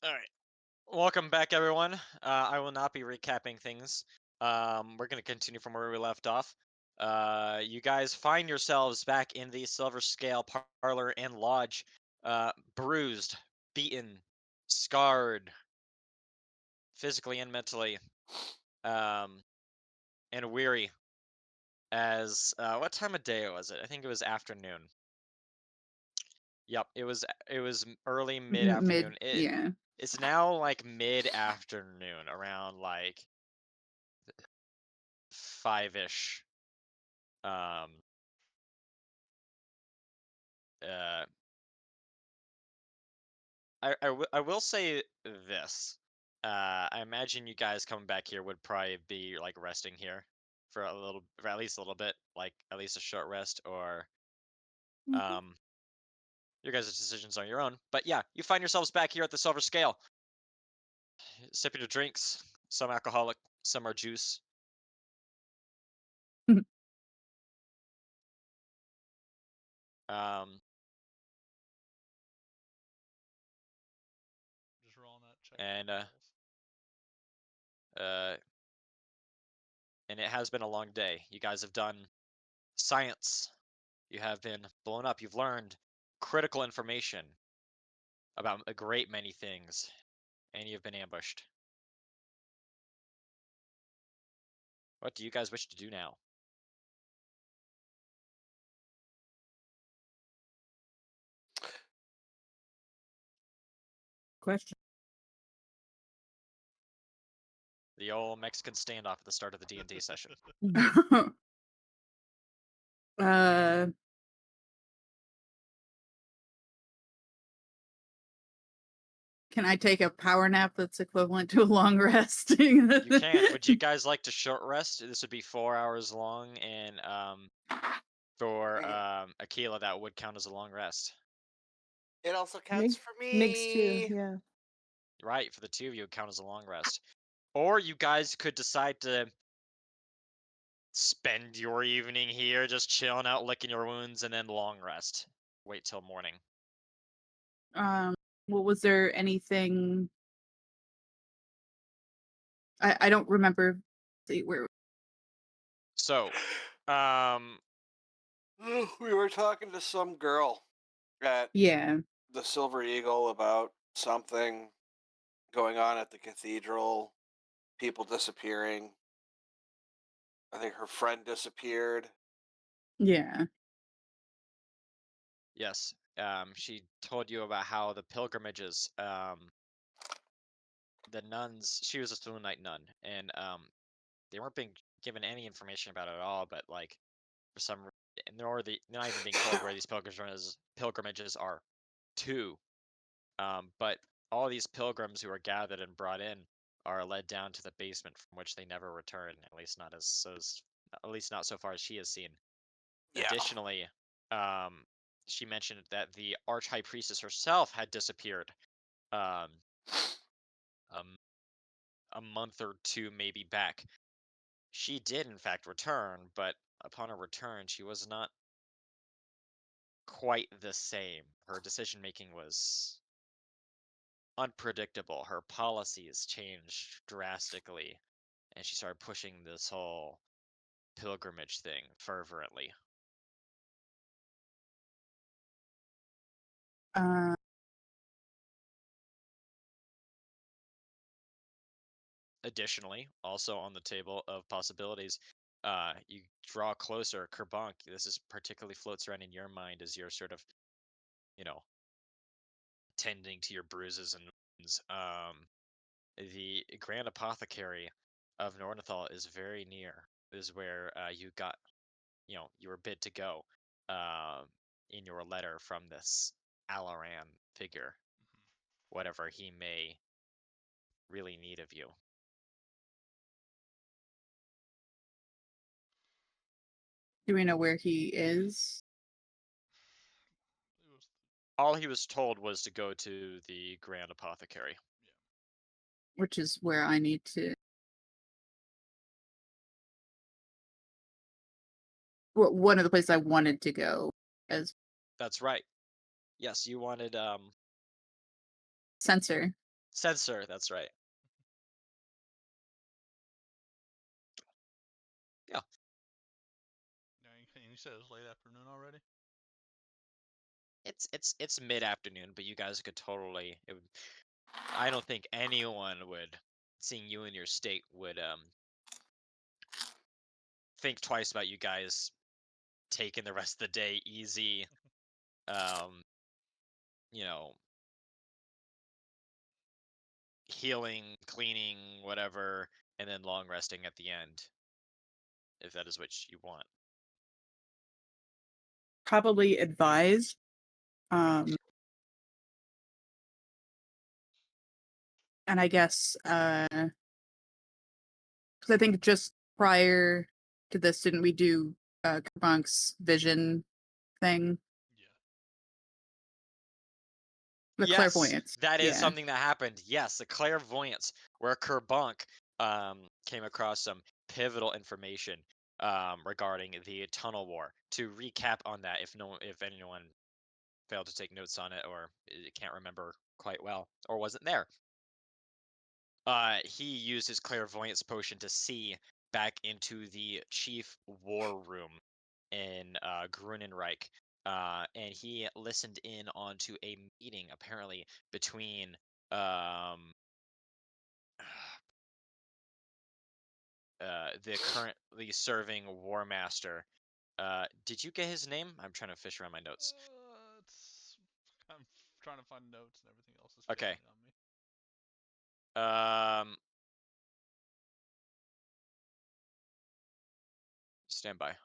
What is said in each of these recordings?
All right. Welcome back, everyone. I will not be recapping things. We're going to continue from where we left off. You guys find yourselves back in the Silver Scale Parlor and Lodge, bruised, beaten, scarred, physically and mentally, um, and weary. As what time of day was it? I think it was afternoon. Yep, it was early mid Mid, afternoon. yeah. It's now like mid afternoon, around like 5-ish. Um, uh, I will say this. I imagine you guys coming back here would probably be like resting here for at least a little bit, like at least a short rest, or Mhm. um, your guys' decisions on your own. But yeah, you find yourselves back here at the Silver Scale, sipping your drinks. Some alcoholic, some are juice. Um, Just rolling that check and mark dice. uh, and it has been a long day. You guys have done science. You have been blown up. You've learned critical information about a great many things, and you've been ambushed. What do you guys wish to do now? Question. The old Mexican standoff at the start of the D&D session. uh, can I take a power nap that's equivalent to a long rest? You can. Would you guys like to short rest? This would be 4 hours long, and for Okay. Aquila, that would count as a long rest. It also counts Mig- for Migs too, me. yeah. Right, for the two of you, it would count as a long rest. Or you guys could decide to spend your evening here just chilling out, licking your wounds, and then long rest. Wait till morning. well, was there anything? I don't remember. See where? So, We were talking to some girl at Yeah, the Silver Eagle about something going on at the cathedral, people disappearing. I think her friend disappeared. yeah, yes, she told you about how the pilgrimages, the nuns, she was a Thulonite nun, and they weren't being given any information about it at all, but like for some, they're not even being told where these pilgrimages are to. But all these pilgrims who are gathered and brought in are led down to the basement from which they never return, at least not so far as she has seen. Yeah. Additionally, um, she mentioned that the arch high priestess herself had disappeared um, um, a month or two maybe back. She did in fact return, but upon her return, she was not quite the same. Her decision making was unpredictable. Her policies changed drastically, and she started pushing this whole pilgrimage thing fervently. uh, Additionally, also on the table of possibilities, you draw closer. Kerbonk, this is particularly floats around in your mind as you're sort of, you know, tending to your bruises and wounds. The Grand Apothecary of Nornithal is very near. This is where you were bid to go um, in your letter from this Alaran figure, whatever he may really need of you. do we know where he is? It was All he was told was to go to the Grand Apothecary. Which is where I need to. One of the places I wanted to go as That's right. Yes, you wanted censor. Censor, that's right. Yeah. Yeah, you said it was late afternoon already. It's mid-afternoon, but you guys could totally I don't think anyone would, seeing you in your state, would think twice about you guys taking the rest of the day easy, um, you know, healing, cleaning, whatever, and then long resting at the end, if that is what you want. Probably advise. And I guess, because I think just prior to this, didn't we do Kerbunk's vision thing? Yeah. The Yes, clairvoyance. that is Yeah. something that happened. Yes, the clairvoyance, where Kerbunk came across some pivotal information regarding the tunnel war. To recap on that, if anyone failed to take notes on it or can't remember quite well or wasn't there, he used his clairvoyance potion to see back into the chief war room in Grunenreich, and he listened in onto a meeting apparently between um, the currently serving War Master. Did you get his name? I'm trying to fish around my notes. I'm trying to find notes and everything else is Okay. failing on me. Stand by.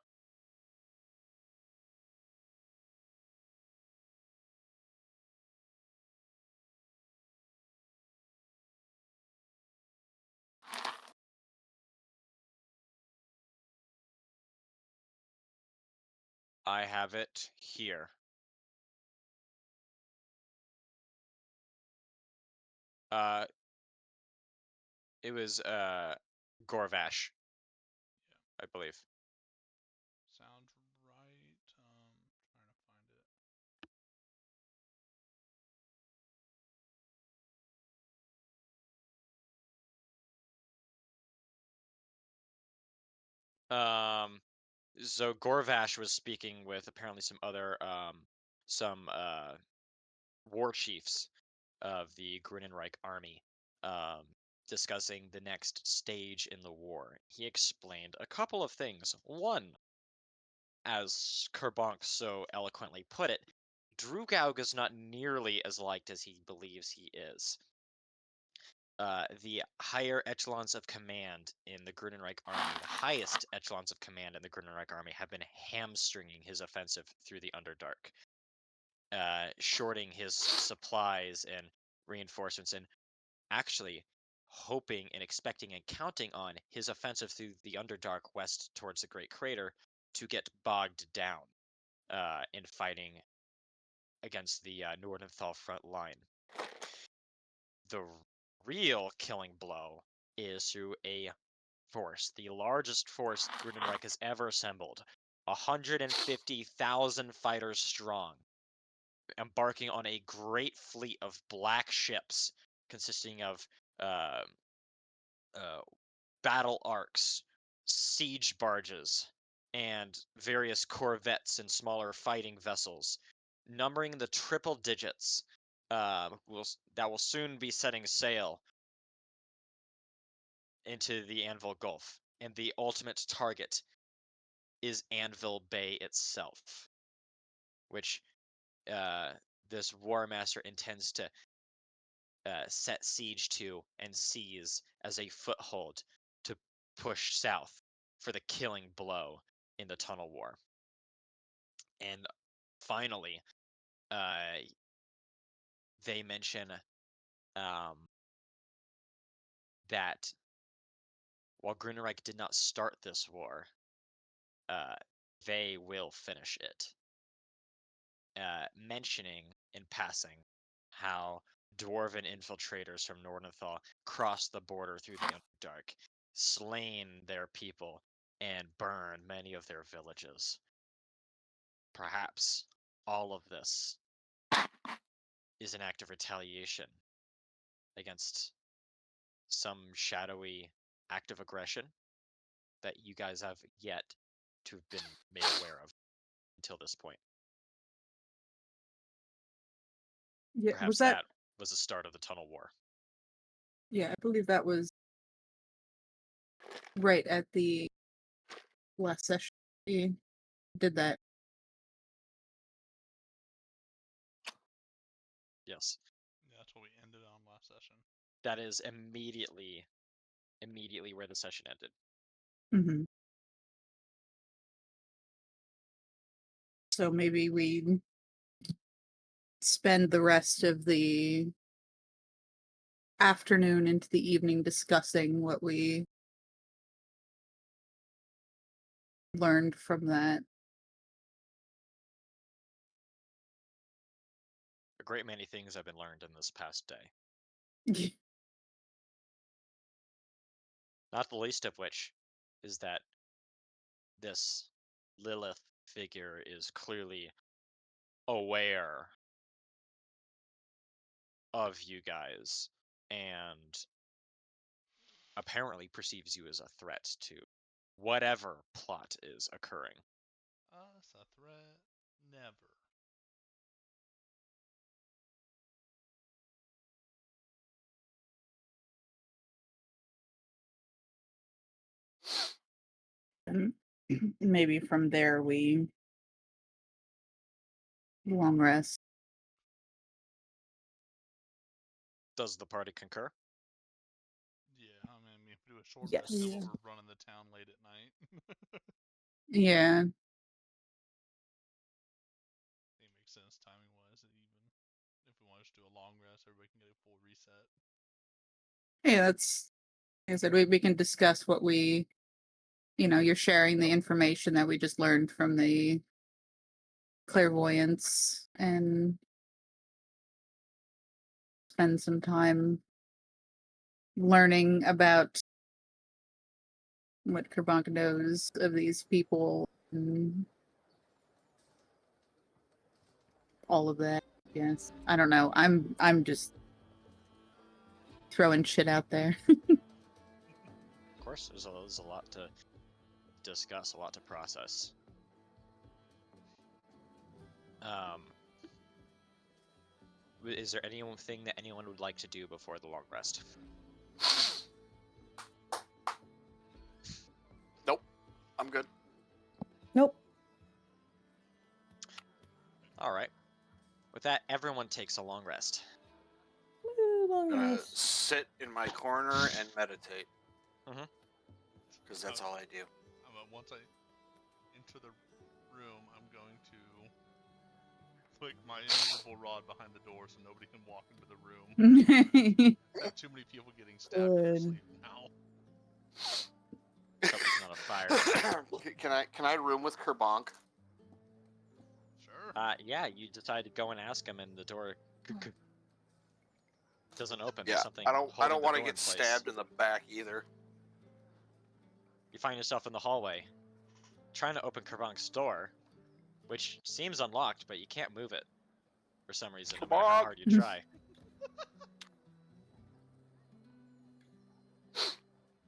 I have it here. It was Gorvash, Yeah, I believe. sounds right. Trying to find it. So Gorvash was speaking with apparently some other some war chiefs of the Grunenreich army, um, discussing the next stage in the war. He explained a couple of things. One, as Kerbonk so eloquently put it, Drugaug is not nearly as liked as he believes he is. The higher echelons of command in the Grunenreich army, the highest echelons of command in the Grunenreich army, have been hamstringing his offensive through the Underdark, shorting his supplies and reinforcements, and actually hoping and expecting and counting on his offensive through the Underdark west towards the Great Crater to get bogged down in fighting against the Nordenthal front line. The real killing blow is through a force, the largest force Grudenreich has ever assembled, 150,000 fighters strong, embarking on a great fleet of black ships consisting of uh, uh, battle arcs, siege barges, and various corvettes and smaller fighting vessels, numbering in the triple digits. That will soon be setting sail into the Anvil Gulf, and the ultimate target is Anvil Bay itself, which uh, this War Master intends to set siege to and seize as a foothold to push south for the killing blow in the Tunnel War. And finally, uh, they mention um, that while Grunenreich did not start this war, uh, they will finish it. Mentioning in passing how dwarven infiltrators from Nordenthal crossed the border through the Underdark, slain their people, and burned many of their villages. Perhaps all of this is an act of retaliation against some shadowy act of aggression that you guys have yet to have been made aware of until this point. Yeah, Perhaps was that? that was the start of the tunnel war. Yeah, I believe that was right at the last session. We did that. Yes, Yeah, that's what we ended on last session. that is immediately where the session ended. Mm-hmm. So maybe we spend the rest of the afternoon into the evening discussing what we learned from that. A great many things have been learned in this past day. Not the least of which is that this Lilith figure is clearly aware of you guys and apparently perceives you as a threat to whatever plot is occurring. Us a threat? Never. And maybe from there we long rest. Does the party concur? Yeah, I mean, if we do a short Yes. rest, then Yeah. we're running the town late at night. Yeah. It makes sense timing wise that even if we want to just do a long rest, everybody can get a full reset. Yeah, that's like I said, we can discuss what we you're sharing the information that we just learned from the clairvoyance and spend some time learning about what Kerbank knows of these people and all of that. Yes. I don't know. I'm just throwing shit out there. Of course, there's a lot to discuss, a lot to process. Um, is there anything that anyone would like to do before the long rest? Nope, I'm good. Nope. All right. With that, everyone takes a long rest. Woo, long I'm gonna rest. sit in my corner and meditate Mhm. because that's all I do. Once I enter the room, I'm going to click my invisible rod behind the door so nobody can walk into the room. Got too many people getting stabbed in their Good. sleep now. Hope there's not a fire. Can I room with Kerbank? Sure. Yeah, you decide to go and ask him, and the door doesn't open. Yeah, There's something I don't holding the want to door in get place. stabbed in the back either. You find yourself in the hallway, trying to open Kerbank's door, which seems unlocked, but you can't move it for some reason, no matter how Kerbank! hard you try.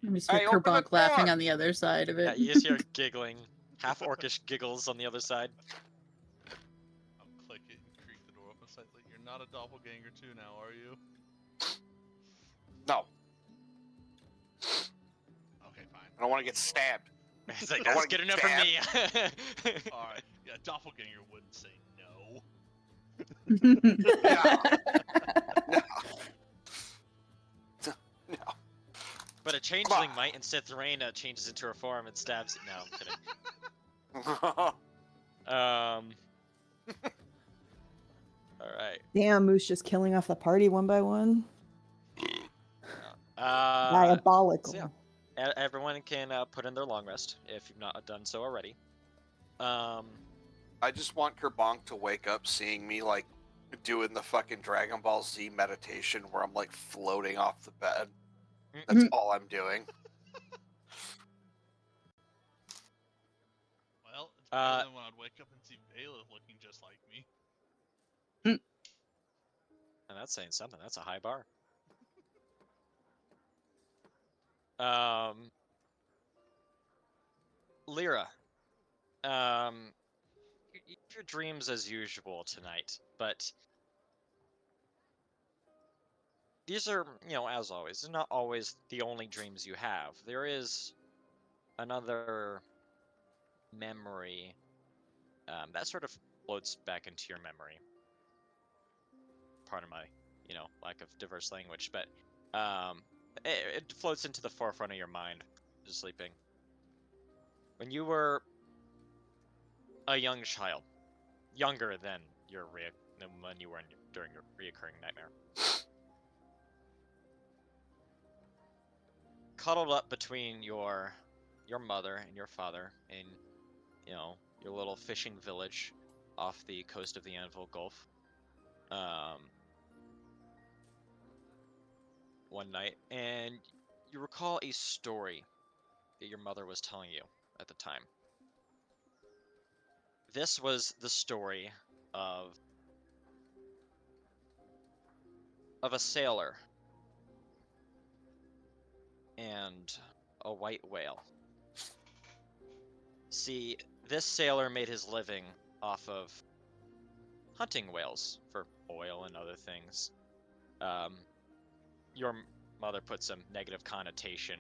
I'm just hear Hey, open the Kerbank laughing door! on the other side of Yeah, it. you just hear giggling, half orcish giggles on the other side. I'll click it and creak the door open slightly. You're not a doppelganger too now, are you? No, Okay, fine. I don't want to get stabbed. It's like, I that's wanna good get enough for me. Alright, yeah, doppelganger wouldn't say no. No, no, no. But a changeling might, and Cithrana changes into her form and stabs it. No, I'm kidding. Alright. Damn, Moose just killing off the party one by one. So Diabolical. yeah, everyone can put in their long rest if you've not done so already. I just want Kerbank to wake up seeing me like doing the fucking Dragon Ball Z meditation where I'm like floating off the bed. That's all I'm doing. Well, it's better than when I'd wake up and see Bailiff looking just like me. And that's saying something. That's a high bar. Lyra, your dreams as usual tonight, but these are, as always, they're not always the only dreams you have. There is another memory that sort of floats back into your memory. Pardon my, lack of diverse language, but it floats into the forefront of your mind, just sleeping. When you were a young child, younger than than when you were during your reoccurring nightmare, cuddled up between your mother and your father in, your little fishing village off the coast of the Anvil Gulf. One night, and you recall a story that your mother was telling you at the time. This was the story of a sailor and a white whale. See, this sailor made his living off of hunting whales for oil and other things. Your mother put some negative connotation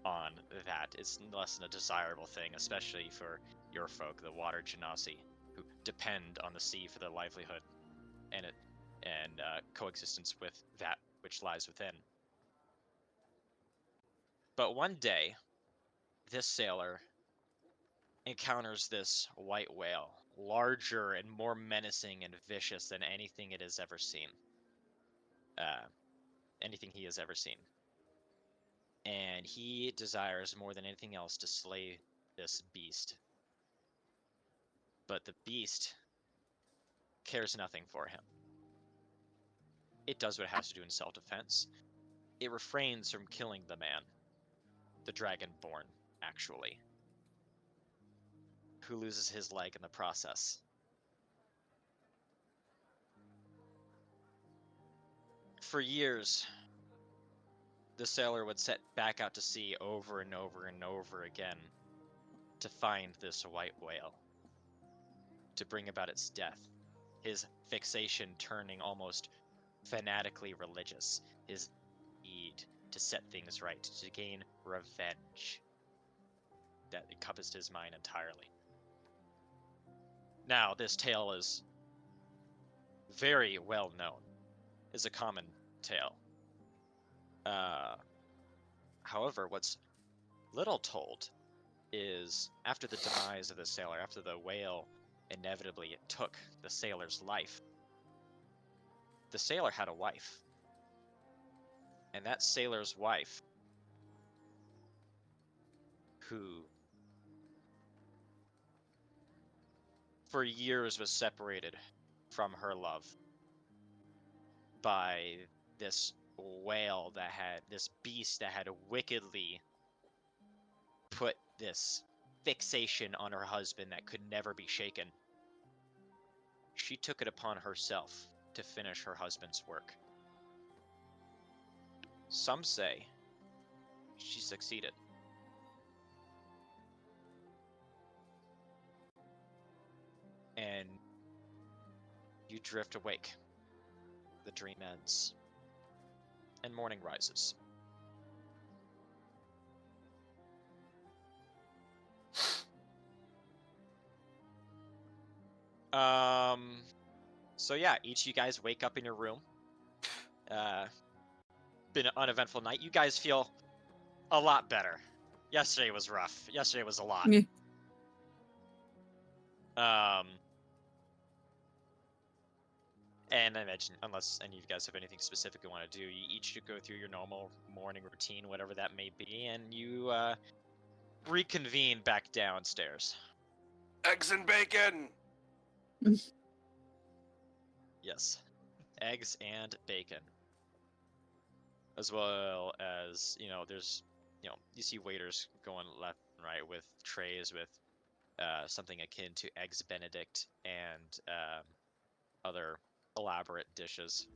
on that. It's less than a desirable thing, especially for your folk, the water genasi, who depend on the sea for their livelihood and coexistence with that which lies within. But one day, this sailor encounters this white whale, larger and more menacing and vicious than anything it has ever seen. Anything he has ever seen. And he desires more than anything else to slay this beast. But the beast cares nothing for him. It does what it has to do in self-defense. It refrains from killing the man, the Dragonborn, actually, who loses his leg in the process. For years, the sailor would set back out to sea over and over and over again to find this white whale, to bring about its death. His fixation turning almost fanatically religious, his need to set things right, to gain revenge that encompassed his mind entirely. Now, this tale is very well known, is a common tale. However, what's little told is after the demise of the sailor, after the whale inevitably took the sailor's life, the sailor had a wife. And that sailor's wife, who for years was separated from her love by this whale this beast that had wickedly put this fixation on her husband that could never be shaken. She took it upon herself to finish her husband's work. Some say she succeeded. And you drift awake. The dream ends. And morning rises. So yeah, each of you guys wake up in your room. Been an uneventful night. You guys feel a lot better. Yesterday was rough. Yesterday was a lot. Yeah. And I mentioned, unless any of you guys have anything specific you want to do, you each should go through your normal morning routine, whatever that may be, and you reconvene back downstairs. Eggs and bacon. Yes, eggs and bacon, as well as there's you see waiters going left and right with trays with something akin to eggs Benedict and other elaborate dishes.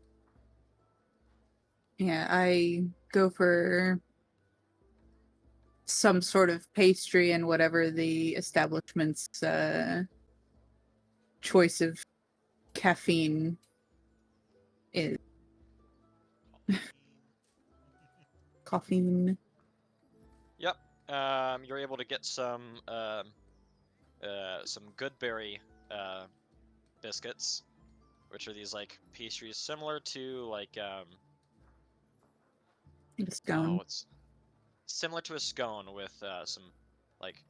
Yeah, I go for some sort of pastry and whatever the establishment's choice of caffeine is. Caffeine. Yep. You're able to get some Goodberry biscuits, which are these like pastries similar to like A scone. it's similar to a scone with some like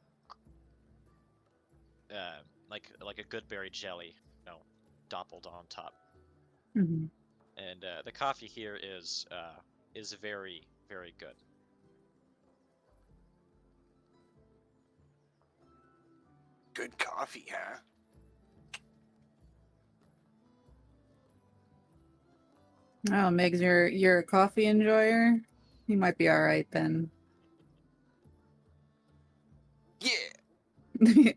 like a Goodberry jelly, doppled on top. Hmm. And the coffee here is very, very good. Good coffee, huh? Oh, Megs, you're a coffee enjoyer? You might be alright then. Yeah.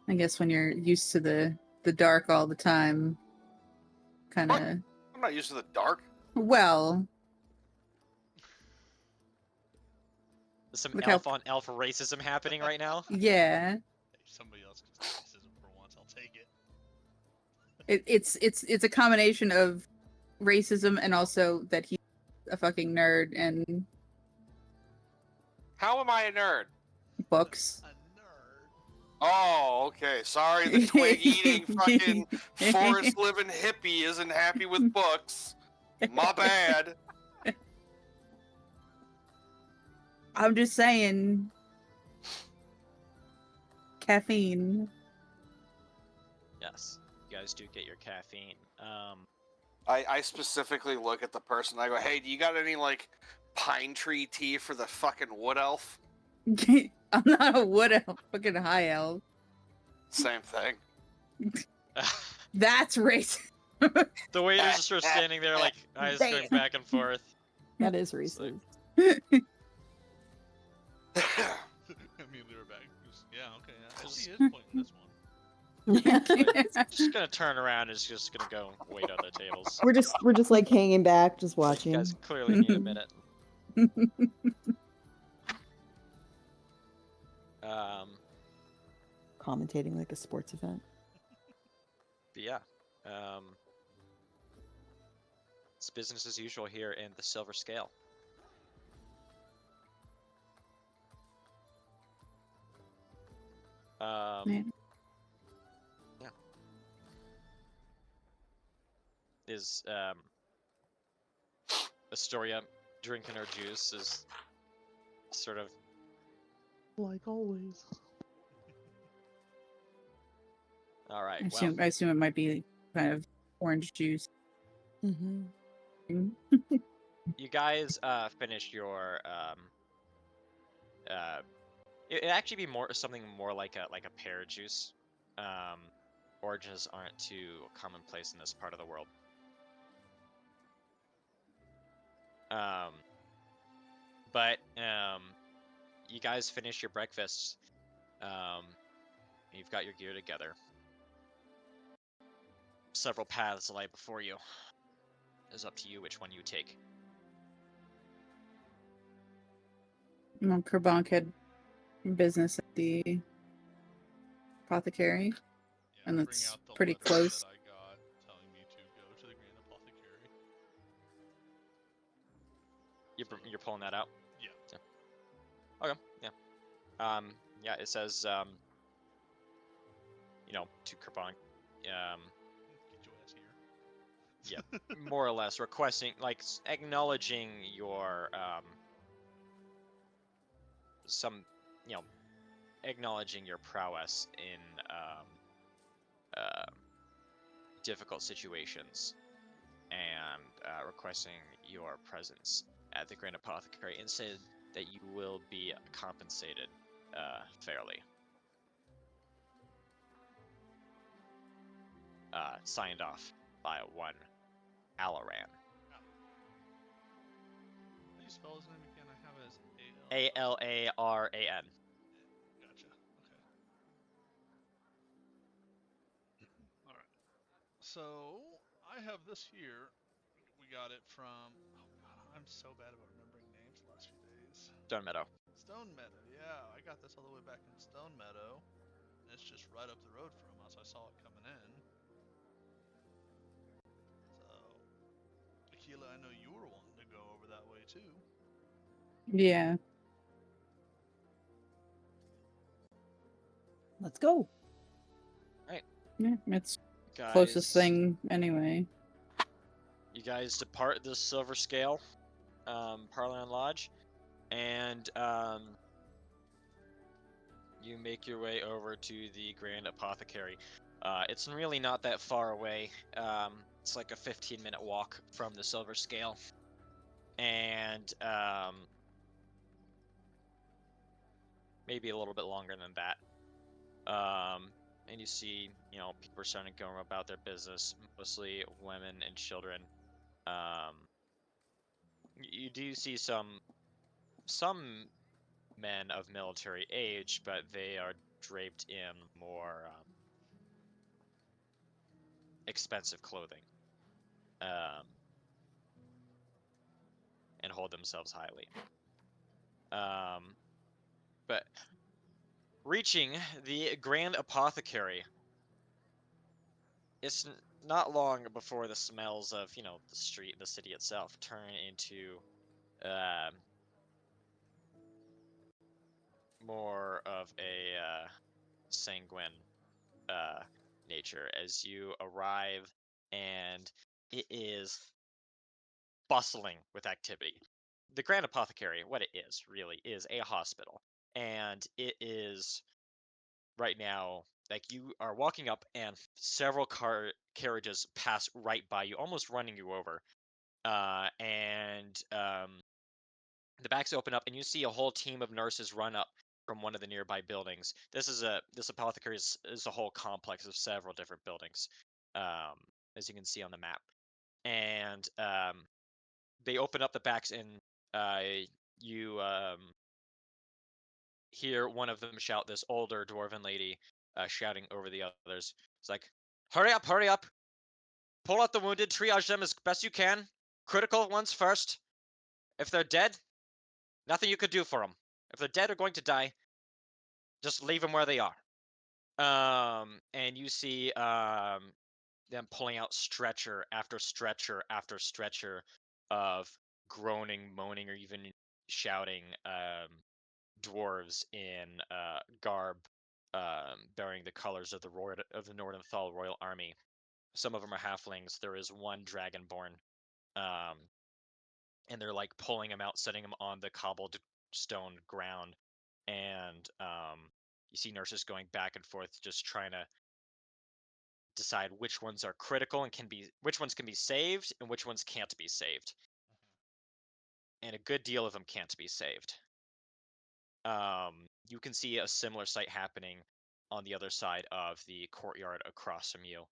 I guess when you're used to the dark all the time, kind What? of. I'm not used to the dark. Well, There's some look how. elf on elf racism happening right now. Yeah, If somebody else gets racism for once, I'll take it. it's a combination of racism and also that he's a fucking nerd and How am I a nerd? books. A nerd. Oh, okay. Sorry, the twig eating fucking forest living hippie isn't happy with books. My bad. I'm just saying, caffeine. Yes, you guys do get your caffeine. I specifically look at the person. I go, hey, do you got any like pine tree tea for the fucking wood elf? I'm not a wood elf, fucking high elf. Same thing. That's racist. The waiters are sort of standing there, like eyes going Damn. back and forth. That is It's like- racist. Immediately we're back. Yeah, okay. Yeah. I see his point in this one. Just gonna turn around and is just gonna go wait other tables. we're just like hanging back, just You watching. guys clearly need a minute. Commentating like a sports event. But yeah, it's business as usual here in the Silver Scale. Yeah. Yeah. Is Astoria drinking her juice? Is sort of Like always. all right. I assume it might be kind of orange juice. Mm-hmm. You guys finished your it'd actually be something more like a pear juice. Oranges aren't too commonplace in this part of the world. But you guys finish your breakfast. You've got your gear together. Several paths lie before you. It's up to you which one you take. Well, Kerbank had business at the Apothecary, Yeah, and bring that's out the pretty letter close. That I got telling me to go to the Grand Apothecary. You're pulling that out? Yeah. Okay, yeah. Yeah, it says, to Kerbank, Get your ass here. more or less requesting, like, acknowledging your, acknowledging your prowess in, difficult situations, and requesting your presence at the Grand Apothecary, and said that you will be compensated fairly. Signed off by one Alaran. How do you spell his name again? I have it as Alaran. Gotcha. Okay. Alright. So, I I have this here. We got it from. Oh god, I'm so bad about remembering names the last few days. Stone Meadow. Stone Meadow, yeah. I got this all the way back in Stone Meadow. And it's just right up the road from us. I saw it coming in. So, Akila, I know you were wanting to go over that way too. Yeah. Let's go. Yeah, it's Guys, closest thing anyway. You guys depart the Silver Scale, Parlion Lodge, and you make your way over to the Grand Apothecary. It's really not that far away. It's like a 15-minute walk from the Silver Scale, and maybe a little bit longer than that. And you see, people are starting to go about their business, mostly women and children. You do see some men of military age, but they are draped in more expensive clothing, and hold themselves highly. But reaching the Grand Apothecary, it's not long before the smells of the city itself turn into more of a sanguine nature as you arrive, and it is bustling with activity. The Grand Apothecary, what it is really, is a hospital, and it is right now, like, you are walking up and several carriages pass right by you, almost running you over, and the backs open up and you see a whole team of nurses run up from one of the nearby buildings. This apothecary is a whole complex of several different buildings, as you can see on the map, and they open up the backs, and you hear one of them shout, this older dwarven lady shouting over the others. It's like, hurry up, hurry up! Pull out the wounded, triage them as best you can. Critical ones first. If they're dead, nothing you could do for them. If they're dead or going to die, just leave them where they are. And you see them pulling out stretcher after stretcher after stretcher of groaning, moaning, or even shouting dwarves in garb bearing the colors of the Nordenthal Royal Army. Some of them are halflings. There is one dragonborn, and they're like pulling him out, setting him on the cobbled stone ground, and you see nurses going back and forth, just trying to decide which ones are critical and which ones can be saved and which ones can't be saved. And a good deal of them can't be saved. You can see a similar sight happening on the other side of the courtyard across from you.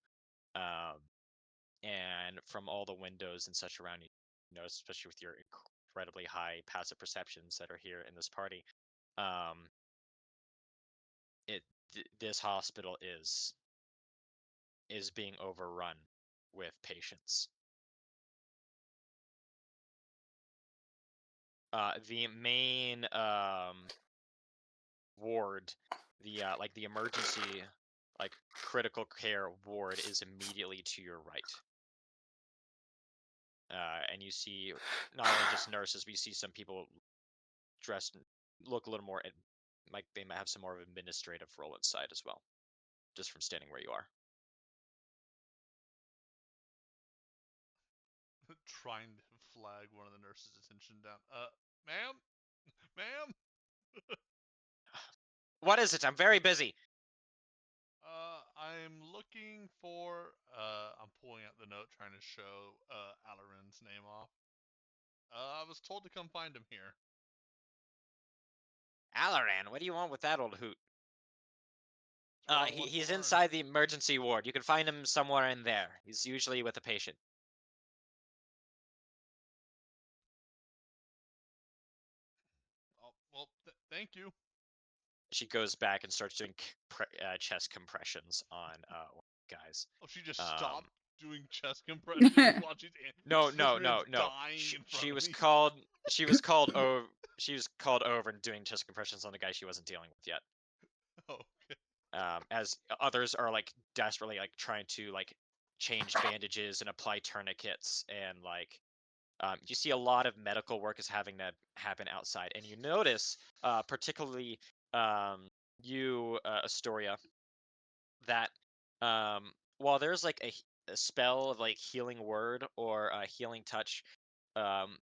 And from all the windows and such around you, especially with your incredibly high passive perceptions that are here in this party, this hospital is being overrun with patients. The main ward, the emergency, critical care ward, is immediately to your right. And you see not only just nurses, but you see some people dressed, look a little more like they might have some more of an administrative role inside as well, just from standing where you are. Trying to flag one of the nurses' attention down. Ma'am? Ma'am? What is it? I'm very busy. I'm looking for, I'm pulling out the note trying to show, Alarin's name off. I was told to come find him here. Alaran, what do you want with that old hoot? He's learn. inside the emergency ward. You can find him somewhere in there. He's usually with a patient. Oh, well, thank you. She goes back and starts doing chest compressions on guys. Oh, she just stopped doing chest compressions while she's No, this no, man's no, no. dying in front She of was me. called. She was called over. She was called over and doing chest compressions on the guy she wasn't dealing with yet. Oh, okay. As others are like desperately like trying to like change bandages and apply tourniquets and like you see a lot of medical work is having that happen outside, and you notice particularly you Astoria, that while there's like a spell of like healing word or a healing touch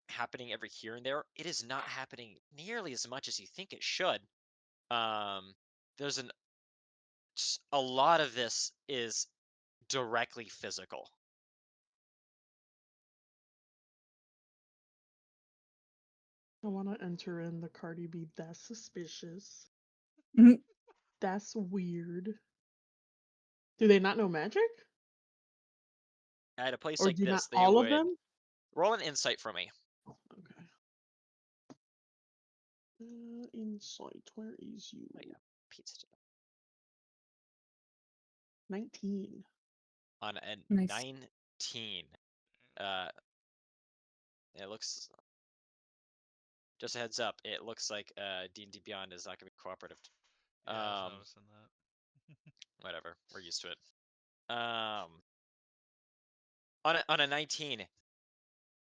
happening every here and there, it is not happening nearly as much as you think it should. There's a lot of this is directly physical. I want to enter in the Cardi B. That's suspicious. Mhm. That's weird. Do they not know magic? At a place Or like do not this, they all of would them? roll an insight for me. Okay. Insight. Where is you? Oh yeah, pizza 19. on a Nice. 19. Uh, it looks, just a heads up, it looks like D&D Beyond is not gonna be cooperative. Yeah, I was Um, noticing that. Whatever, we're used to it. On a 19,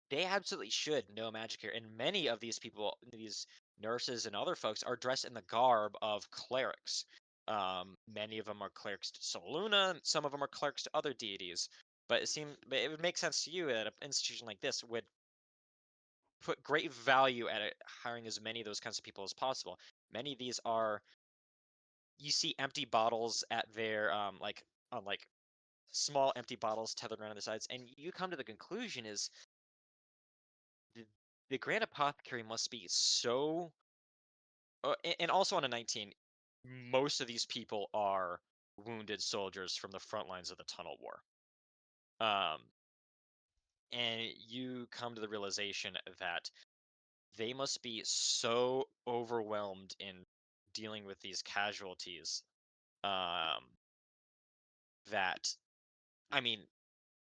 they absolutely should know magic here, and many of these people, these nurses and other folks, are dressed in the garb of clerics. Many of them are clerics to Soluna, some of them are clerics to other deities. But it would make sense to you that an institution like this would put great value at it, hiring as many of those kinds of people as possible. Many of these are, you see empty bottles at their like on like small empty bottles tethered around the sides, and you come to the conclusion is the, the Grand Apothecary must be so. And also on a 19, most of these people are wounded soldiers from the front lines of the Tunnel War. And you come to the realization that they must be so overwhelmed in dealing with these casualties that, I mean,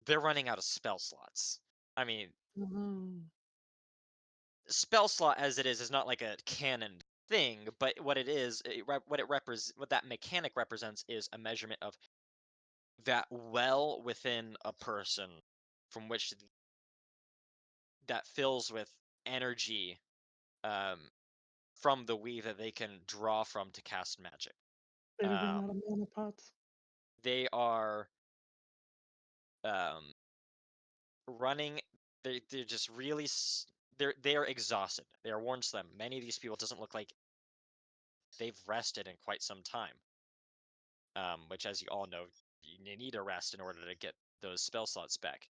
they're running out of spell slots. I mean, Mhm. spell slot as it is not like a canon thing, but what it is, what that mechanic represents is a measurement of that well within a person from which that fills with energy um, from the weave that they can draw from to cast magic. They run Um, out of mana pots. they are um, running. They're just really they are exhausted. They are warned to them. Many of these people doesn't look like they've rested in quite some time. Which, as you all know, you need a rest in order to get those spell slots back.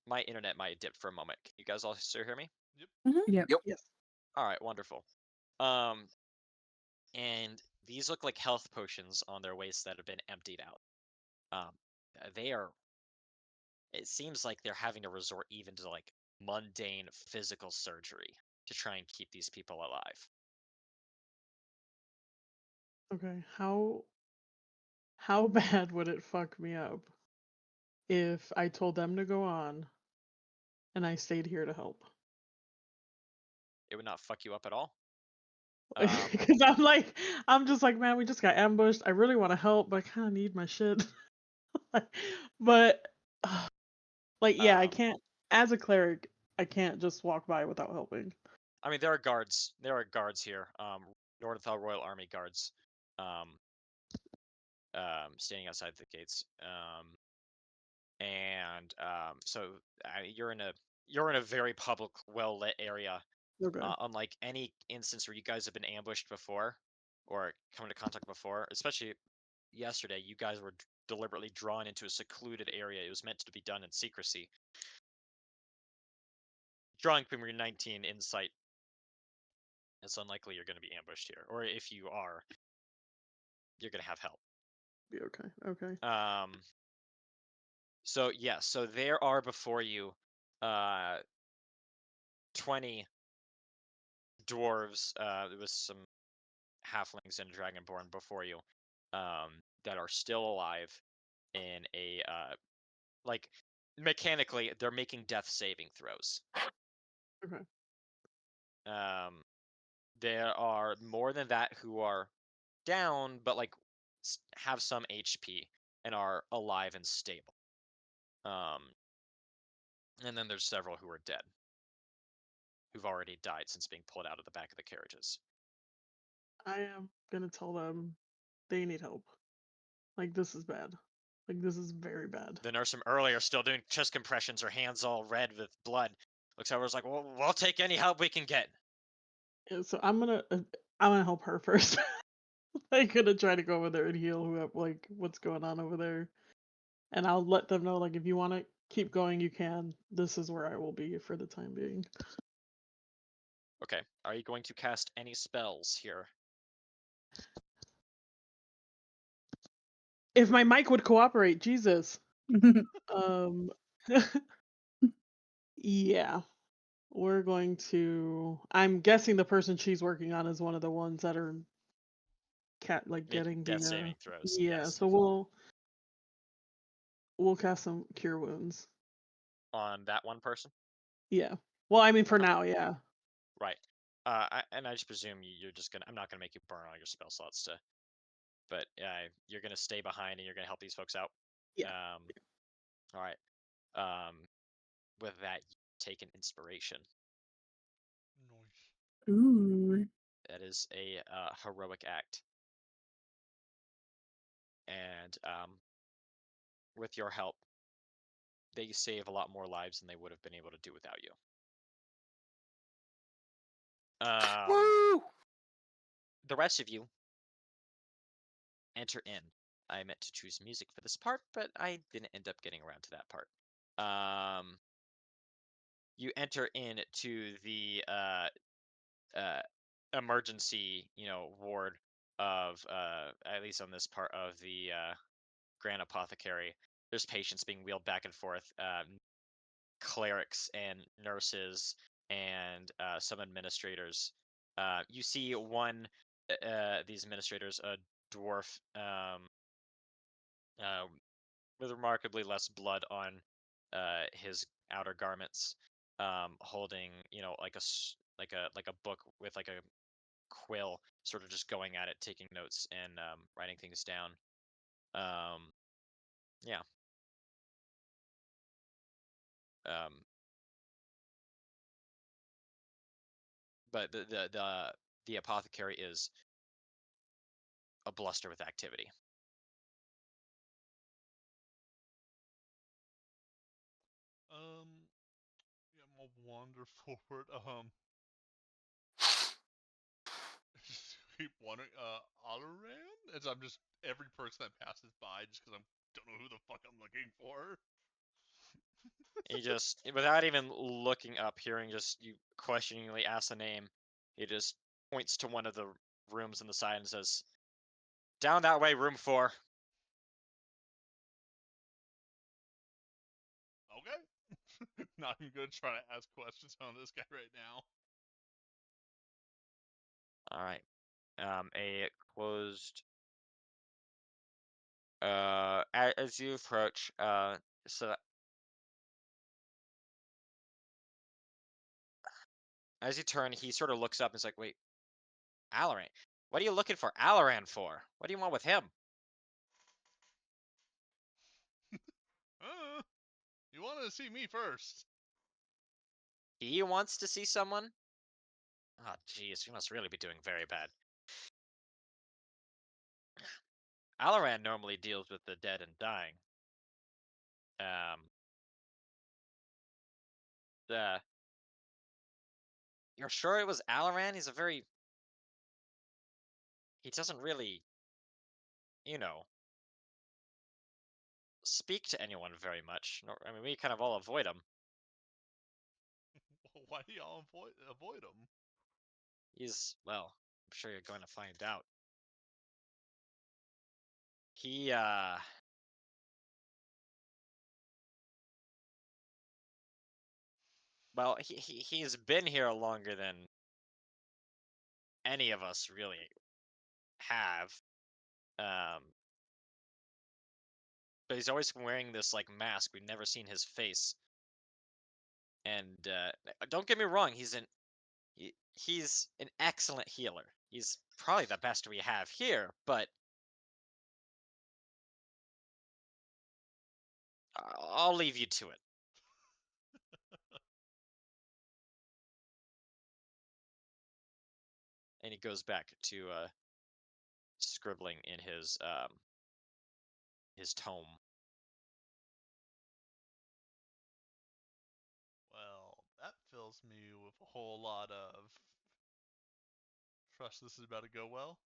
My internet might dip for a moment. Can you guys all still hear me? Yep. Yes. All right, wonderful. And these look like health potions on their waists that have been emptied out. They are. It seems like they're having to resort even to like mundane physical surgery to try and keep these people alive. Okay. How bad would it fuck me up if I told them to go on and I stayed here to help? It would not fuck you up at all. Um, Because I'm just like, man, we just got ambushed. I really want to help, but I kind of need my shit. But like, yeah, I um, can't. As a cleric, I can't just walk by without helping. I mean, there are guards. There are guards here. Northel Royal Army guards. Um, Standing outside the gates. So you're in a very public, well lit area. Okay. Unlike any instance where you guys have been ambushed before, or come into contact before, especially yesterday, you guys were deliberately drawn into a secluded area. It was meant to be done in secrecy. Drawing from your 19 insight, it's unlikely you're going to be ambushed here, or if you are, you're going to have help. Be okay. Okay. So yeah, so there are before you 20 dwarves with some halflings and a dragonborn before you that are still alive in a like mechanically they're making death saving throws. Okay. There are more than that who are down, but like have some HP and are alive and stable. And then there's several who are dead, who've already died since being pulled out of the back of the carriages. I am gonna tell them they need help. Like, this is bad. Like, this is very bad. The nurse from earlier still doing chest compressions, her hands all red with blood. Looks over, is like, well, we'll take any help we can get. Yeah, so I'm gonna help her first. I'm gonna try to go over there and heal like what's going on over there, and I'll let them know like if you want to keep going, you can. This is where I will be for the time being. Okay, are you going to cast any spells here? If my mic would cooperate, Jesus. Um, yeah, we're going to. I'm guessing the person she's working on is one of the ones that are Making getting death the saving throws. yeah. Yes. So we'll cast some cure wounds. On that one person? Yeah. Well, I mean for Okay. now, yeah. Right. And I just presume you're just gonna. I'm not gonna make you burn all your spell slots to. But you're gonna stay behind and you're gonna help these folks out. Yeah. All right. Um, with that, you take an inspiration. Nice. Ooh. That is a heroic act. And with your help, they save a lot more lives than they would have been able to do without you. Woo! The rest of you enter in. I meant to choose music for this part, but I didn't end up getting around to that part. You enter into the emergency, ward of at least on this part of the Grand Apothecary. There's patients being wheeled back and forth. Clerics and nurses and some administrators. You see one these administrators, a dwarf, uh, with remarkably less blood on his outer garments, holding like a book with like a quill, sort of just going at it, taking notes and writing things down. Yeah. Um, but the apothecary is a bluster with activity. Yeah, I'm gonna wander forward. Just keep wondering, Alaran? As I'm just every person that passes by, just because I don't know who the fuck I'm looking for. He just, without even looking up, hearing just you questioningly ask the name, he just points to one of the rooms on the side and says, "Down that way, room 4." Okay. Not even gonna try to ask questions on this guy right now. All right. A closed. As you approach, so as you turn, he sort of looks up and is like, "Wait, Alaran, what are you looking for Alaran for? What do you want with him?" Uh, you wanted to see me first. He wants to see someone. Oh, jeez, you must really be doing very bad. Alaran normally deals with the dead and dying. The You're sure it was Alaran? He doesn't really, you know, speak to anyone very much. I mean, we kind of all avoid him. Why do y'all avoid him? Well, I'm sure you're going to find out. He, well, he's been here longer than any of us really have. Um, but he's always wearing this like mask. We've never seen his face. And don't get me wrong, he's an excellent healer. He's probably the best we have here, but I'll leave you to it. And he goes back to scribbling in his tome. Well, that fills me with a whole lot of trust this is about to go well.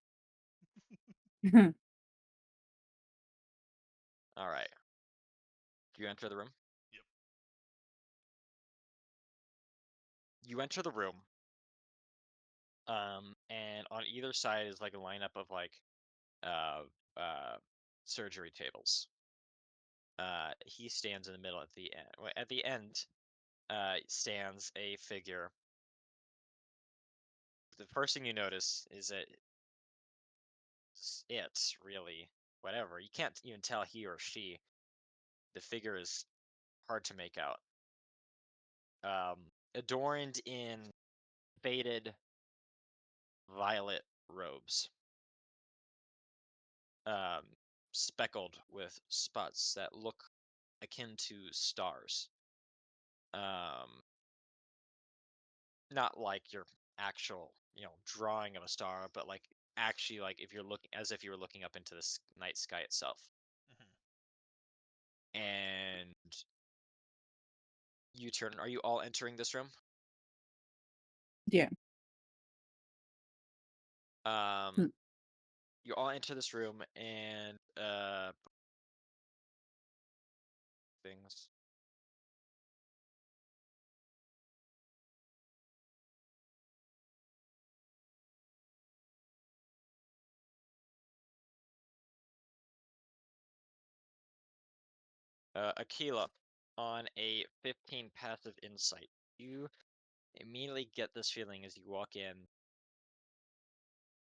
All right. Do you enter the room? Yep. You enter the room. And on either side is like a lineup of like uh surgery tables. He stands in the middle at the end. At the end, stands a figure. The first thing you notice is that it's really whatever. You can't even tell he or she. The figure is hard to make out. Adorned in faded violet robes, um, speckled with spots that look akin to stars. Um, Not like your actual, drawing of a star, but like actually like if you're looking as if you were looking up into the night sky itself. Mm-hmm. And you turn. Are you all entering this room? Yeah. Um, you all enter this room, and things. Aquila, on a 15 passive insight, you immediately get this feeling as you walk in,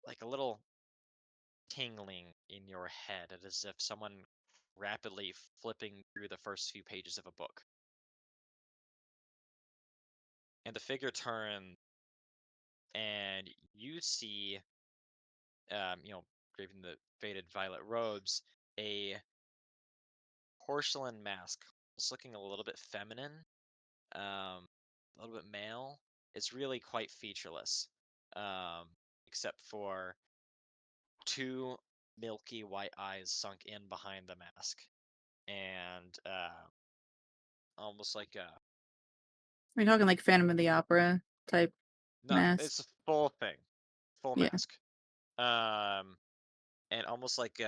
like a little tingling in your head, as if someone rapidly flipping through the first few pages of a book. And the figure turns, and you see, draped in the faded violet robes, a porcelain mask. It's looking a little bit feminine, a little bit male. It's really quite featureless, um, except for two milky white eyes sunk in behind the mask, and almost like a Are you talking like Phantom of the Opera type no, mask? it's a full thing, full Yeah. mask, um, and almost like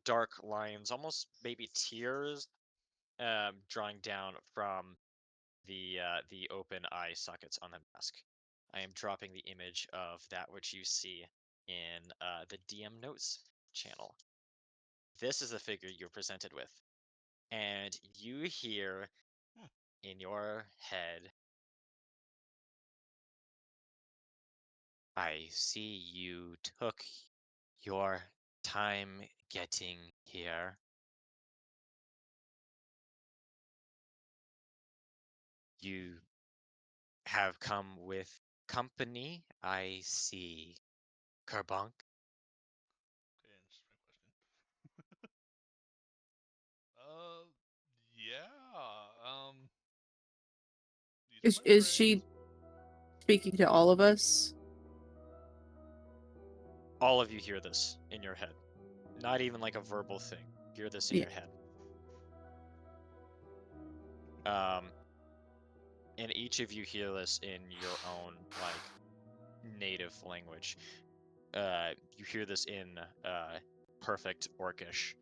dark lines, almost maybe tears, drawing down from the open eye sockets on the mask. I am dropping the image of that which you see in the DM notes channel. This is the figure you're presented with, and you hear in your head, I see you took your time getting here. You have come with company, I see. Carbunk? Okay, answer my question. Yeah. These are my Is she friends. speaking to all of us? All of you hear this in your head. Not even like a verbal thing. Hear this in Yeah. your head. Um, and each of you hear this in your own like native language. You hear this in perfect Orcish,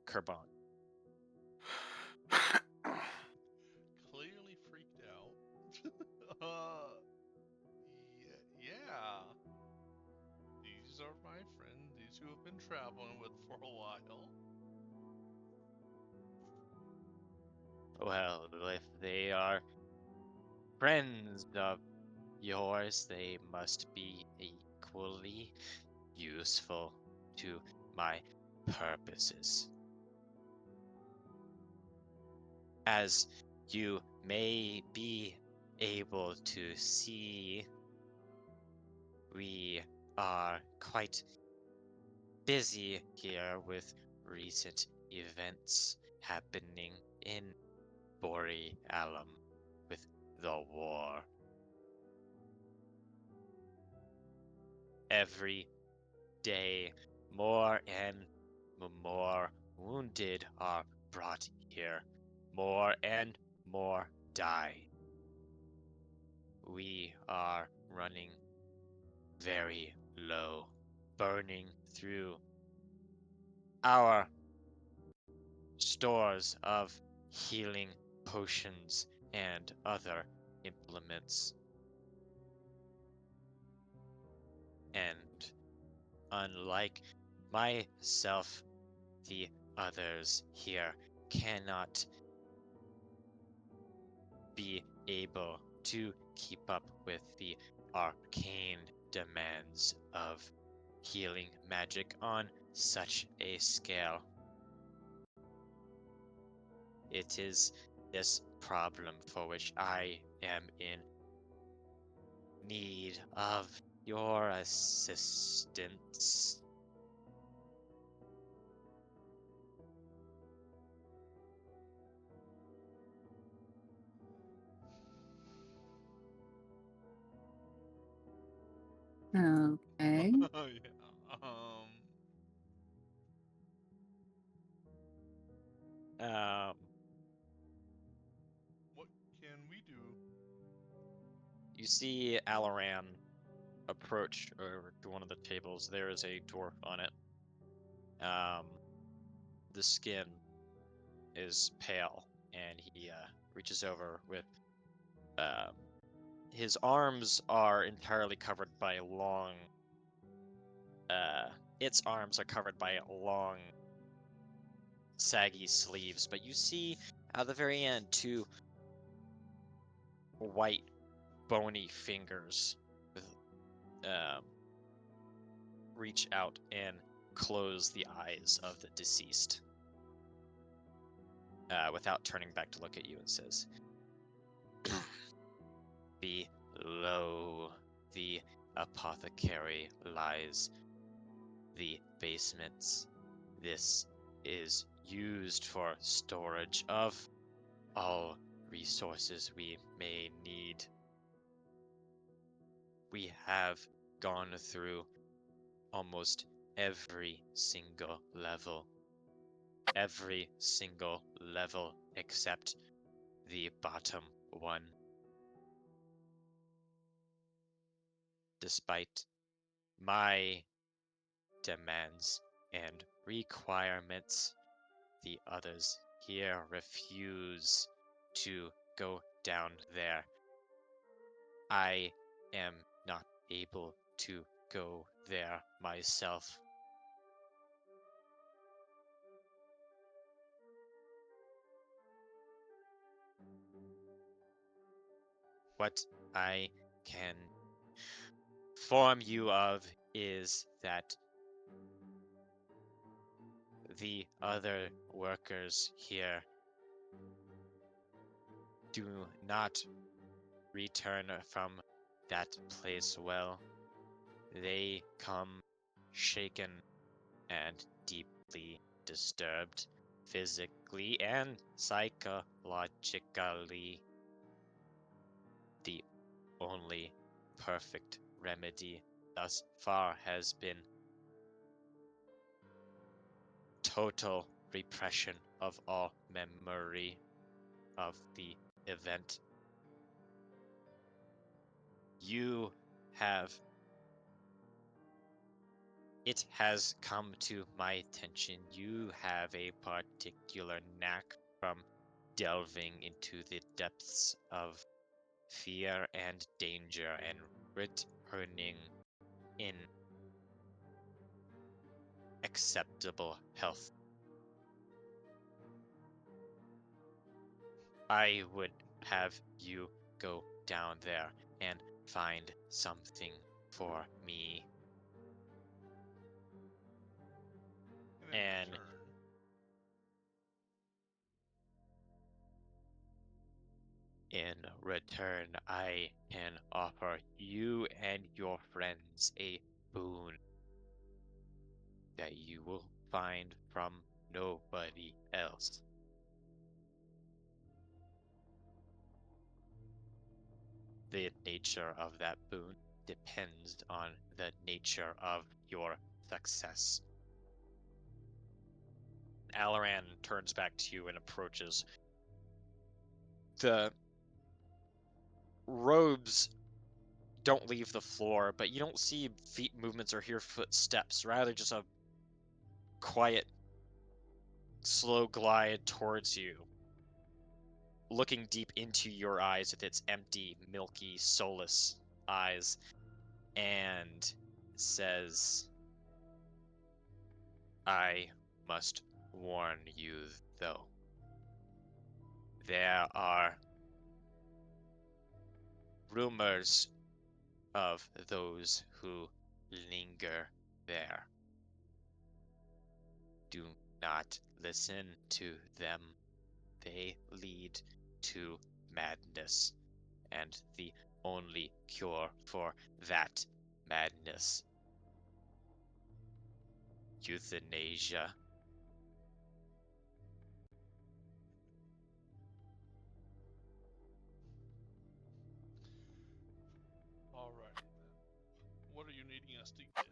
Kerbon. Clearly freaked out. uh, yeah. These are my friends. These who have been traveling with for a while. Well, if they are friends of yours, they must be equally useful to my purposes. As you may be able to see, we are quite busy here with recent events happening in Boreallum with the war. Every day, more and more wounded are brought here. More and more die. We are running very low, burning through our stores of healing potions and other implements. And unlike myself, the others here cannot be able to keep up with the arcane demands of healing magic on such a scale. It is this problem for which I am in need of your assistance. Okay. Yeah. Um, What can we do? you see Alaran approach over to one of the tables. There is a dwarf on it. The skin is pale, and he reaches over with. Um, his arms are entirely covered by long. Its arms are covered by long, saggy sleeves, but you see at the very end two white, bony fingers with, reach out and close the eyes of the deceased. Without turning back to look at you, and says, "Below the apothecary lies the basements. This is used for storage of all resources we may need. We have gone through almost every single level. Every single level except the bottom one. Despite my demands and requirements, the others here refuse to go down there. I am not able to go there myself. What I can inform you of is that the other workers here do not return from that place well. They come shaken and deeply disturbed, physically and psychologically. The only perfect remedy thus far has been total repression of all memory of the event. You have. It has come to my attention you have a particular knack from delving into the depths of fear and danger and returning in acceptable health. I would have you go down there and find something for me. And in And return, In return, I can offer you and your friends a boon that you will find from nobody else. The nature of that boon depends on the nature of your success. Alaran turns back to you and approaches. The robes don't leave the floor, but you don't see feet movements or hear footsteps, rather just a quiet, slow glide towards you, looking deep into your eyes with its empty, milky, soulless eyes, and says, I must warn you, though. There are rumors of those who linger there. Do not listen to them. They lead to madness, and the only cure for that madness, euthanasia. Alrighty then. What are you needing us to get?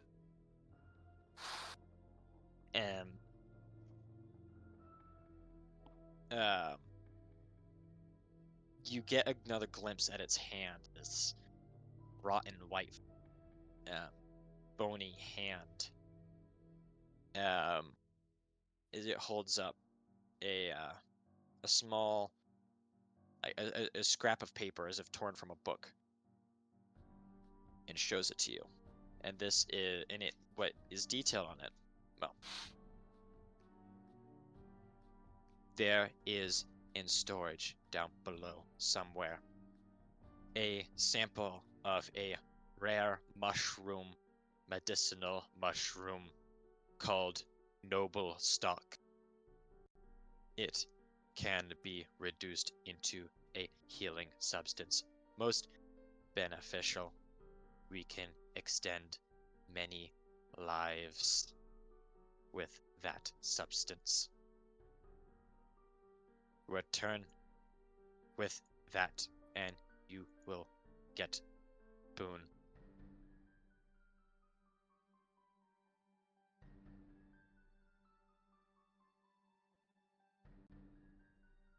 Um, you get another glimpse at its hand, this rotten white, bony hand. As it holds up a small, a scrap of paper as if torn from a book, and shows it to you. And this is in it. What is detailed on it? Well, there is in storage down below somewhere a sample of a rare mushroom, medicinal mushroom called noble stock. It can be reduced into a healing substance, most beneficial. We can extend many lives with that substance. Return with that, and you will get boon.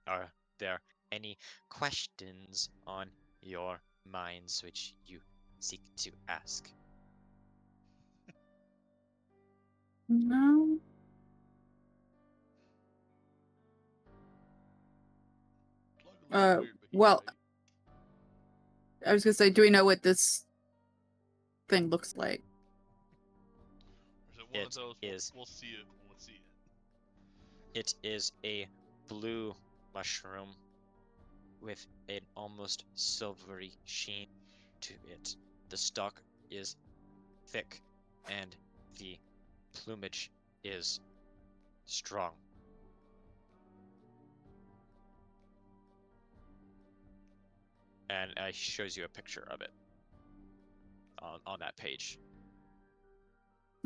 Are there any questions on your minds which you seek to ask? No. Plug a little weird, but he's Well, right. I was gonna say, do we know what this thing looks like? Or is it one of It those? is. We'll see it when we see it. It is a blue mushroom with an almost silvery sheen to it. The stalk is thick and the plumage is strong. And it shows you a picture of it on that page,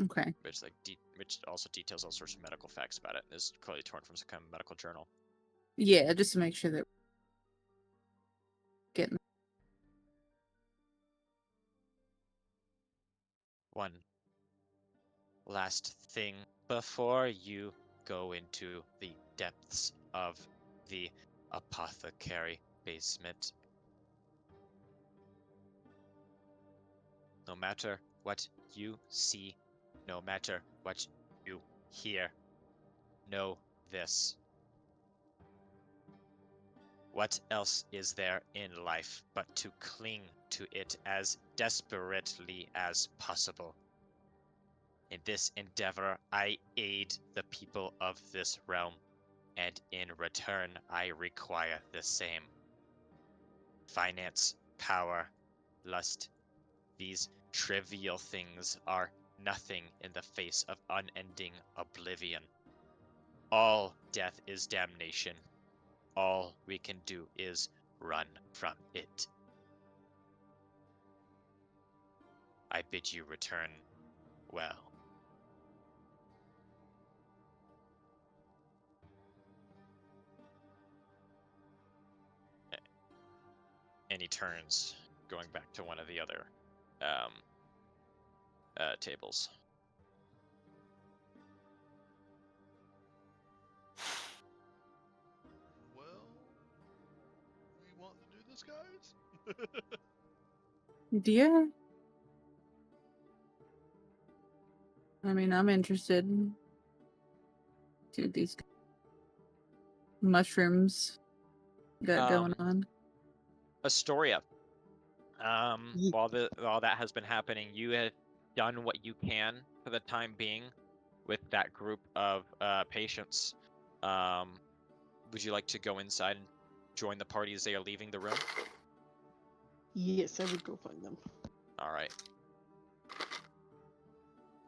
Okay. which also details all sorts of medical facts about it. It's clearly torn from some kind of medical journal. Yeah, just to make sure that getting. One last thing before you go into the depths of the apothecary basement. No matter what you see, no matter what you hear, know this. What else is there in life but to cling to it as desperately as possible? In this endeavor, I aid the people of this realm, and in return, I require the same. Finance, power, lust, these trivial things are nothing in the face of unending oblivion. All death is damnation. All we can do is run from it. I bid you return well. And he turns, going back to one of the other tables. Well, we want to do this, guys? Yeah. I mean, I'm interested. See what these mushrooms got going on. Astoria. Ye- While that has been happening, you have done what you can for the time being with that group of patients. Would you like to go inside and join the party as they are leaving the room? Yes, I would go find them. All right.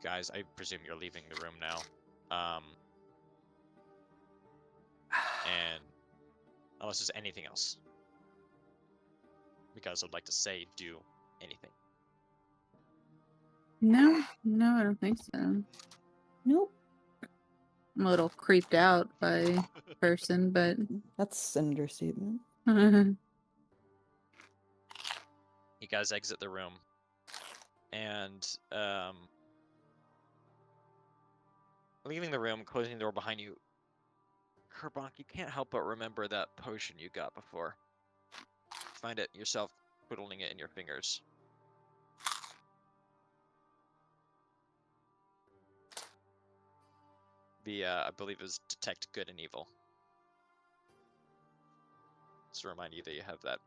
Guys, I presume you're leaving the room now. And unless there's anything else. Because I'd like to say do anything. No, I don't think so. Nope. I'm a little creeped out by person, but That's an understatement. You guys exit the room. And leaving the room, closing the door behind you, Kerbonk, you can't help but remember that potion you got before. Find it yourself, twiddling it in your fingers. I believe it was Detect Good and Evil. Just to remind you that you have that.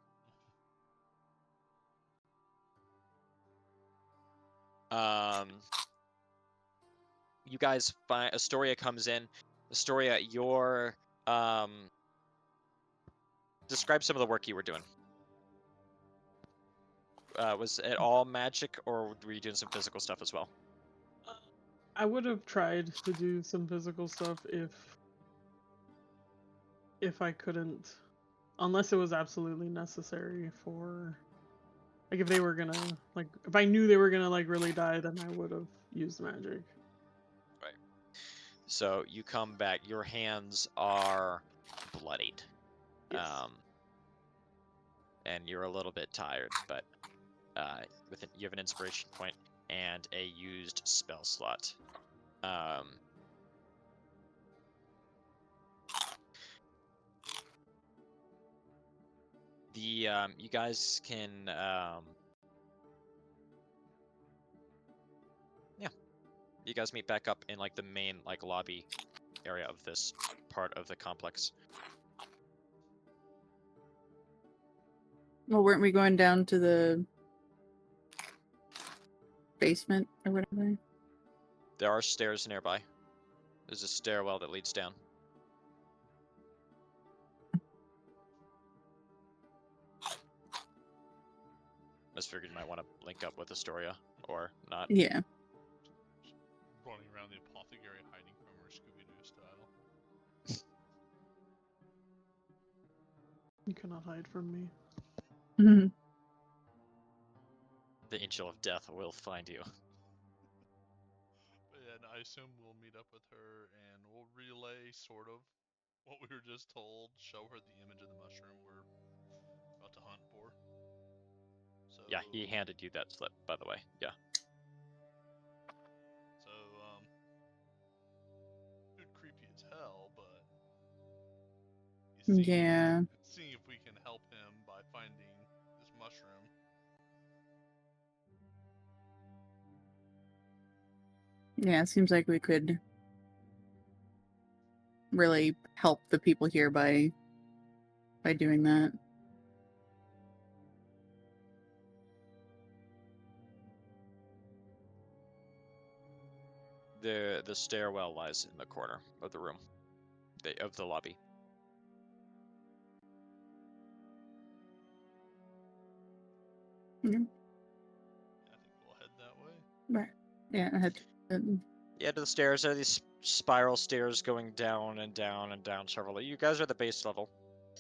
You guys find Astoria comes in. Astoria, your describe some of the work you were doing. Was it all magic, or were you doing some physical stuff as well? I would have tried to do some physical stuff if I couldn't, unless it was absolutely necessary for, like, if they were gonna, like, if I knew they were gonna, like, really die, then I would have used magic. Right. So you come back. Your hands are bloodied. Yes. And you're a little bit tired, but you have an inspiration point and a used spell slot. You guys can you guys meet back up in like the main like lobby area of this part of the complex. well, weren't we going down to the basement or whatever? There are stairs nearby. There's a stairwell that leads down. I just figured you might want to link up with Astoria, or not. Yeah. Running around the apothecary hiding from her Scooby-Doo style. You cannot hide from me. Mhm. The Angel of Death will find you. But yeah, no, I assume we'll meet up with her and we'll relay sort of what we were just told, show her the image of the mushroom we're about to hunt for. So Yeah, he handed you that slip, by the way. Yeah. So dude, creepy as hell, but Yeah. seeing if we can help him by finding this mushroom. Yeah, it seems like we could really help the people here by doing that. The stairwell lies in the corner of the room, of the lobby. Yeah. I think we'll head that way. Right. Yeah, I had Yeah, to the stairs. There are these spiral stairs going down and down and down several. You guys are the base level.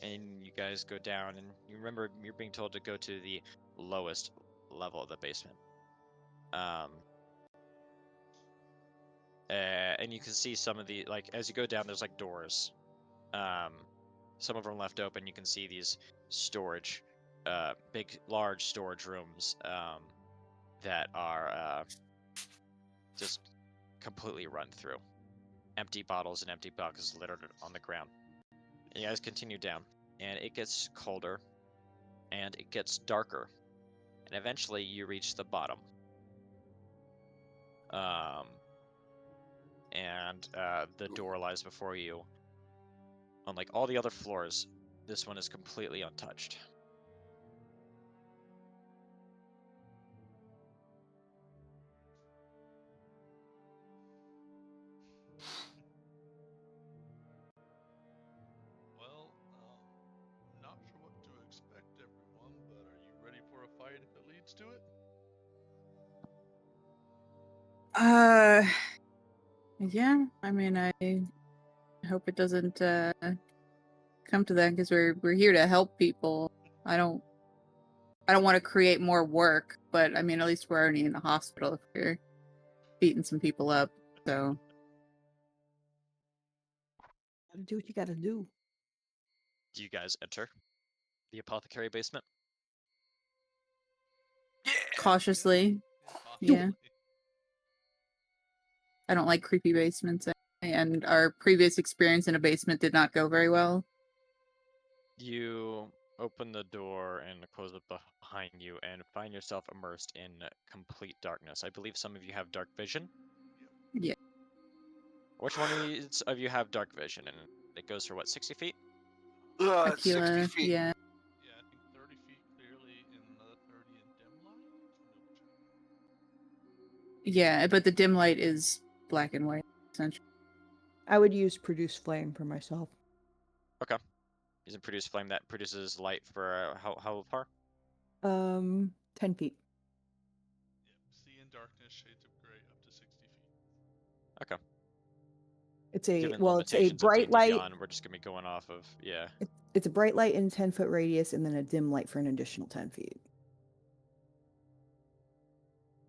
and you guys go down, and you remember you're being told to go to the lowest level of the basement. And you can see some of the, like, as you go down, there's like doors. Some of them left open. You can see these storage, big, large storage rooms that are just completely run through. Empty bottles and empty boxes littered on the ground. And you guys continue down, and it gets colder, and it gets darker, and eventually you reach the bottom. And the door lies before you. Unlike all the other floors, this one is completely untouched. Well, not sure what to expect, everyone, but are you ready for a fight if it leads to it? Yeah. I mean, I hope it doesn't come to that because we're here to help people. I don't want to create more work, but I mean, at least we're already in the hospital if we're beating some people up. So Gotta do what you gotta do. Do you guys enter the apothecary basement? cautiously, Yeah. yeah. I don't like creepy basements, and our previous experience in a basement did not go very well. You open the door and close it behind you and find yourself immersed in complete darkness. I believe some of you have dark vision. Yeah. Which one of you have dark vision? And it goes for what, 60 feet? 60 Aquila, feet. yeah. Yeah, I think 30 feet clearly and another 30 in dim light. Let me double check. Yeah, but the dim light is black and white, essentially. I would use produce flame for myself. Okay. Using produce flame, that produces light for how far? 10 feet. Yep, see in darkness, shades of gray, up to 60 feet. Okay. It's a Given the well, it's a limitations of bright D&D light. Beyond, we're just gonna be going off of, yeah. It's a bright light in 10-foot radius, and then a dim light for an additional 10 feet.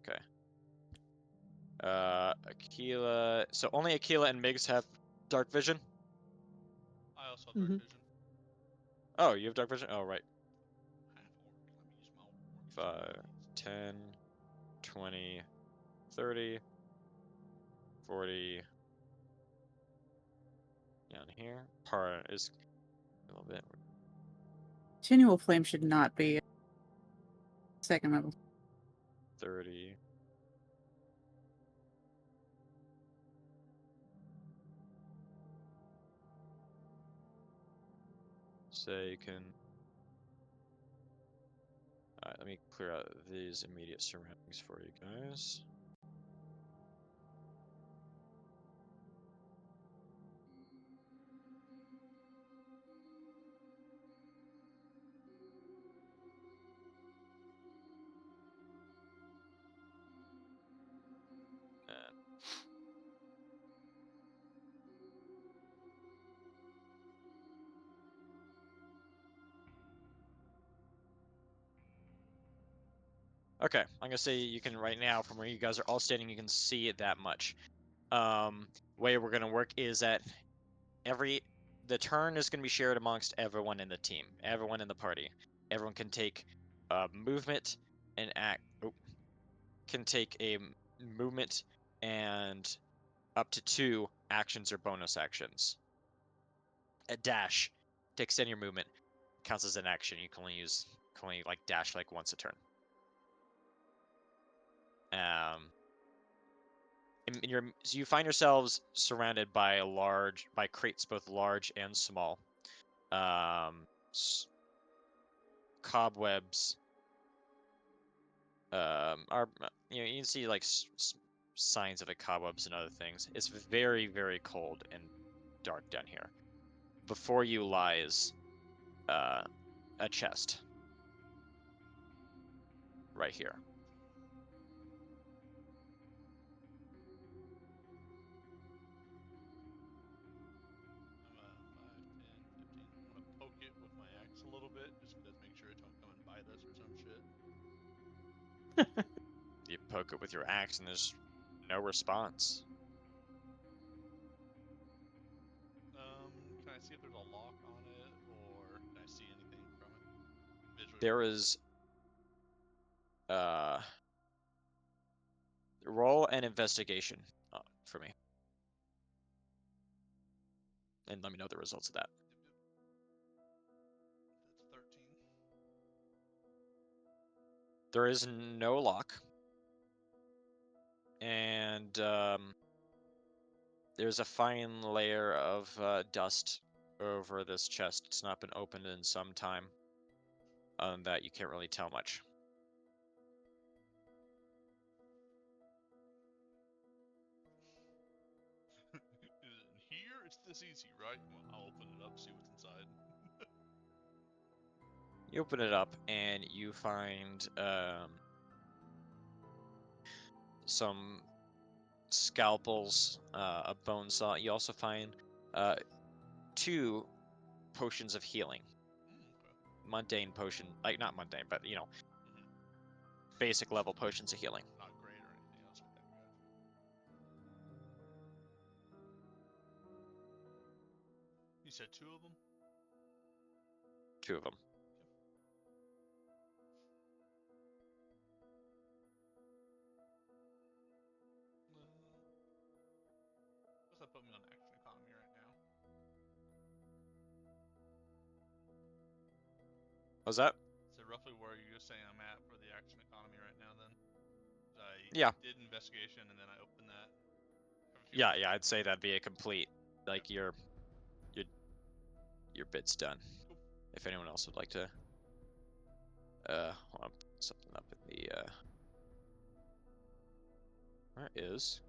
Okay. Aquila. So only Aquila and Migs have dark vision? I also have dark Mhm. vision. Oh, you have dark vision? Oh, right. Half orc. Let me use my orc 5, abilities. 10, 20, 30, 40. Down here. Part is a little bit. Continual flame should not be second level. 30. Say you can. Alright, let me clear out these immediate surroundings for you guys. And okay, I'm gonna say you can right now, from where you guys are all standing, you can see it that much. Way we're gonna work is that the turn is gonna be shared amongst everyone in the team, everyone in the party. Everyone can take movement and can take a movement and up to 2 actions or bonus actions. A dash to extend your movement counts as an action. You can only like dash like once a turn. So you find yourselves surrounded by crates, both large and small. Cobwebs. Are you can see like signs of the cobwebs and other things. It's very, very cold and dark down here. Before you lies a chest right here. I'm 5, 10, 15. I'm gonna poke it You poke it with your axe, and there's no response. Can I see if there's a lock on it, or can I see anything from it visually? There is roll an investigation for me, and let me know the results of that. That's 13. There is no lock, and there's a fine layer of dust over this chest. It's not been opened in some time, that you can't really tell much. Is it in here? It's this easy, right? Well, I'll open it up, see what's inside. You open it up, and you find some scalpels, a bone saw. You also find 2 potions of healing. Okay. Mundane potion, like not mundane, but Mhm. basic level potions of healing. Not great or anything else like that. Gotcha. You said 2 of them? 2 of them. What's that put me on action economy right now? Was that? So roughly where you're saying I'm at for the action economy right now, then? I Yeah. did investigation, and then I opened that. Yeah, I'd say that'd be a complete, like, your bit's done. Cool. If anyone else would like to hold on, put something up in the where is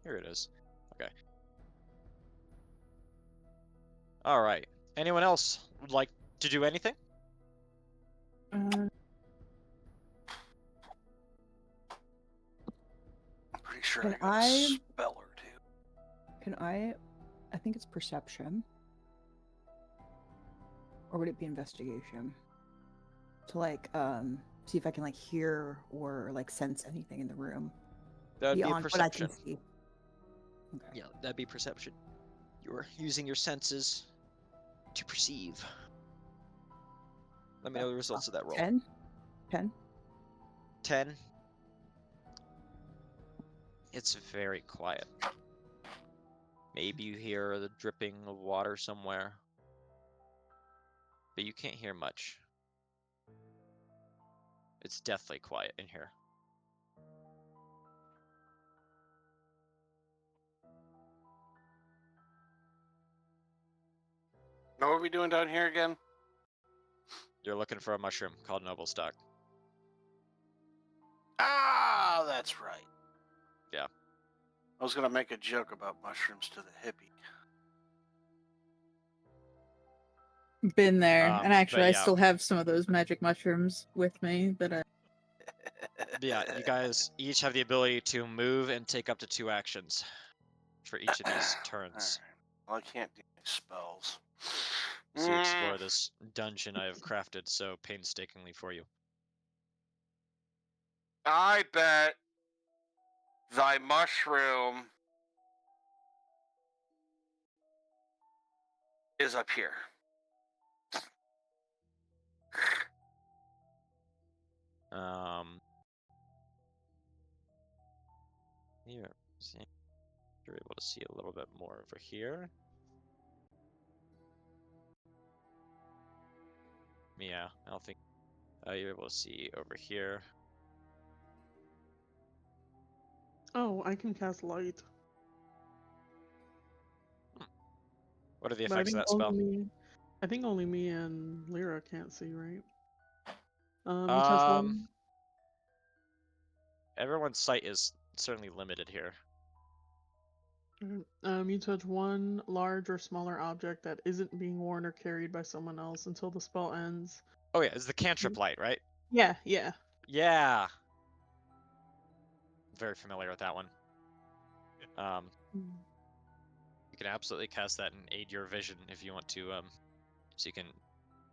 here it is. Okay. All right. Anyone else would like to do anything? Uh, I'm pretty sure Can I got a I- spell or 2. Can I think it's perception. Or would it be investigation? To like see if I can like hear or like sense anything in the room. That'd be beyond what I can perception. see. Okay. Yeah, that'd be perception. You're using your senses to perceive. Let me know the results of that roll. 10? 10? 10. It's very quiet. Maybe you hear the dripping of water somewhere, but you can't hear much. It's deathly quiet in here. Now, what are we doing down here again? You're looking for a mushroom called noble stock. Ah, that's right. Yeah. I was going to make a joke about mushrooms to the hippie. been there, and actually, but I yeah. still have some of those magic mushrooms with me that I. Yeah, you guys each have the ability to move and take up to 2 actions for each of these turns. Alright. Well, I can't do any spells. As you explore this dungeon I have crafted so painstakingly for you. I bet thy mushroom is up here. Here, see, you're able to see a little bit more over here. Yeah, I don't think you're able to see over here. Oh, I can cast light. What are the But I effects of think that spell? only me and Lyra can't see, right? You cast one. Everyone's sight is certainly limited here. You touch one large or smaller object that isn't being worn or carried by someone else until the spell ends. Oh yeah, it's the cantrip light, right? Yeah. Yeah. Very familiar with that one. Mm. You can absolutely cast that and aid your vision if you want to, so you can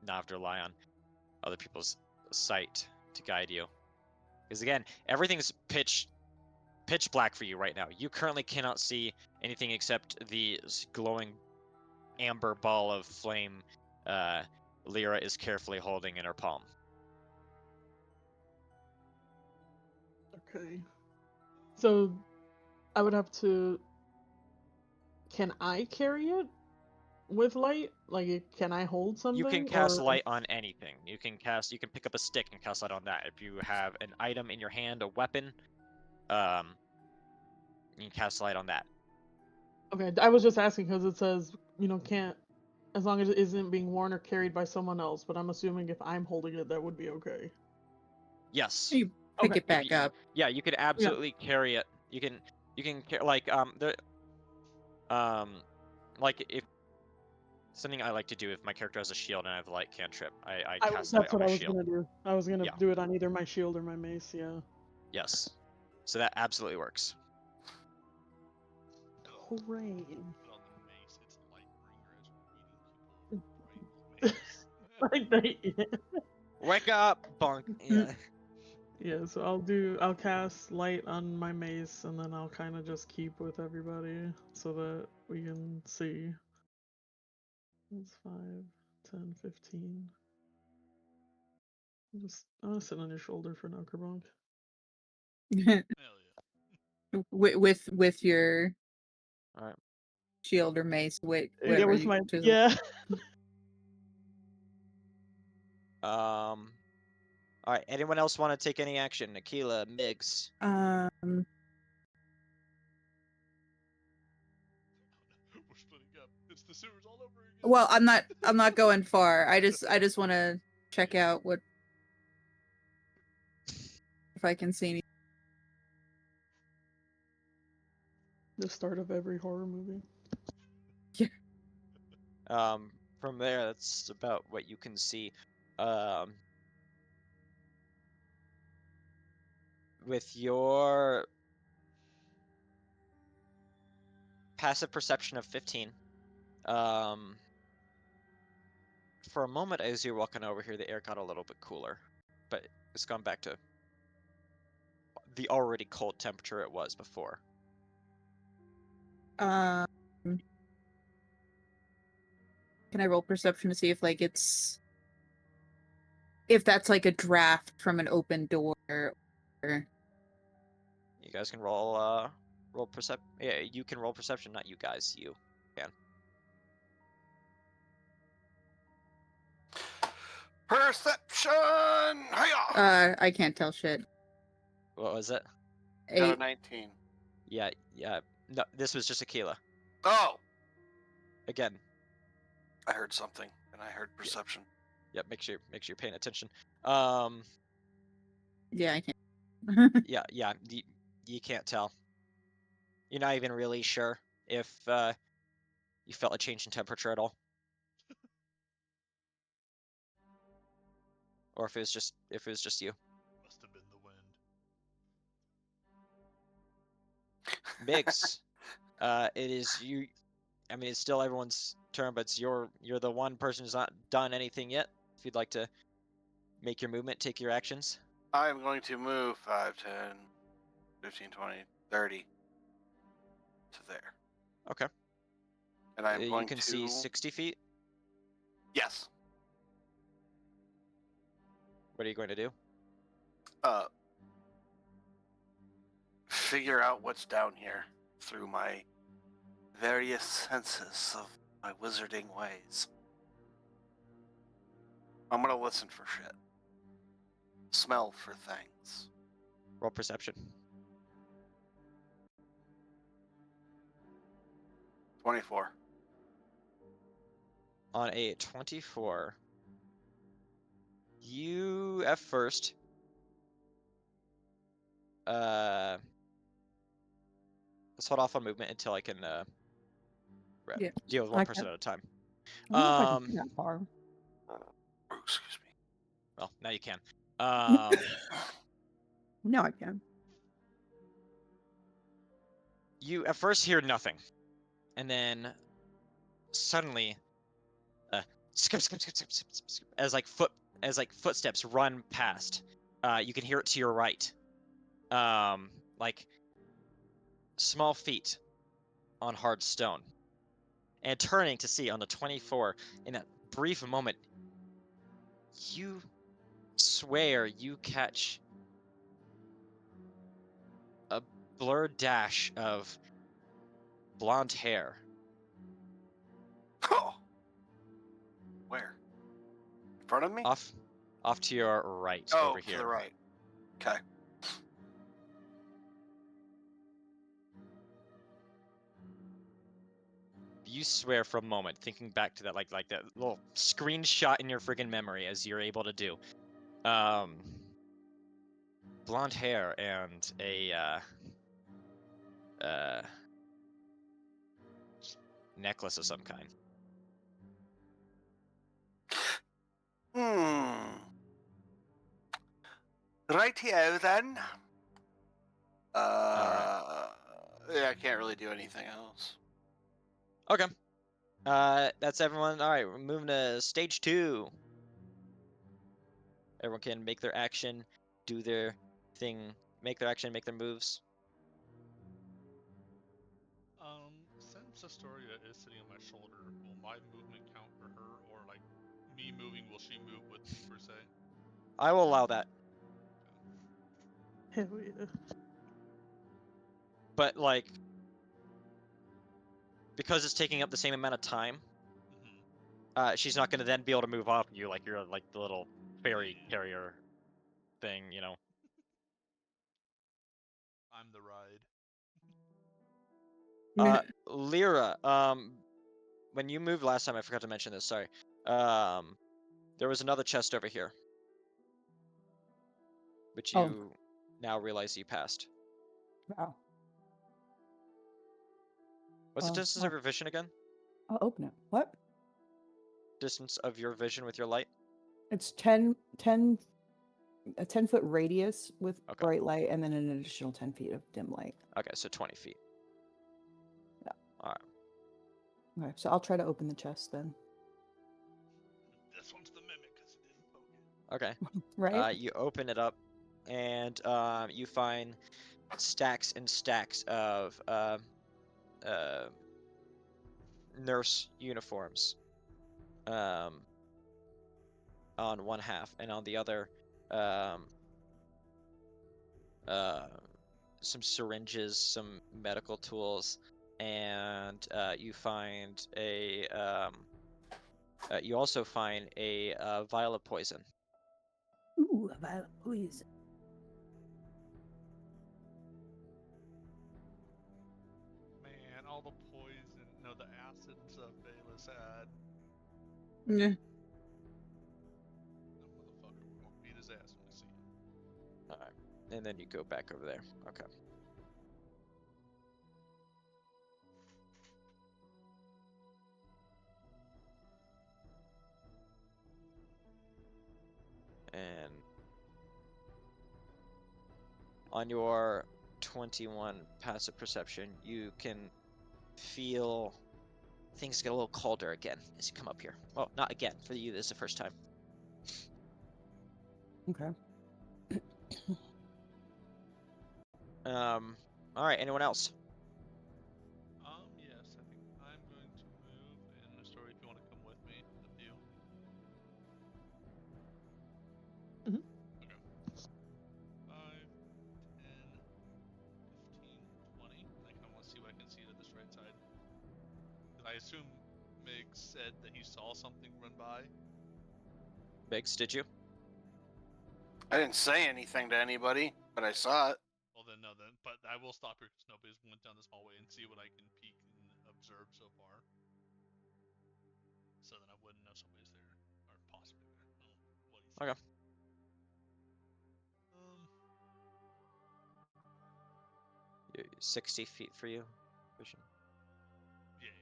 not have to rely on other people's sight to guide you. Because again, everything's pitch black for you right now. You currently cannot see anything except the glowing amber ball of flame Lyra is carefully holding in her palm. Okay. So I would have to. Can I carry it with light? Like, can I hold something? You can cast or... light on anything. You can pick up a stick and cast light on that. If you have an item in your hand, a weapon, you can cast light on that. Okay, I was just asking because it says, can't, as long as it isn't being worn or carried by someone else, but I'm assuming if I'm holding it, that would be okay. Yes. You pick Okay. it back up. Yeah, you could absolutely carry it. You can like like if something I like to do if my character has a shield and I have a light cantrip, I cast light That's on what my I was shield. gonna do. I was gonna Yeah. do it on either my shield or my mace. Yeah. Yes. So that absolutely works. Hooray! Put on the mace. It's Lightbringer as we're reading people right in the mace. Like that. Wake up, bunk. Yeah. Yeah. So I'll cast light on my mace, and then I'll kind of just keep with everybody so that we can see. That's 5, 10, 15. I'm gonna sit on your shoulder for now, Kerbonk. Hell yeah. with your All right. shield or mace, Yeah, whatever with you my choose. yeah. All right. Anyone else want to take any action? Akila, Migs. We're splitting up. It's the sewers all over again. Well, I'm not going far. I just want to check out what if I can see any. The start of every horror movie. From there, that's about what you can see. With your passive perception of 15, for a moment as you're walking over here, the air got a little bit cooler, but it's gone back to the already cold temperature it was before. Can I roll perception to see if like if that's like a draft from an open door? Or... You guys can roll perception. Yeah, you can roll perception, not you guys. You can. Perception! Hiya! I can't tell shit. What was it? Got a 8. 19. Yeah. No, this was just Akila. Oh! Again. I heard something, and I heard perception. Yep. Make sure you're paying attention. Yeah, I can't. Yeah. You can't tell. You're not even really sure if you felt a change in temperature at all, or if it was just you. Must have been the wind. Biggs, it is you. I mean, it's still everyone's turn, but you're the one person who's not done anything yet. If you'd like to make your movement, take your actions. I'm going to move 5, 10, 15, 20, 30 to there. Okay. And I'm going you can to... see 60 feet. Yes. What are you going to do? Figure out what's down here through my various senses of my wizarding ways. I'm gonna listen for shit. Smell for things. Roll perception. 24. On a 24, you at first let's hold off on movement until I can Yeah. deal with one person at a time. I don't know if I can see that far. Oh, excuse me. Well, now you can. No, I can. You at first hear nothing, and then suddenly, skip, as footsteps run past. You can hear it to your right. like small feet on hard stone, and turning to see on the 24, in that brief moment, you swear you catch a blurred dash of blonde hair Where? In front of me? off to your right Oh, over to the here. right. Okay. You swear for a moment, thinking back to that, like that little screenshot in your friggin' memory, as you're able to do. Blonde hair and a necklace of some kind. Rightio then. Alright. Yeah, I can't really do anything else. Okay. That's everyone. Alright, we're moving to stage 2. Everyone can make their action, do their thing, make their action, make their moves. Since Astoria is sitting on my shoulder, will my movement count for her, or like me moving, will she move with me per se? I will allow that. Hell yeah. But like, because it's taking up the same amount of time, she's not gonna then be able to move off you like you're like the little fairy carrier thing, you know. I'm the ride. Lyra, when you moved last time, I forgot to mention this. Sorry. There was another chest over here, which Oh. you now realize you passed. Wow. What's the distance of your vision again? I'll open it. What? Distance of your vision with your light? It's a 10-foot radius with bright light, and then an additional 10 feet of dim light. Okay, so 20 feet. Yeah. All right. Okay, so I'll try to open the chest then. This one's the mimic because it didn't poke it. Okay. Right? You open it up, and you find stacks and stacks of nurse uniforms on one half, and on the other some syringes, some medical tools, and you find you also find a vial of poison. Ooh, a vial of poison. Man, all the poison, no, the acid stuff Bayless had. Yeah. That motherfucker, we're gonna beat his ass when we see him. Alright, and then you go back over there. Okay. And on your 21 passive perception, you can feel things get a little colder again as you come up here. Well, not again. For you, this is the first time. Okay. All right. Anyone else? Yes, I think I'm going to move, and Astoria, if you want to come with me, up to you. Mhm. Okay. 5, 10, 15, 20. I kind of want to see what I can see to this right side. Because I assume Mig said that he saw something run by. Biggs, did you? I didn't say anything to anybody, but I saw it. Well, then, no, then. But I will stop here because nobody's went down this hallway and see what I can peek and observe so far. So then I wouldn't know somebody's there. Or possibly there. What do you think? Okay. 60 feet for you, vision. Yeah.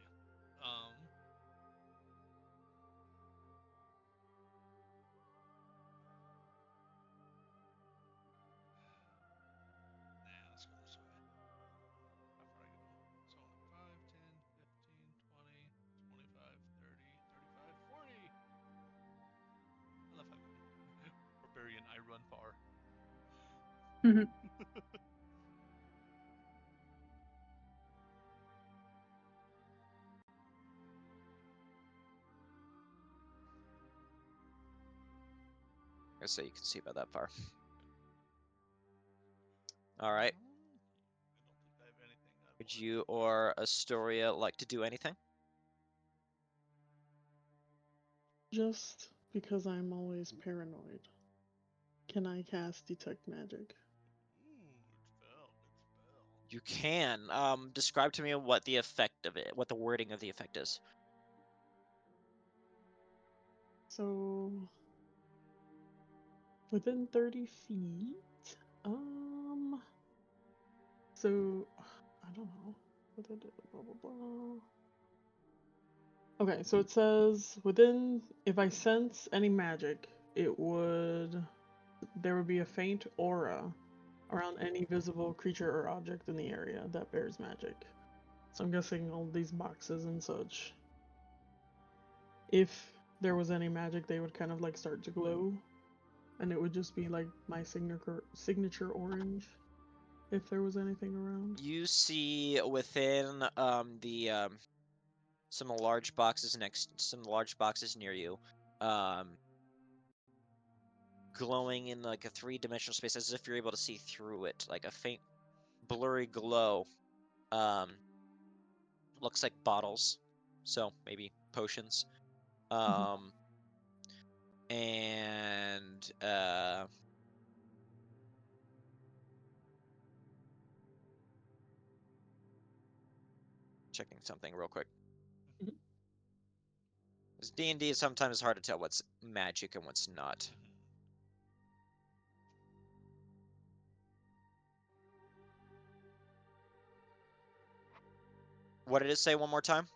Let's go this way. How far I go? So 5, 10, 15, 20, 25, 30, 35, 40. I love how barbarian I run far. I say you can see about that far. All right. I don't think I have anything. Would you or Astoria like to do anything? Just because I'm always paranoid. Can I cast Detect Magic? Ooh, good spell. Good spell. You can. Describe to me what the effect of it, what the wording of the effect is. So, within 30 feet, so, I don't know. Blah, blah, blah. Okay, so it says, if I sense any magic, there would be a faint aura around any visible creature or object in the area that bears magic. So I'm guessing all these boxes and such. If there was any magic, they would kind of like start to glow, and it would just be like my signature orange. If there was anything around. You see within some large boxes near you, glowing in like a three-dimensional space, as if you're able to see through it, like a faint, blurry glow. Looks like bottles, so maybe potions. And checking something real quick. Mhm. Because D&D is sometimes hard to tell what's magic and what's not. What did it say one more time?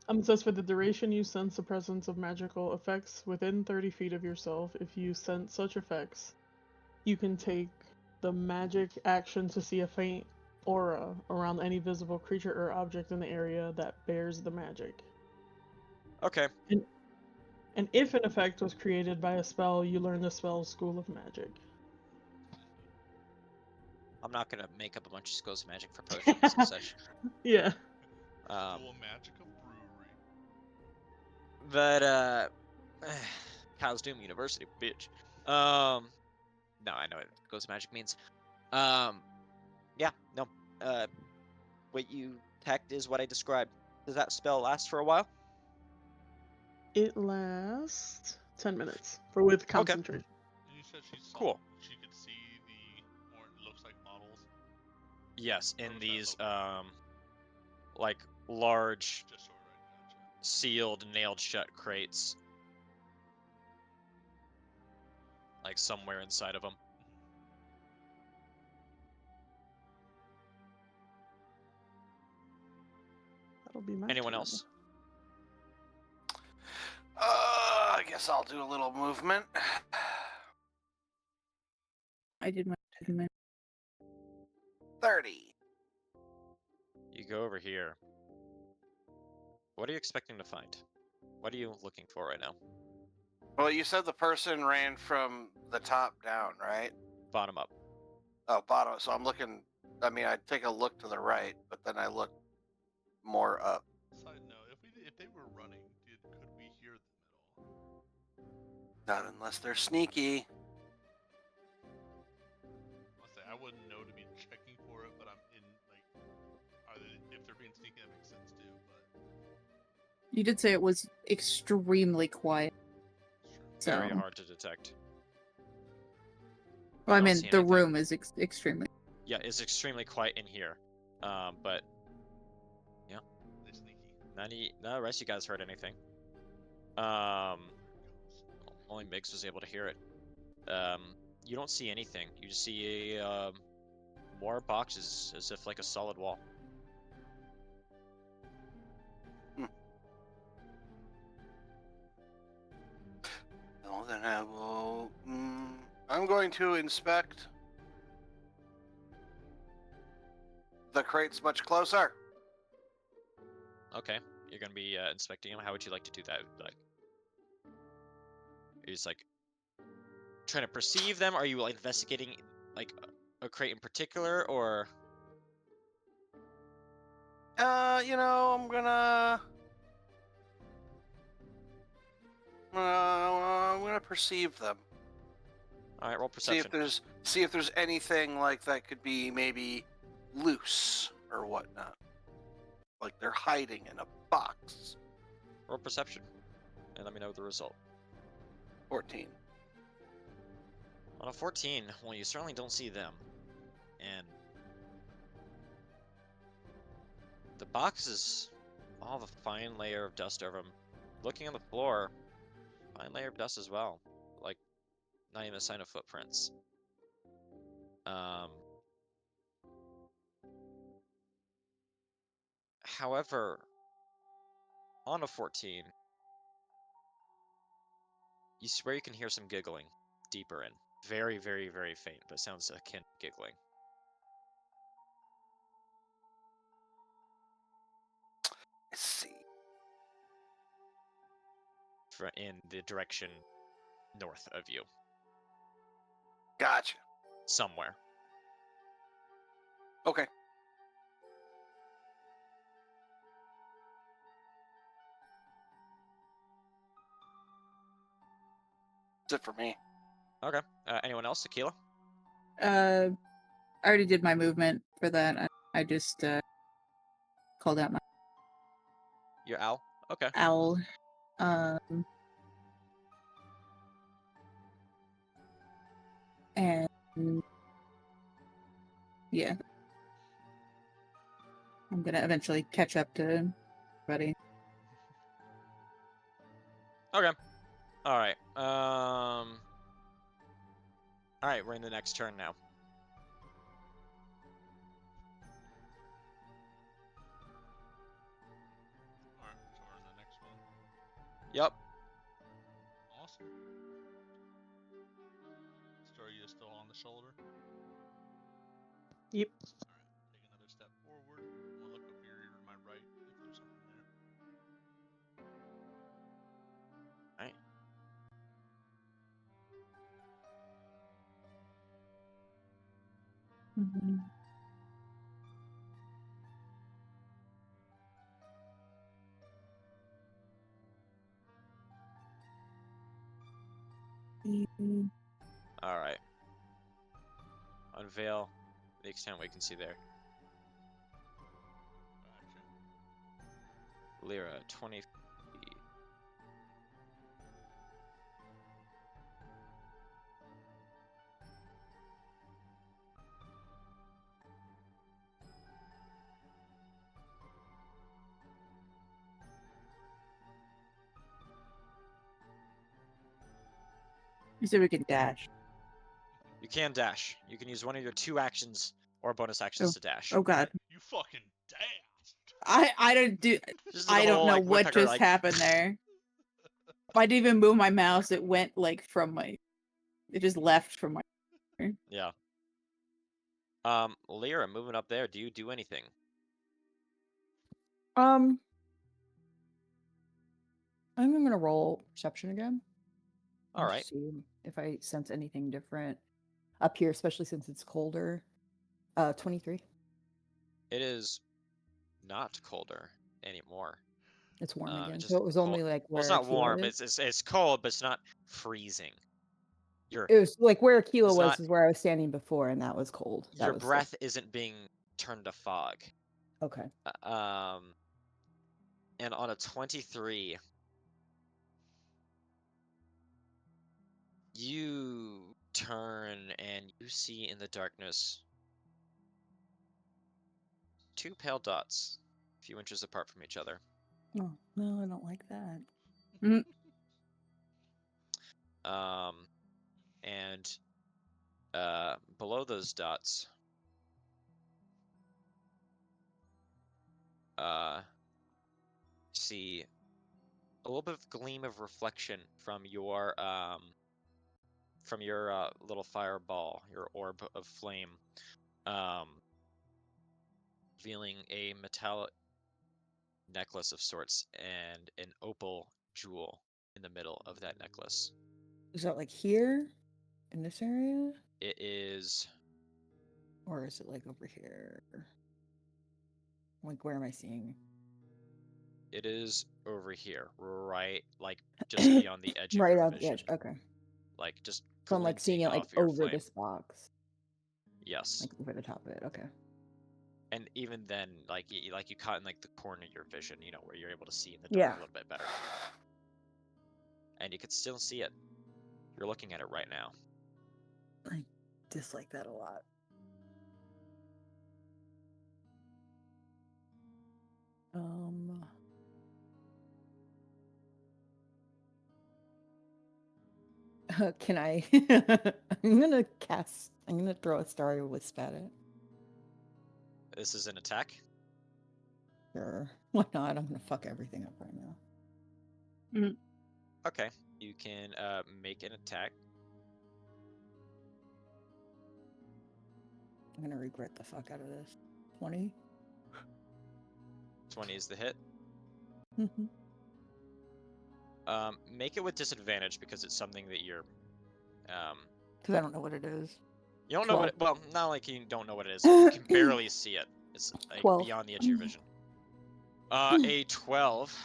It says for the duration you sense the presence of magical effects within 30 feet of yourself. If you sense such effects, you can take the magic action to see a faint aura around any visible creature or object in the area that bears the magic. Okay. And if an effect was created by a spell, you learn the spell's school of magic. I'm not gonna make up a bunch of schools of magic for potions and such. Yeah. School of Magic of Brewery. But Kyle's Doom University, bitch. No, I know what Ghost Magic means. Yeah, no. What you detect is what I described. Does that spell last for a while? It lasts 10 minutes with concentration. And you said she saw. Cool. She could see the or it looks like bottles. Yes, Where in was that these located? like large Just sort of. Gotcha. sealed, nailed shut crates, like somewhere inside of them. That'll be my Anyone turn. else? I guess I'll do a little movement. I did my 30. You go over here. What are you expecting to find? What are you looking for right now? Well, you said the person ran from the top down, right? Bottom up. Oh, bottom. So I'm looking. I mean, I take a look to the right, but then I look more up. Side note: if they were running, could we hear them at all? Not unless they're sneaky. I'll say I wouldn't know to be checking for it, but I'm in if they're being sneaky, that makes sense too. But You did say it was extremely quiet. sure. Very So, hard to detect. well, I don't mean, see the anything. room is extremely. Yeah, it's extremely quiet in here. But yeah, They sneaky. none of the rest of you guys heard anything. Only Miggs was able to hear it. You don't see anything. You just see more boxes, as if like a solid wall. Well, then I will. I'm going to inspect the crates much closer. Okay, you're gonna be inspecting them. How would you like to do that? Like, are you just like trying to perceive them? Are you like investigating Like a crate in particular, or I'm gonna perceive them. all right, roll perception. See if there's anything like that could be maybe loose or whatnot. Like they're hiding in a box. Roll perception, and let me know the result. 14. On a 14, well, you certainly don't see them, and the box is all the fine layer of dust over them. Looking on the floor, fine layer of dust as well. Like, not even a sign of footprints. However, on a 14, you swear you can hear some giggling deeper in. Very, very, very faint, but sounds akin to giggling. I see. In the direction north of you. Gotcha. Somewhere. Okay. That's it for me. Okay. Anyone else? Tequila? I already did my movement for that. I just called out my Your owl? Okay. owl. And yeah, I'm gonna eventually catch up to everybody. Okay. All right. All right. We're in the next turn now. Alright, so we're in the next one. Yep. Awesome. Story is still on the shoulder. Yep. Alright, take another step forward. I'm gonna look over here to my right if there's something there. All right. Mm-hmm. All right. Unveil the extent we can see there. Gotcha. Lyra, 20 feet. You said we could dash. You can dash. You can use one of your 2 actions or bonus actions to dash. Oh god. You fucking dashed! I don't do. Just do the I don't whole, know like, what woodpecker, just like... happened there. I didn't even move my mouse. It went like from my. It just left from my. Yeah. Lyra, moving up there, do you do anything? I'm gonna roll perception again. All right. See if I sense anything different up here, especially since it's colder. 23. It is not colder anymore. It's warm again. It's So just it was cold. only like Well, it's where not Aquila warm. is. It's cold, but it's not freezing. Your It was like where Aquila It's was not- is where I was standing before, and that was cold. That your was breath isn't being turned to fog. okay. And on a 23, you turn and you see in the darkness 2 pale dots, a few inches apart from each other. Oh no, I don't like that. And below those dots, see a little bit of gleam of reflection from your little fireball, your orb of flame, revealing a metallic necklace of sorts and an opal jewel in the middle of that necklace. Is that like here in this area? It is Or is it like over here? Like, where am I seeing? It is over here, right, like just beyond the edge of Right your on the vision. edge. Okay. Like just So I'm like seeing glinting it like off your over flame. this box, Yes. like over the top of it. Okay. And even then, like you caught in like the corner of your vision, you know, where you're able to see in the dark Yeah. a little bit better. And you could still see it. You're looking at it right now. I dislike that a lot. Can I? I'm gonna throw a starry wisp at it. This is an attack. Sure. Why not? I'm gonna fuck everything up right now. Okay, you can make an attack. I'm gonna regret the fuck out of this. 20. 20 is the hit. Mhm. Make it with disadvantage because it's something that you're Because I don't know what it is. you don't know 12. what well, not like you don't know what it is. You can barely see it. It's like 12. beyond the edge of your vision. A 12.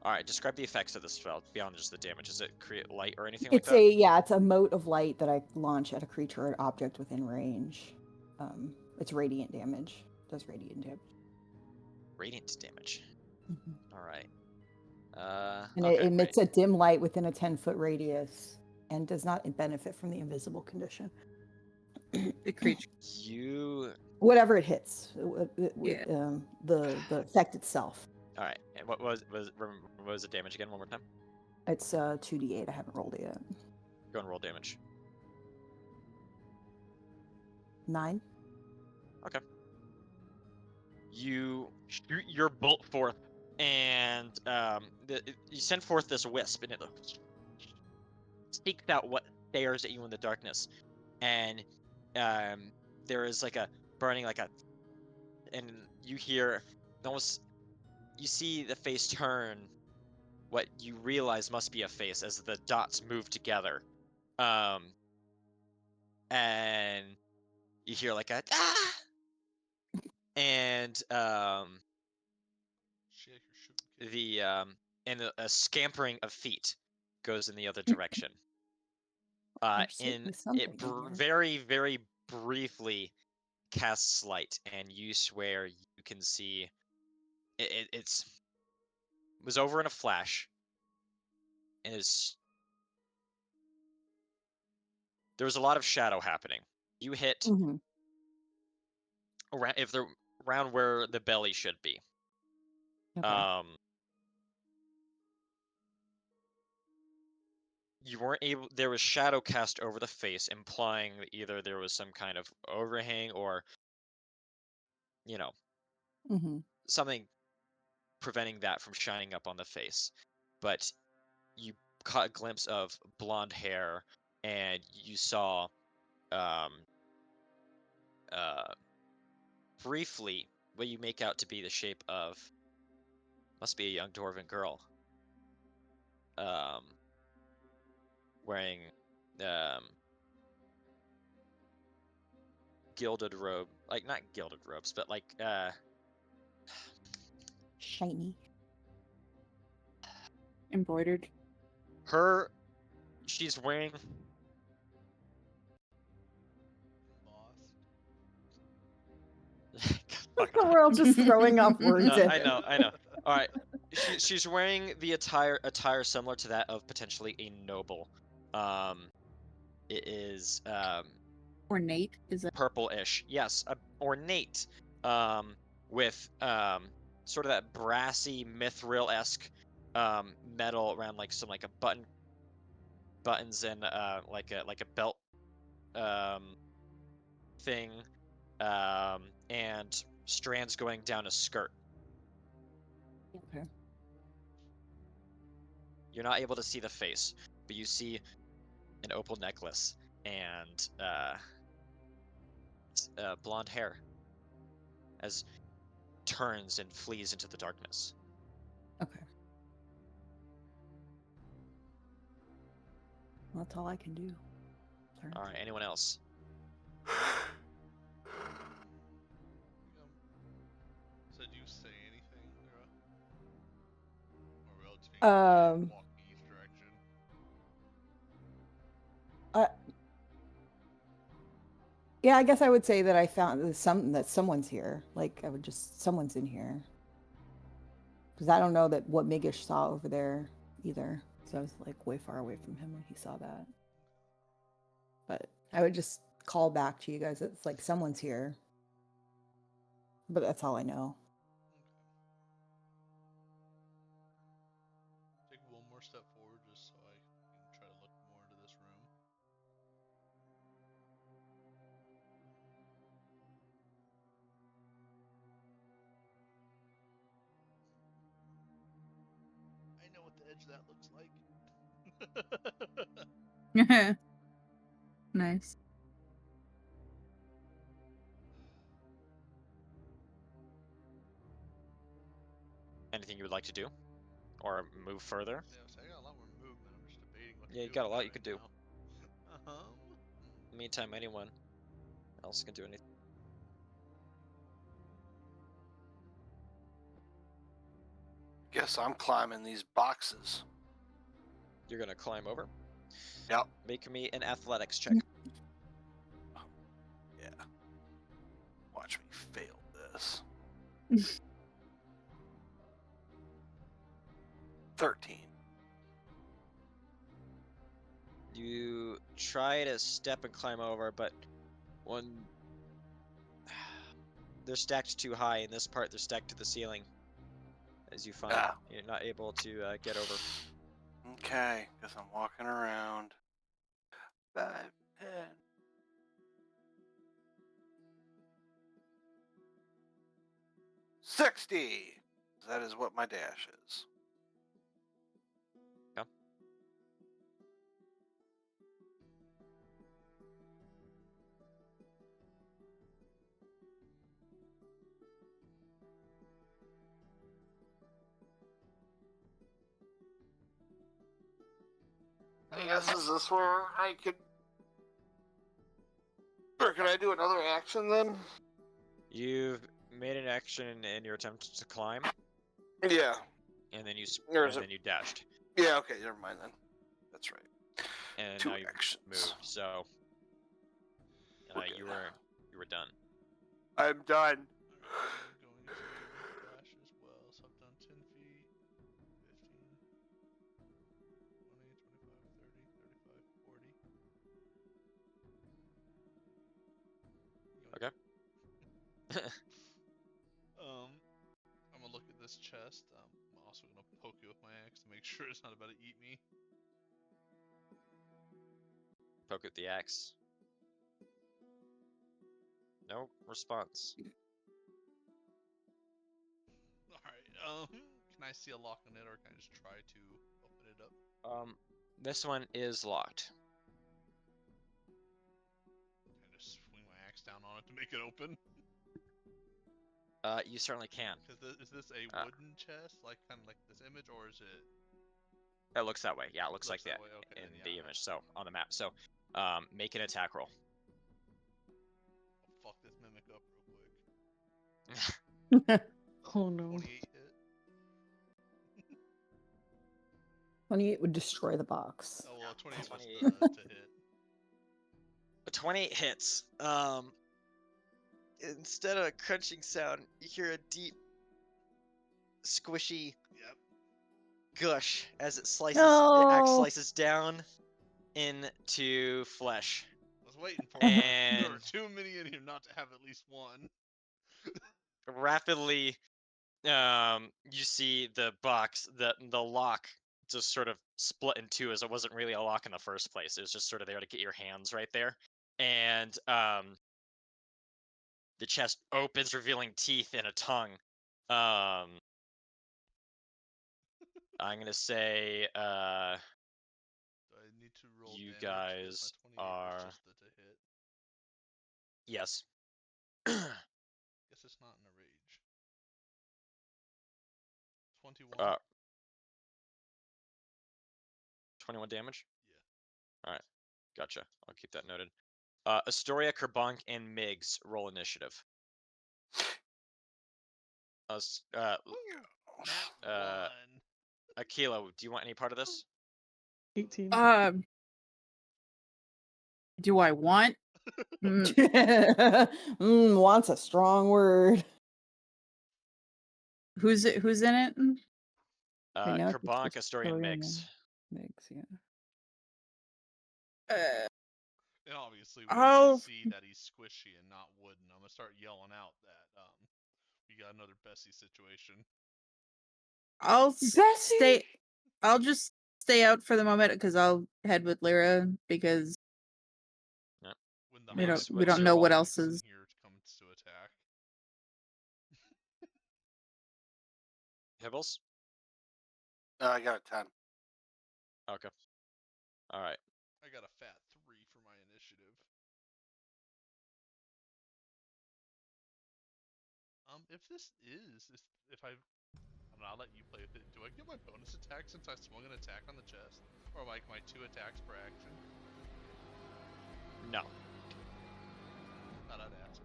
All right, describe the effects of this spell beyond just the damage. Does it create light or anything like It's that? it's a mote of light that I launch at a creature or object within range. It's radiant damage. Does radiant damage. Radiant damage. Mhm. All right. And Okay, it emits a dim light within a 10-foot radius and does not benefit from the invisible condition. The creature. You. Whatever it hits, Yeah. the effect itself. All right. And what was the damage again? One more time. It's 2d8. I haven't rolled it yet. Go and roll damage. 9. Okay. You shoot your bolt forth, and you send forth this wisp, and it seeks out what stares at you in the darkness, and there is like a burning, and you hear almost, you see the face turn, what you realize must be a face as the dots move together, and you hear like a ah, and Shake your sugar cane. and a scampering of feet goes in the other direction. There's In certainly it something in here. very, very briefly casts light, and you swear you can see it was over in a flash, and there was a lot of shadow happening. You hit Mhm. around where the belly should be. Okay. You weren't able. There was shadow cast over the face, implying that either there was some kind of overhang or, you know, Mhm. something preventing that from shining up on the face. But you caught a glimpse of blonde hair, and you saw um, briefly what you make out to be the shape of, must be a young dwarven girl, wearing gilded robe, like not gilded robes, but like Shiny. Embroidered. she's wearing Boss. We're all just throwing off words. No, at I him. know. All right, she's wearing the attire similar to that of potentially a noble. It is Ornate is that? purple-ish. Yes, ornate, with sort of that brassy mithril-esque metal around like some like a buttons and like a belt thing, and strands going down a skirt. Okay. You're not able to see the face, but you see an opal necklace and blonde hair as turns and flees into the darkness. Okay. Well, that's all I can do. Sorry. All right, anyone else? Um, walking each direction. Yeah, I guess I would say that I found that someone's here. Like I would just someone's in here. Because I don't know that what Migish saw over there either. So I was like way far away from him when he saw that. But I would just call back to you guys. It's like someone's here. But that's all I know. Take one more step forward just so I can try to look more into this room. I know what the edge of that looks like. Nice. Anything you would like to do, or move further? Yeah, so I got a lot more movement. I'm just debating what Yeah, to you do got a with lot it you could right do. now. Meantime, anyone else can do anything. Guess I'm climbing these boxes. You're gonna climb over. Yep. Make me an athletics check. Yeah. Watch me fail this. 13. You try to step and climb over, but when they're stacked too high in this part, they're stacked to the ceiling. As you find, you're not able to get over. Okay, guess I'm walking around. 5, 10. 60. That is what my dash is. Okay. I guess is this where I could, or can I do another action then? You've made an action in your attempt to climb, Yeah. and then Then you dashed. Yeah. Okay. Never mind then. That's right. And 2 now you've actions. moved. So you were done. I'm done. I'm going to dash as well. So I've done 10 feet, 15, 20, 25, 30, 35, 40. Okay. I'm gonna look at this chest. I'm also gonna poke it with my axe to make sure it's not about to eat me. Poke at the axe. No response. Alright, can I see a lock on it, or can I just try to open it up? This one is locked. Can I just swing my axe down on it to make it open? You certainly can. Is this a wooden chest, like kind of like this image, or is it? It looks that way. Yeah, it looks like that way. Okay, in then, the yeah. image. So on the map. So, make an attack roll. I'll fuck this mimic up real quick. Oh no. 28 hit. 28 would destroy the box. Oh well, 28 was 28. to hit. 28 hits. Instead of a crunching sound, you hear a deep, squishy gush as it slices. The axe slices down into flesh. I was waiting for it. And There were too many in here not to have at least one. rapidly, you see the box, the lock just sort of split in two, as it wasn't really a lock in the first place. It was just sort of there to get your hands right there. And the chest opens, revealing teeth and a tongue. I'm gonna say Do I need to roll you damage? guys My 28 are was just to hit. yes. Guess it's not in a rage. 21. 21 damage. Yeah. All right, gotcha. I'll keep that noted. Astoria, Kerbank, and Migs roll initiative. Nat 1. Akila, do you want any part of this? 18. Do I want? Wants a strong word. Who's in it? Right now it's Kerbank, just Astorian, Mix. Mix, yeah. And obviously, when I'll I see that he's squishy and not wooden, I'm gonna start yelling out that we got another Bessie situation. stay. I'll just stay out for the moment because I'll head with Lyra because When the we high don't what's your know roll? what else in is. here comes to attack. Hibbles? I got a 10. Okay. All right. I got a fat 3 for my initiative. If this is, if I don't know, I'll let you play with it. Do I get my bonus attack since I swung an attack on the chest? Or like my 2 attacks per action? No. Thought I'd ask.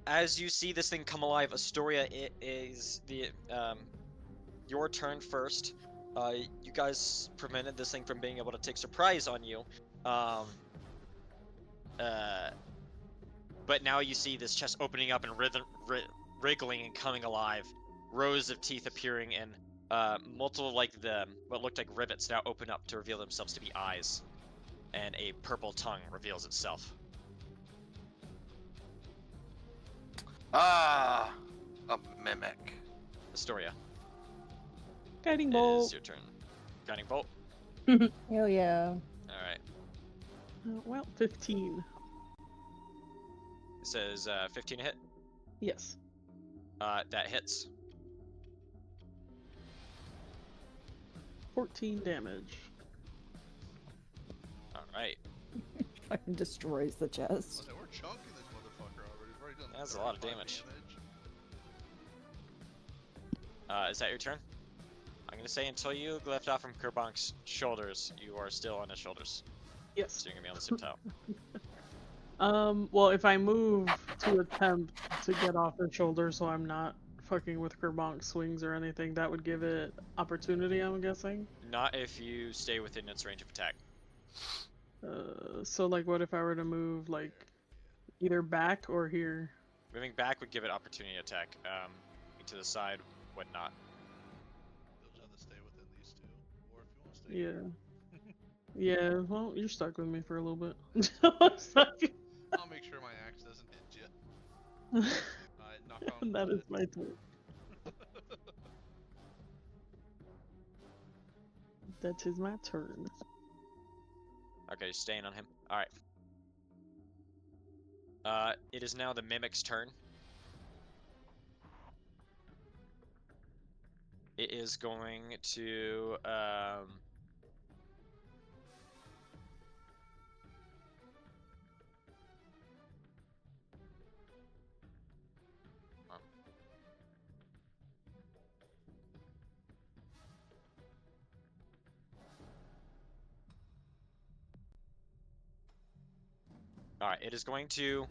As you see this thing come alive, Astoria, it is the your turn first. You guys prevented this thing from being able to take surprise on you. But now you see this chest opening up and wriggling and coming alive. Rows of teeth appearing and multiple what looked like rivets now open up to reveal themselves to be eyes. And a purple tongue reveals itself. Ah, a mimic. Astoria, Guiding it bolt. is your turn. Guiding bolt. Hell yeah. All right. Well, 15. It says 15 hit. Yes. That hits. 14 damage. All right. Fucking destroys the chest. We're chunking this motherfucker already. We've already done That's a lot of 35 damage. Is that your turn? I'm gonna say until you lift off from Kerbank's shoulders, you are still on his shoulders. Yes. So you're gonna be on the same tile. Well, if I move to attempt to get off her shoulder so I'm not fucking with Kerbonk's swings or anything, that would give it opportunity, I'm guessing? Not if you stay within its range of attack. So like what if I were to move like either back or here? Moving back would give it opportunity attack. To the side would not. You'll just have to stay within these two. Or if you want to stay here. Yeah. Yeah, well, you're stuck with me for a little bit. I'll make sure my axe doesn't hit you. Alright, knock on wood. That is my turn. That is my turn. Okay, staying on him. Alright. It is now the Mimic's turn. It is going to, Alright, it is going to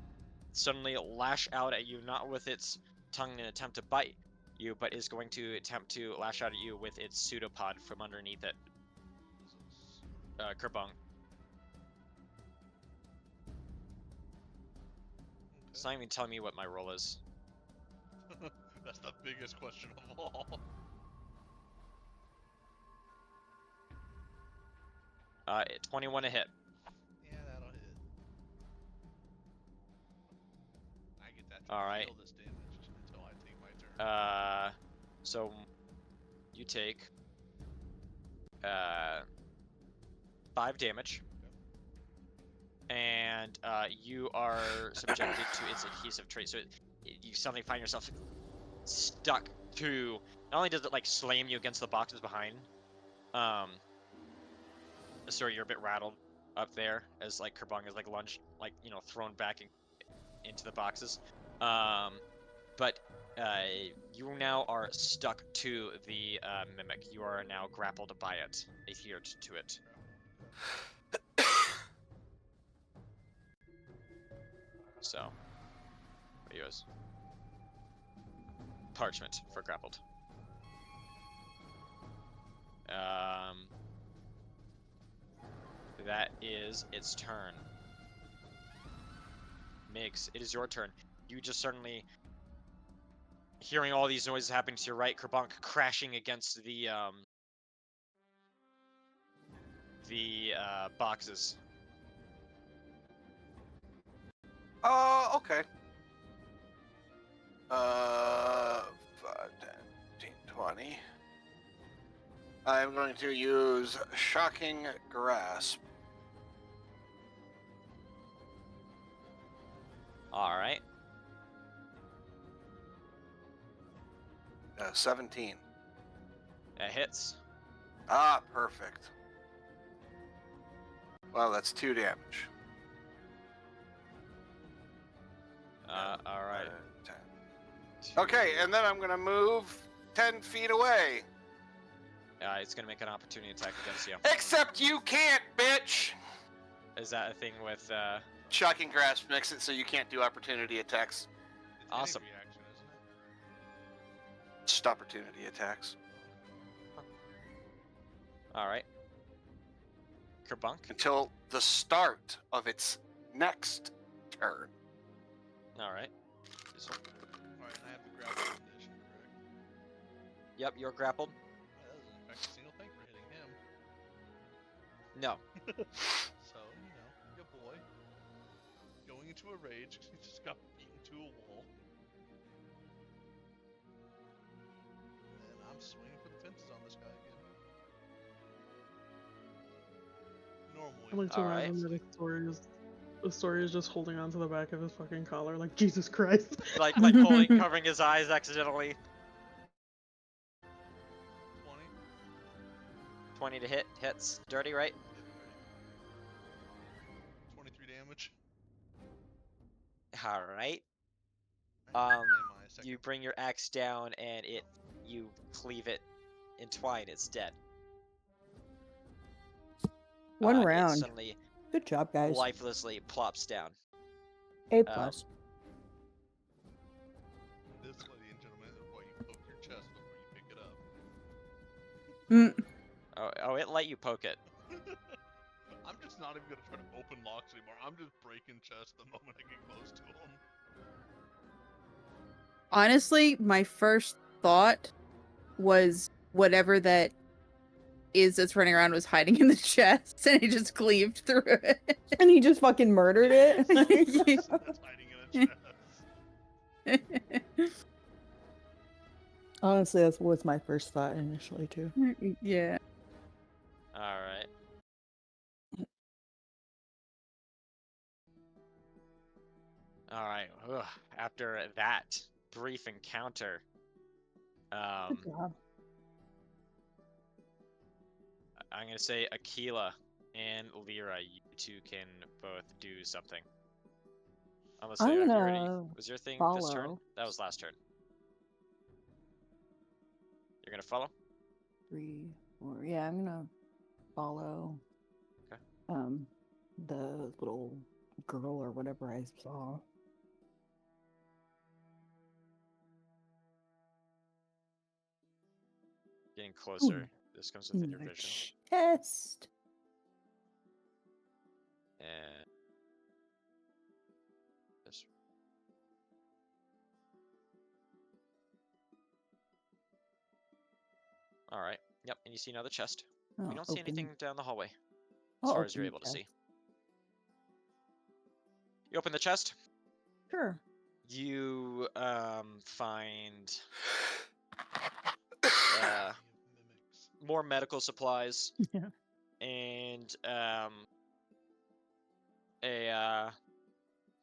suddenly lash out at you, not with its tongue in an attempt to bite you, but is going to attempt to lash out at you with its pseudopod from underneath it. Kerbung. It's not even telling me what my roll is. That's the biggest question of all. 21 to hit. Yeah, that'll hit. I get that to Alright. feel this damage until I take my turn. So you take 5 damage. And you are subjected to its adhesive trait, so you suddenly find yourself stuck to. Not only does it like slam you against the boxes behind, sorry, you're a bit rattled up there as like Kerbung is like lunged, like thrown back into the boxes, but you now are stuck to the mimic. You are now grappled by it, adhered to it. So, what are yours? Parchment for grappled. that is its turn. Migs, it is your turn. You just suddenly hearing all these noises happening to your right, Kerbank crashing against the boxes. Okay. 5, 10, 15, 20. I'm going to use Shocking Grasp. All right. 17. That hits. Ah, perfect. Well, that's 2 damage. All right. 10. Okay, and then I'm going to move 10 feet away. It's gonna make an opportunity attack against you. Except you can't, bitch! Is that a thing with? Shocking Grasp makes it so you can't do opportunity attacks. It's Awesome. any reaction, isn't it? Just opportunity attacks. All right. Kerbunk. Until the start of its next turn. All right. Alright, and I have the grapple condition, correct? Yep, you're grappled. That doesn't affect a single thing for hitting him. No. So, your boy going into a rage because he just got beaten to a wall. And I'm swinging for the fences on this guy again. Normally. I like to All right. imagine that the story is just holding onto the back of his fucking collar, like Jesus Christ. like pulling, covering his eyes accidentally. 20. 20 to hit. Hits. Dirty, right? 23 damage. All right. Am I second? You bring your axe down and you cleave it, entwine. It's dead. One It round. suddenly Good job, guys. lifelessly plops down. A plus. This, ladies and gentlemen, is why you poke your chest before you pick it up. Oh, it let you poke it. I'm just not even gonna try to open locks anymore. I'm just breaking chests the moment I get close to them. Honestly, my first thought was whatever that is that's running around was hiding in the chest, and he just cleaved through it. And he just fucking murdered it. It's hiding in a chest. Honestly, that was my first thought initially too. Yeah. All right. All right. Ugh. After that brief encounter, Good job. I'm gonna say Aquila and Lyra, you two can both do something. Unless I'm have you gonna already, was your thing this turn? follow. That was last turn. You're gonna follow? 3, 4. Yeah, I'm gonna follow. Okay. The little girl or whatever I saw. Getting closer. This comes within your The vision. chest. And this. All right. Yep. And you see another chest. Oh, You don't see anything down the hallway, as I'll far as you're open able the to see. chest. You open the chest. Sure. You find Mimics. more medical supplies Yeah. and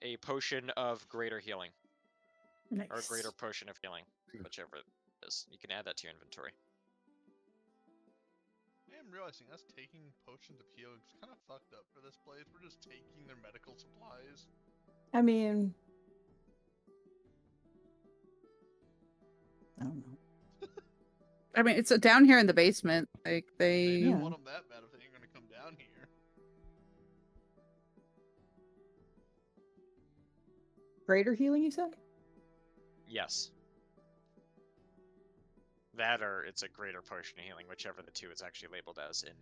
a potion of greater healing Nice. or a greater potion of healing, whichever it is. You can add that to your inventory. I am realizing us taking potions of healing is kind of fucked up for this place. We're just taking their medical supplies. I mean, I don't know. I mean, it's down here in the basement. Like They they. didn't Yeah. want them that bad if they ain't gonna come down here. Greater healing, you said? Yes. That or it's a greater potion of healing, whichever the two is actually labeled as in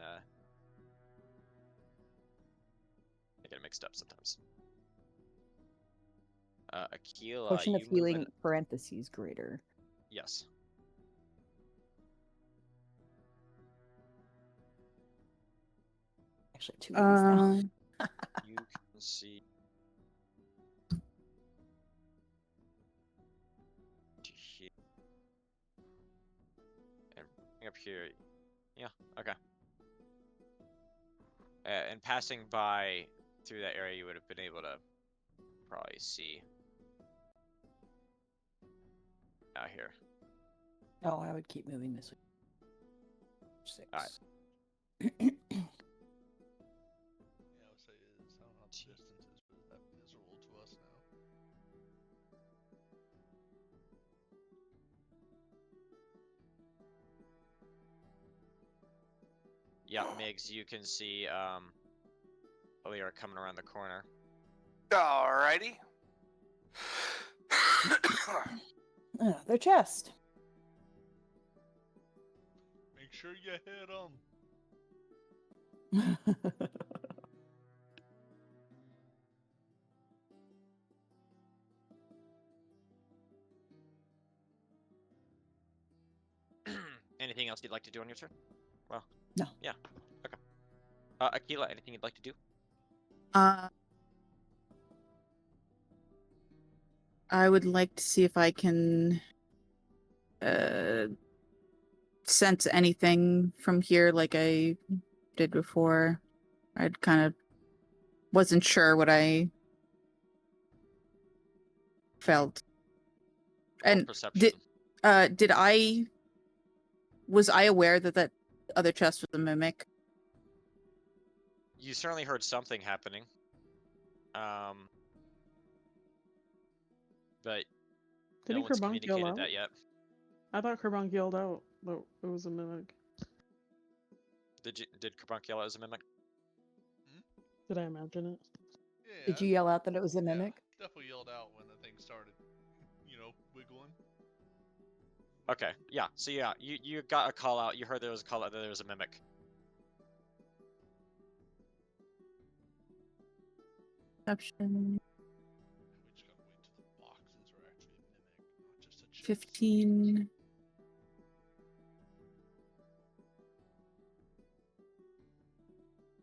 I get it mixed up sometimes. Aquila, Potion of you healing, moving. parentheses, greater. Yes. Actually, 2 of these now. You can see. To here. And bring up here. Yeah, okay. And passing by through that area, you would have been able to probably see out here. Oh, I would keep moving this way. 6. Alright. Yeah, I would say is I don't know how the distance is, but is that visible to us now? Yeah, Migs, you can see Lear coming around the corner. Alrighty. Their chest. Make sure you hit them. Anything else you'd like to do on your turn? Well, No. Yeah. Okay. Aquila, anything you'd like to do? I would like to see if I can sense anything from here like I did before. I'd kind of wasn't sure what I felt. Roll And perception. was I aware that that other chest was a mimic? You certainly heard something happening. But no Didn't one's Kerbonk yell communicated out? that yet. I thought Kerbonk yelled out that it was a mimic. Did Kerbonk yell out as a mimic? Did I imagine it? Yeah. Did you yell out that it was a mimic? Yeah, definitely yelled out when the thing started, wiggling. Okay, yeah. So yeah, you got a call out. You heard there was a call out that there was a mimic. Perception. We just gotta wait till the boxes are actually a mimic, not just a chest. 15.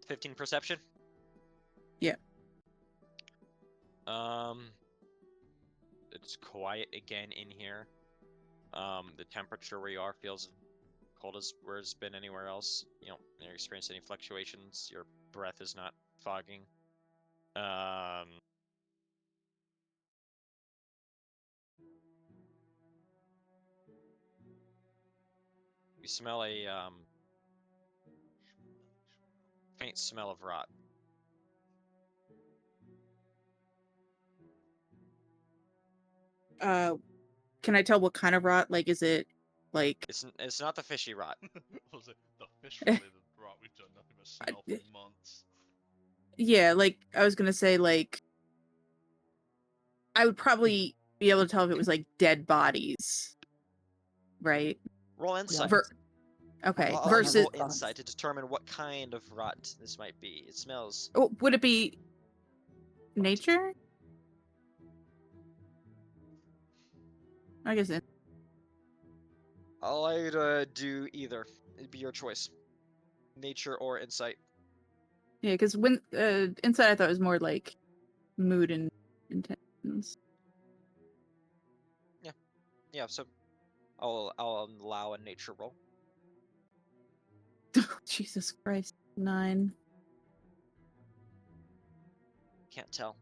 15 perception? Yeah. It's quiet again in here. The temperature where you are feels cold as where it's been anywhere else. You don't experience any fluctuations. Your breath is not fogging. You smell a faint smell of rot. Can I tell what kind of rot? Like, is it like? It's not the fishy rot. Was it the fish-related rot we've done nothing but smell for months? Yeah, like I was gonna say, like I would probably be able to tell if it was like dead bodies, right? Roll insight. Okay. I'll Versus roll insight to determine what kind of rot this might be. It smells. Oh, would it be nature? I guess it. I'd do either. It'd be your choice. Nature or insight. Yeah, because when inside I thought it was more like mood and intentions. Yeah, so I'll allow a nature roll. Jesus Christ, 9. Can't tell.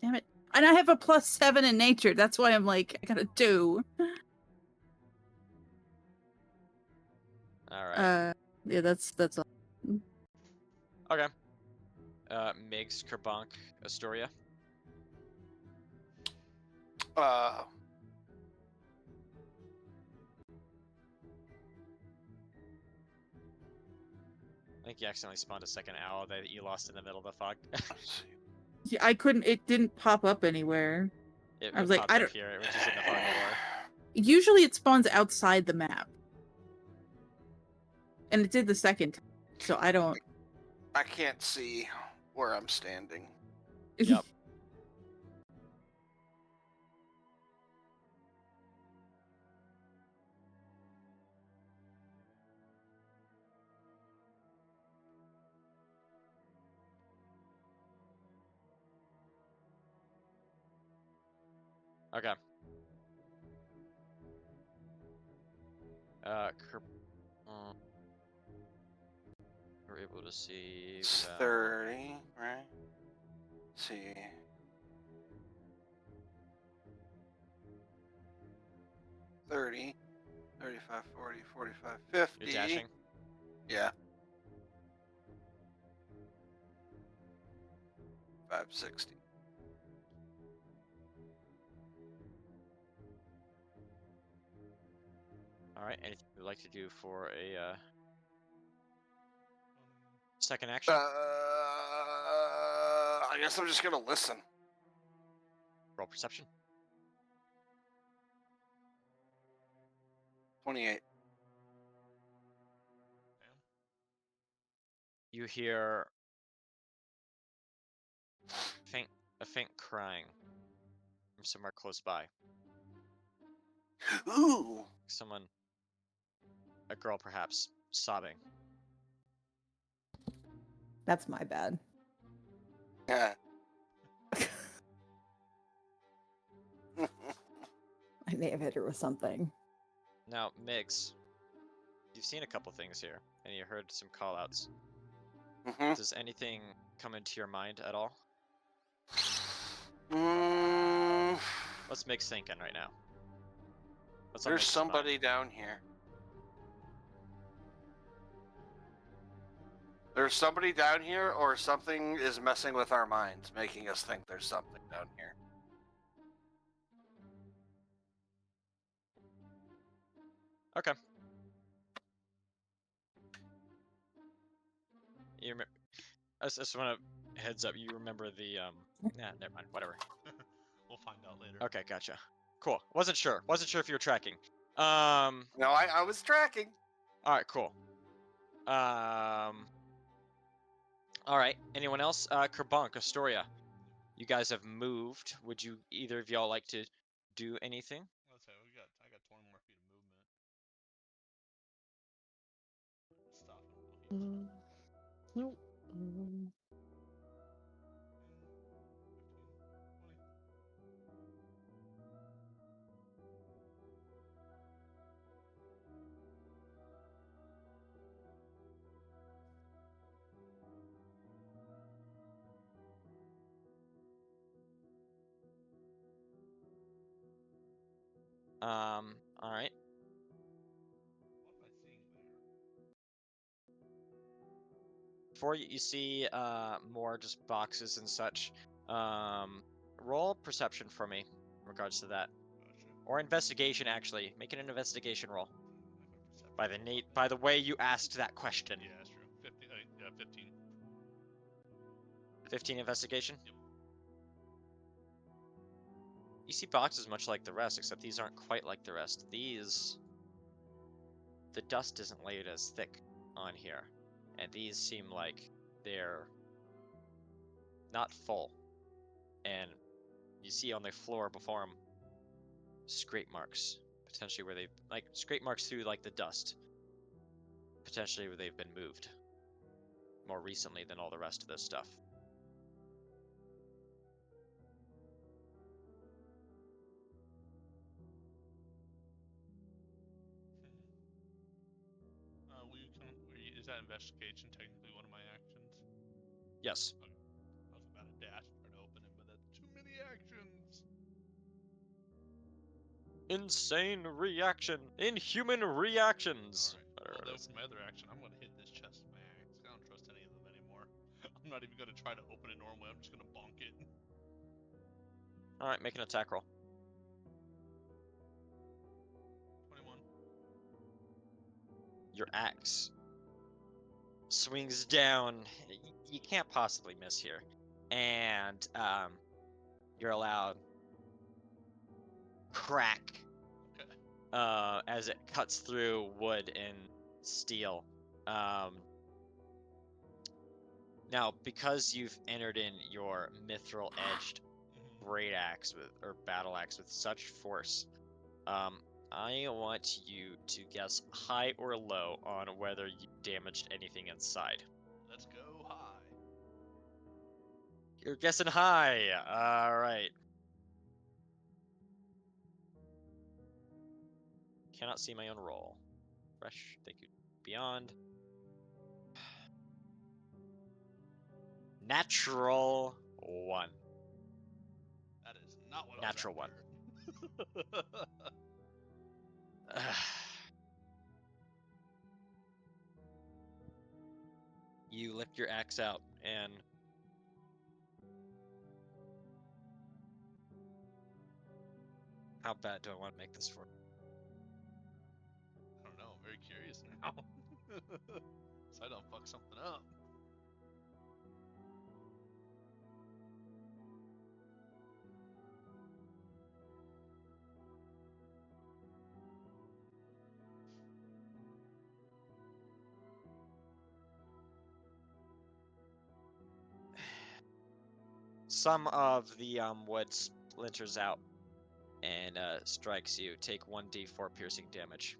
Damn it! And I have a +7 in nature. That's why I'm like I got a 2. All right. Yeah, that's all. Okay. Migs, Kerbonk, Astoria. I think you accidentally spawned a second owl that you lost in the middle of the fog. Yeah, I couldn't. It didn't pop up anywhere. I was like, popped I up don't. here, which is in the fog lore. Usually it spawns outside the map, and it did the second time. So I don't. I can't see where I'm standing. Yep. Okay. We're able to see. It's 30, right? Let's see. 30, 35, 40, 45, 50. You're dashing. Yeah. 560. All right. Anything you'd like to do for a second action? I guess I'm just gonna listen. Roll perception. 28. You hear a faint crying from somewhere close by. Ooh. Someone, a girl perhaps, sobbing. That's my bad. Yeah. I may have hit her with something. Now, Migs, you've seen a couple things here, and you heard some call-outs. Mm-hmm. Does anything come into your mind at all? Let's make thinking right now. What's on There's Migs' somebody mind? down here. There's somebody down here, or something is messing with our minds, making us think there's something down here. Okay. You remember? I just want to heads up. You remember the Nah, never mind. Whatever. We'll find out later. Okay, gotcha. Cool. Wasn't sure if you were tracking. No, I was tracking. All right, cool. All right. Anyone else? Kerbonk, Astoria. You guys have moved. Would you either of y'all like to do anything? Let's say I got 20 more feet of movement. Stop him. Nope. 15, 20. All right. What am I seeing there? Before you see more just boxes and such. Roll perception for me in regards to that. Gotcha. Or investigation, actually. Make it an investigation roll. I have a perception By the way you asked that question. Yeah, that's true. 15. Yeah, 15. 15 investigation? Yep. You see boxes much like the rest, except these aren't quite like the rest. The dust isn't laid as thick on here. And these seem like they're not full. And you see on the floor before them scrape marks. Potentially where they've, like, scrape marks through, like, the dust. Potentially where they've been moved. More recently than all the rest of this stuff. Is that investigation technically one of my actions? Yes. Okay. I was about to dash and try to open it, but that's too many actions. Insane reaction. Inhuman reactions. Alright. Well, then for my other action, I'm going to hit this chest with my axe. I don't trust any of them anymore. I'm not even going to try to open it normally. I'm just going to bonk it. Alright, make an attack roll. 21. Your axe swings down. You can't possibly miss here. And you're allowed crack Okay. as it cuts through wood and steel. Now, because you've entered in your mithril edged great axe or battle axe with such force, I want you to guess high or low on whether you damaged anything inside. Let's go high. You're guessing high. All right. Cannot see my own roll. Fresh. Thank you. Beyond. Natural 1. That is not what Natural I was after. You lift your axe out and how bad do I want to make this for? I don't know. I'm very curious now. So I don't fuck something up. Some of the wood splinters out and strikes you. Take 1d4 piercing damage.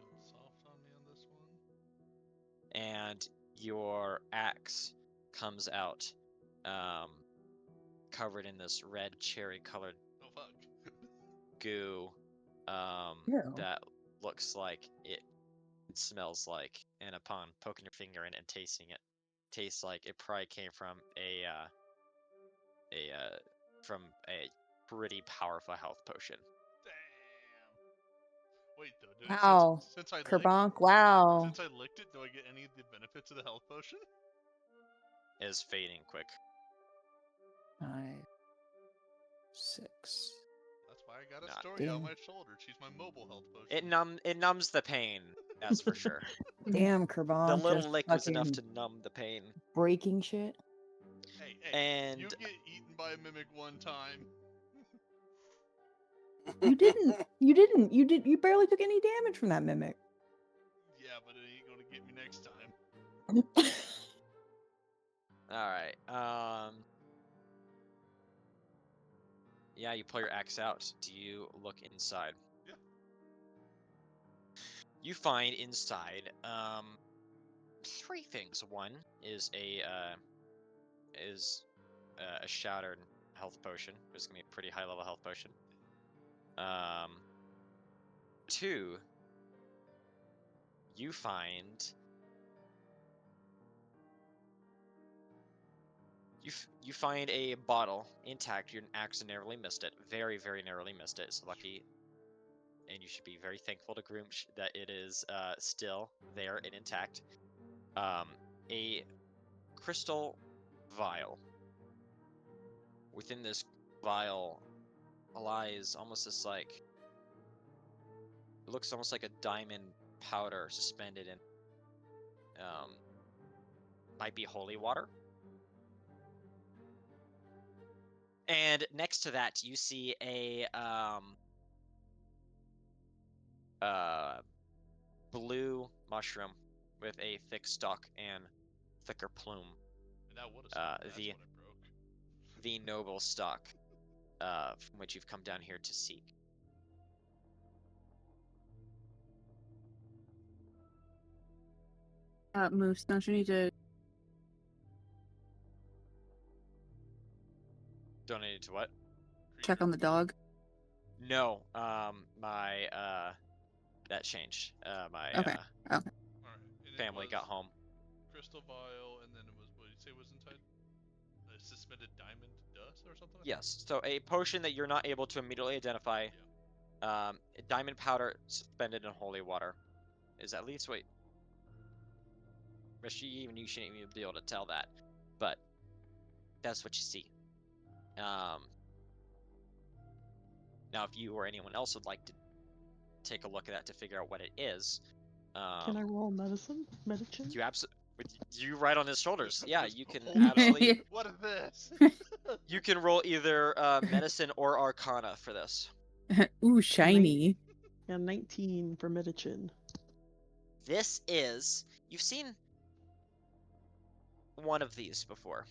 Going soft on me on this one. And your axe comes out covered in this red cherry colored Oh fuck. goo Ew. that looks like it smells like, and upon poking your finger in and tasting it, tastes like it probably came from a pretty powerful health potion. Damn. Wait though, Wow. since I licked, Kerbonk, wow. since I licked it, do I get any of the benefits of the health potion? Is fading quick. 5, 6. That's why I got a Not story on damn. my shoulder. She's my mobile health potion. It numbs the pain, that's for sure. Damn, Kerbonk. The little just lick was enough fucking to numb the pain. breaking shit. Hey, And you get eaten by a mimic one time. You didn't. You didn't. You did. You barely took any damage from that mimic. Yeah, but it ain't gonna get me next time. all right. Yeah, you pull your axe out. Do you look inside? Yeah. You find inside 3 things. One is a shattered health potion. It's gonna be a pretty high level health potion. 2, you find you find a bottle intact. You accidentally missed it. Very, very narrowly missed it. It's lucky, and you should be very thankful to Groomsh that it is still there and intact. A crystal vial. Within this vial lies almost this like, it looks almost like a diamond powder suspended in might be holy water. And next to that you see a blue mushroom with a thick stalk and thicker plume. And that would have that's the what I broke. the noble stalk from which you've come down here to seek. Moose, don't you need to Donated to what? check on the dog? No, my that changed. My Okay. Okay. Alright. And it family was got home. crystal vial, and then it was, what did you say was inside? A suspended diamond dust or something? Yes. So a potion that you're not able to immediately identify. Diamond powder suspended in holy water is at least what. You shouldn't even be able to tell that, but that's what you see. Now, if you or anyone else would like to take a look at that to figure out what it is, Can I roll medicine? Medicine? you absolutely. You right on his shoulders. Yeah, you can Holy absolutely. What is this? You can roll either medicine or arcana for this. Ooh, shiny. Yeah, 19 for medicine. This is, you've seen one of these before.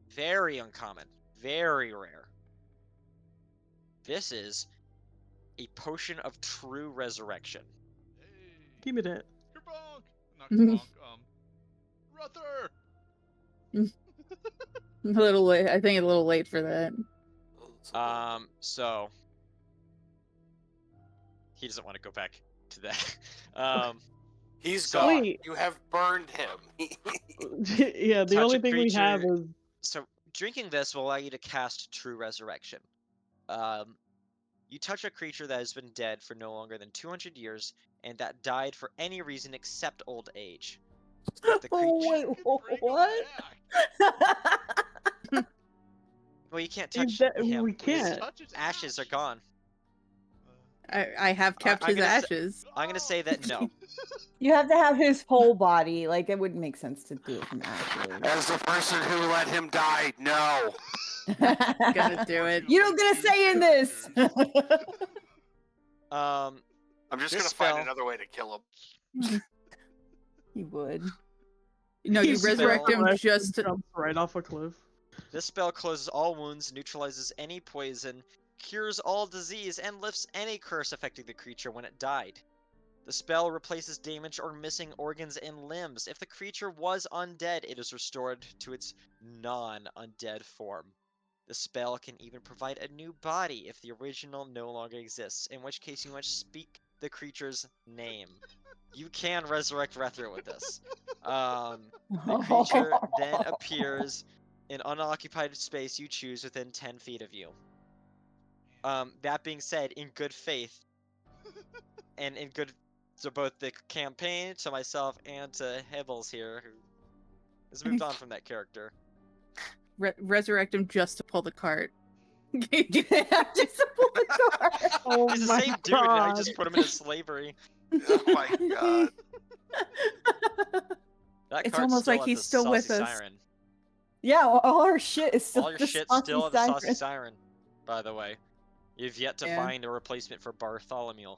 Very uncommon. Very rare. This is a potion of true resurrection. Hey, Give me that. Kerbonk! Not Kerbonk, Ruther! A little late. I think a little late for that. So he doesn't want to go back to that. He's So- gone. Wait. You have burned him. Yeah, the Touch only a thing we have creature- is So drinking this will allow you to cast True Resurrection. You touch a creature that has been dead for no longer than 200 years and that died for any reason except old age. If the creature, Wait, You can bring him what? back. well, you can't If touch that- him. we His can't. Touch his ashes are ash. gone. I have kept I'm his gonna s- ashes. I'm gonna say that no. You have to have his whole body. Like, it wouldn't make sense to do it from ashes. As the person who let him die, no. Gonna do it. You don't get a say in this. Um, I'm just This gonna spell- find another way to kill him. You would. No, you This resurrect spell- him just to... jumps right off a cliff. this spell closes all wounds, neutralizes any poison, cures all disease, and lifts any curse affecting the creature when it died. The spell replaces damaged or missing organs and limbs. If the creature was undead, it is restored to its non-undead form. The spell can even provide a new body if the original no longer exists, in which case you must speak the creature's name. You can resurrect Rethra with this. The creature then appears in unoccupied space you choose within 10 feet of you. That being said, in good faith, and in good to both the campaign, to myself, and to Hebbles here, who has moved on from that character. resurrect him just to pull the cart. Just to pull the card. Oh He's the my same dude, now you god. just put him into slavery. Oh my god. That It's cart's almost still like at he's the still with Saucy us. Siren. Yeah, all our shit is still All your the shit's Saucy still at the Saucy Siren. Siren, by the way. You've yet to Yeah. find a replacement for Bartholomew.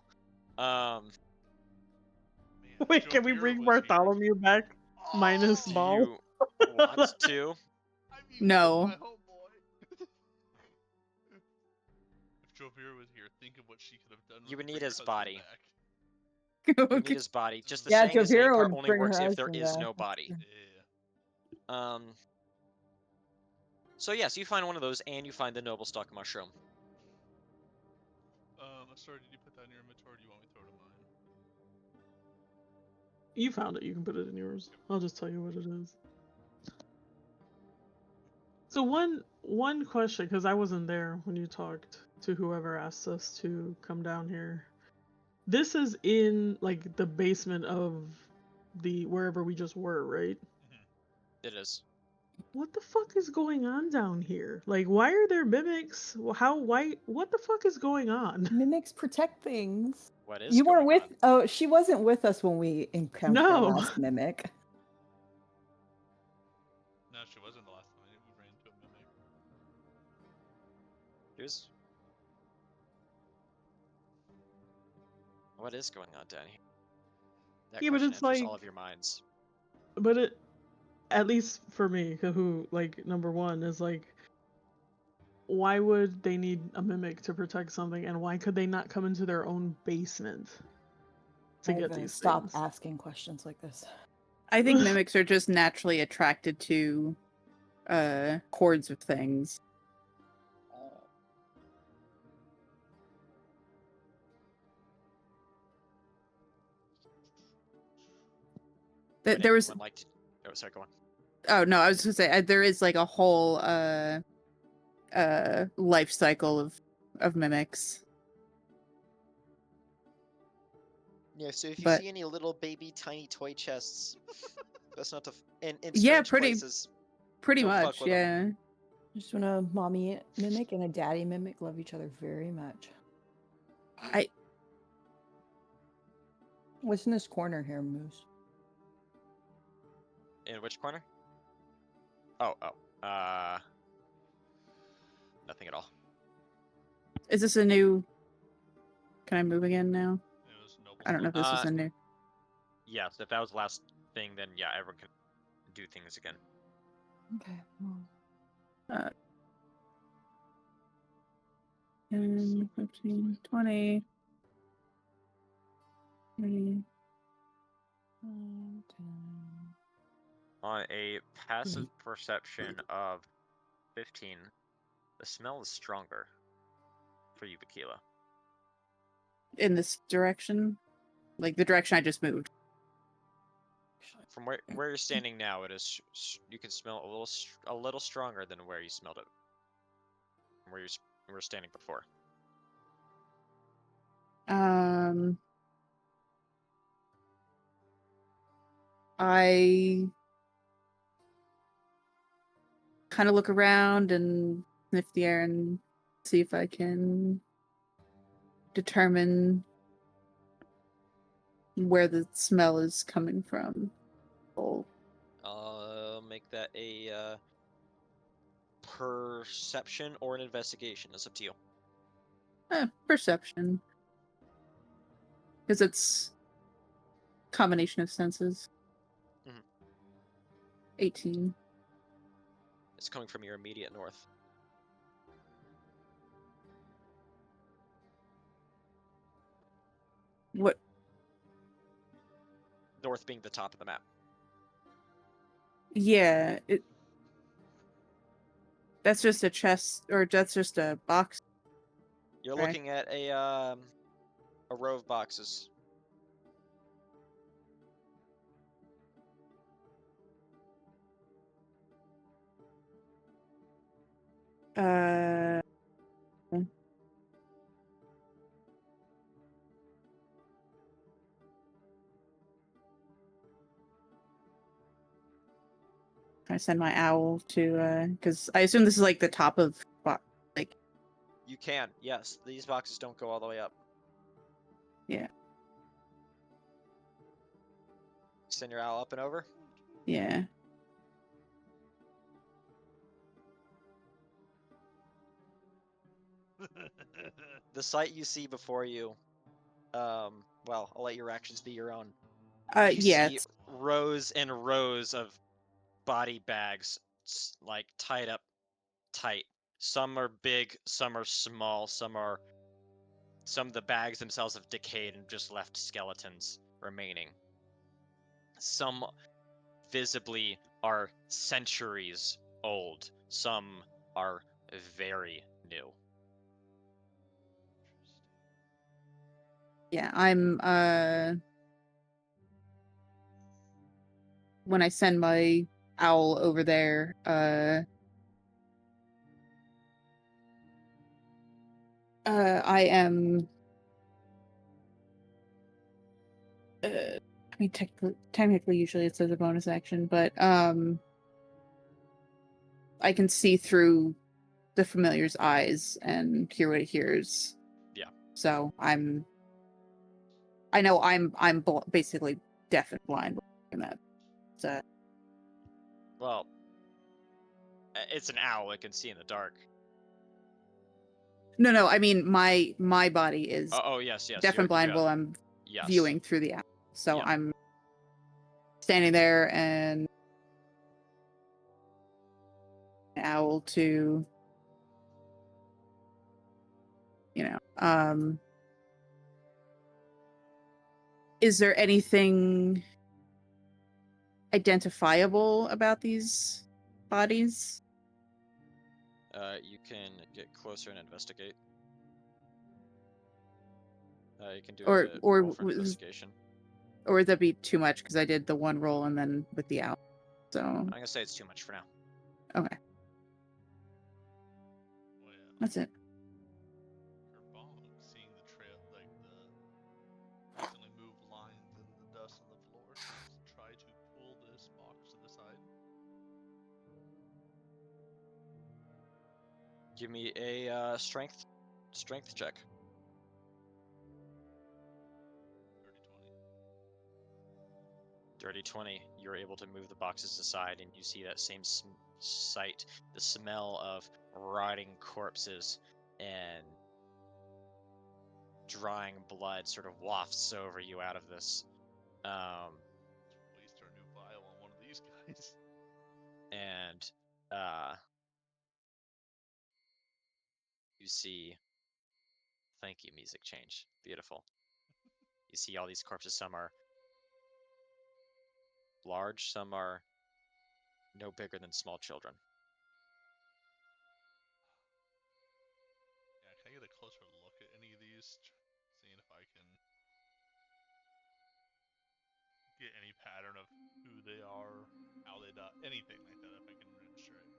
Man, Wait, Joe can we Vera bring was Bartholomew back? Minus Oh, Do ball? you want to? I mean, No. my homeboy. If Joe Vera was here, think of what she could have done. You would with need her his cousin body. back. You need his body. Just the Yeah, saying his name Javira part would only bring her works if there husband is back. no body. Yeah. So yes, you find one of those, and you find the noble stalk mushroom. Sorry, did you put that in your inventory? Or do you want me to throw it in mine? You found it, you can put it in yours. I'll just tell you what it is. So one question, because I wasn't there when you talked to whoever asked us to come down here. This is in like the basement of the wherever we just were, right? It is. What the fuck is going on down here? Like, why are there mimics? What the fuck is going on? Mimics protect things. What is You weren't going with. on? Oh, she wasn't with us when we encountered No. our last mimic. No, she wasn't the last time. We ran into a mimic. Here's... What is going on down here? That Yeah, but question it's enters like- all of your minds. But it, at least for me, who like number one is like, why would they need a mimic to protect something, and why could they not come into their own basement to get I've, these stop things? asking questions like this. I think mimics are just naturally attracted to cords of things. Would There was anyone like to... Oh, sorry, go on. oh no, I was gonna say there is like a whole life cycle of mimics. Yeah, so if you But- see any little baby tiny toy chests, that's not to... in Yeah, strange pretty- places. Pretty Don't fuck much, with 'em. yeah. Just when a mommy mimic and a daddy mimic love each other very much. I- What's in this corner here, Moose? In which corner? Oh. Nothing at all. Is this a new? Can I move again now? It was noble. I don't know if this is Uh, a new. Yes, if that was the last thing, then yeah, everyone can do things again. Okay. Well, 10, 15, 20. 30. 10. On a passive perception of 15, the smell is stronger for you, Bakila. In this direction? Like the direction I just moved. From where you're standing now, it is you can smell a little stronger than where you smelled it. From where you were standing before. I kind of look around and sniff the air and see if I can determine where the smell is coming from. Oh. Make that a perception or an investigation. It's up to you. Perception. Because it's combination of senses. Mhm. 18. It's coming from your immediate north. What? North being the top of the map. Yeah, that's just a chest, or that's just a box. You're Right. looking at a row of boxes. I send my owl to, because I assume this is like the top of, like. You can, yes. These boxes don't go all the way up. Yeah. Send your owl up and over. Yeah. The sight you see before you, well, I'll let your actions be your own. You Yeah. see rows and rows of body bags, like tied up tight. Some are big, some are small, some of the bags themselves have decayed and just left skeletons remaining. Some visibly are centuries old. Some are very new. Yeah, I'm, when I send my owl over there, I am, I mean, technically, usually it says a bonus action, but, I can see through the familiar's eyes and hear what it hears. Yeah. So I know I'm basically deaf and blind in that. So. Well, it's an owl. It can see in the dark. No, I mean my body is Oh, yes. deaf and blind while I'm viewing through the owl. So Yeah. I'm standing there and an owl to, is there anything identifiable about these bodies? You can get closer and investigate. You can do Or a roll for investigation. Or would that be too much because I did the one roll and then with the owl? So I'm gonna say it's too much for now. Okay. Well, That's it. Kerbonk, seeing the trail, like the recently moved lines in the dust on the floor, try to pull this box to the side. Give me a strength check. Dirty 20. You're able to move the boxes aside, and you see that same sight. The smell of rotting corpses and drying blood sort of wafts over you out of this. Waste our new vial on one of these guys. and you see, thank you, music change, beautiful. You see all these corpses. Some are large, some are no bigger than small children. Yeah, can I get a closer look at any of these? Seeing if I can get any pattern of who they are, how they die, anything like that, if I can register it.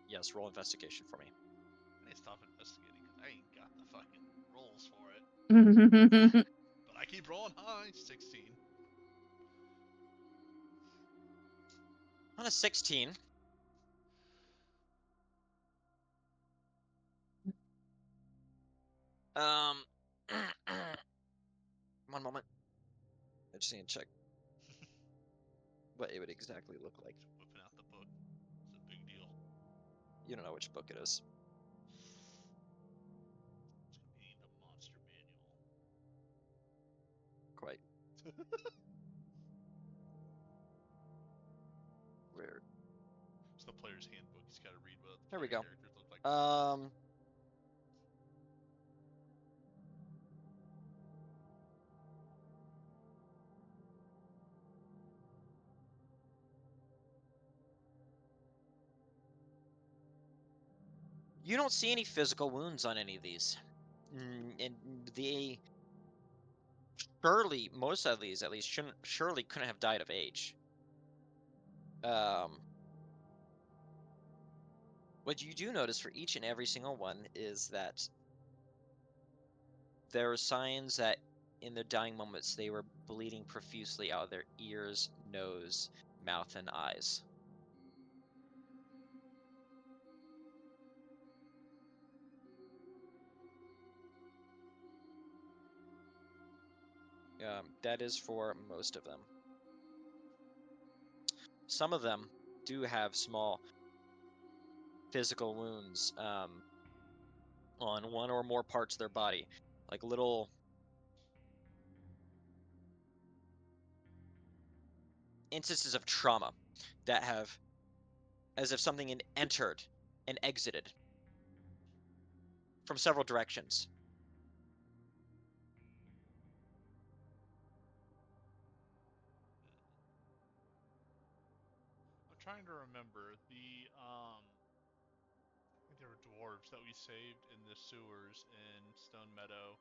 Yes, roll investigation for me. I need to stop investigating because I ain't got the fucking rolls for it. Mm. But I keep rolling high. 16. On a 16, one moment. I just need to check what it would exactly look like. Just whipping out the book. It's a big deal. You don't know which book it is. It's gonna be the monster manual. Quite. Where? It's the player's handbook. He's got to read what the There we player go. characters look like. You don't see any physical wounds on any of these. And they surely, most of these at least, surely couldn't have died of age. What you do notice for each and every single one is that there are signs that in their dying moments they were bleeding profusely out of their ears, nose, mouth, and eyes. That is for most of them. Some of them do have small physical wounds on one or more parts of their body, like little instances of trauma that have, as if something had entered and exited from several directions. I'm trying to remember the I think there were dwarves that we saved in the sewers in Stone Meadow.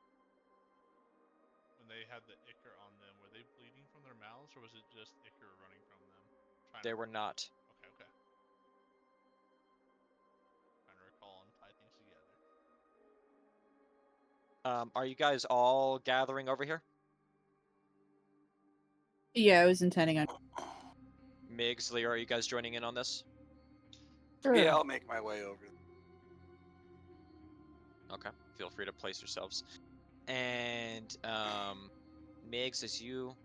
When they had the ichor on them, were they bleeding from their mouths, or was it just ichor running from them? They were not. Okay. Trying to recall and tie things together. Are you guys all gathering over here? Yeah, I was intending on. Migs, Leo, are you guys joining in on this? Sure. Yeah, I'll make my way over. Okay, feel free to place yourselves. And Migs, as you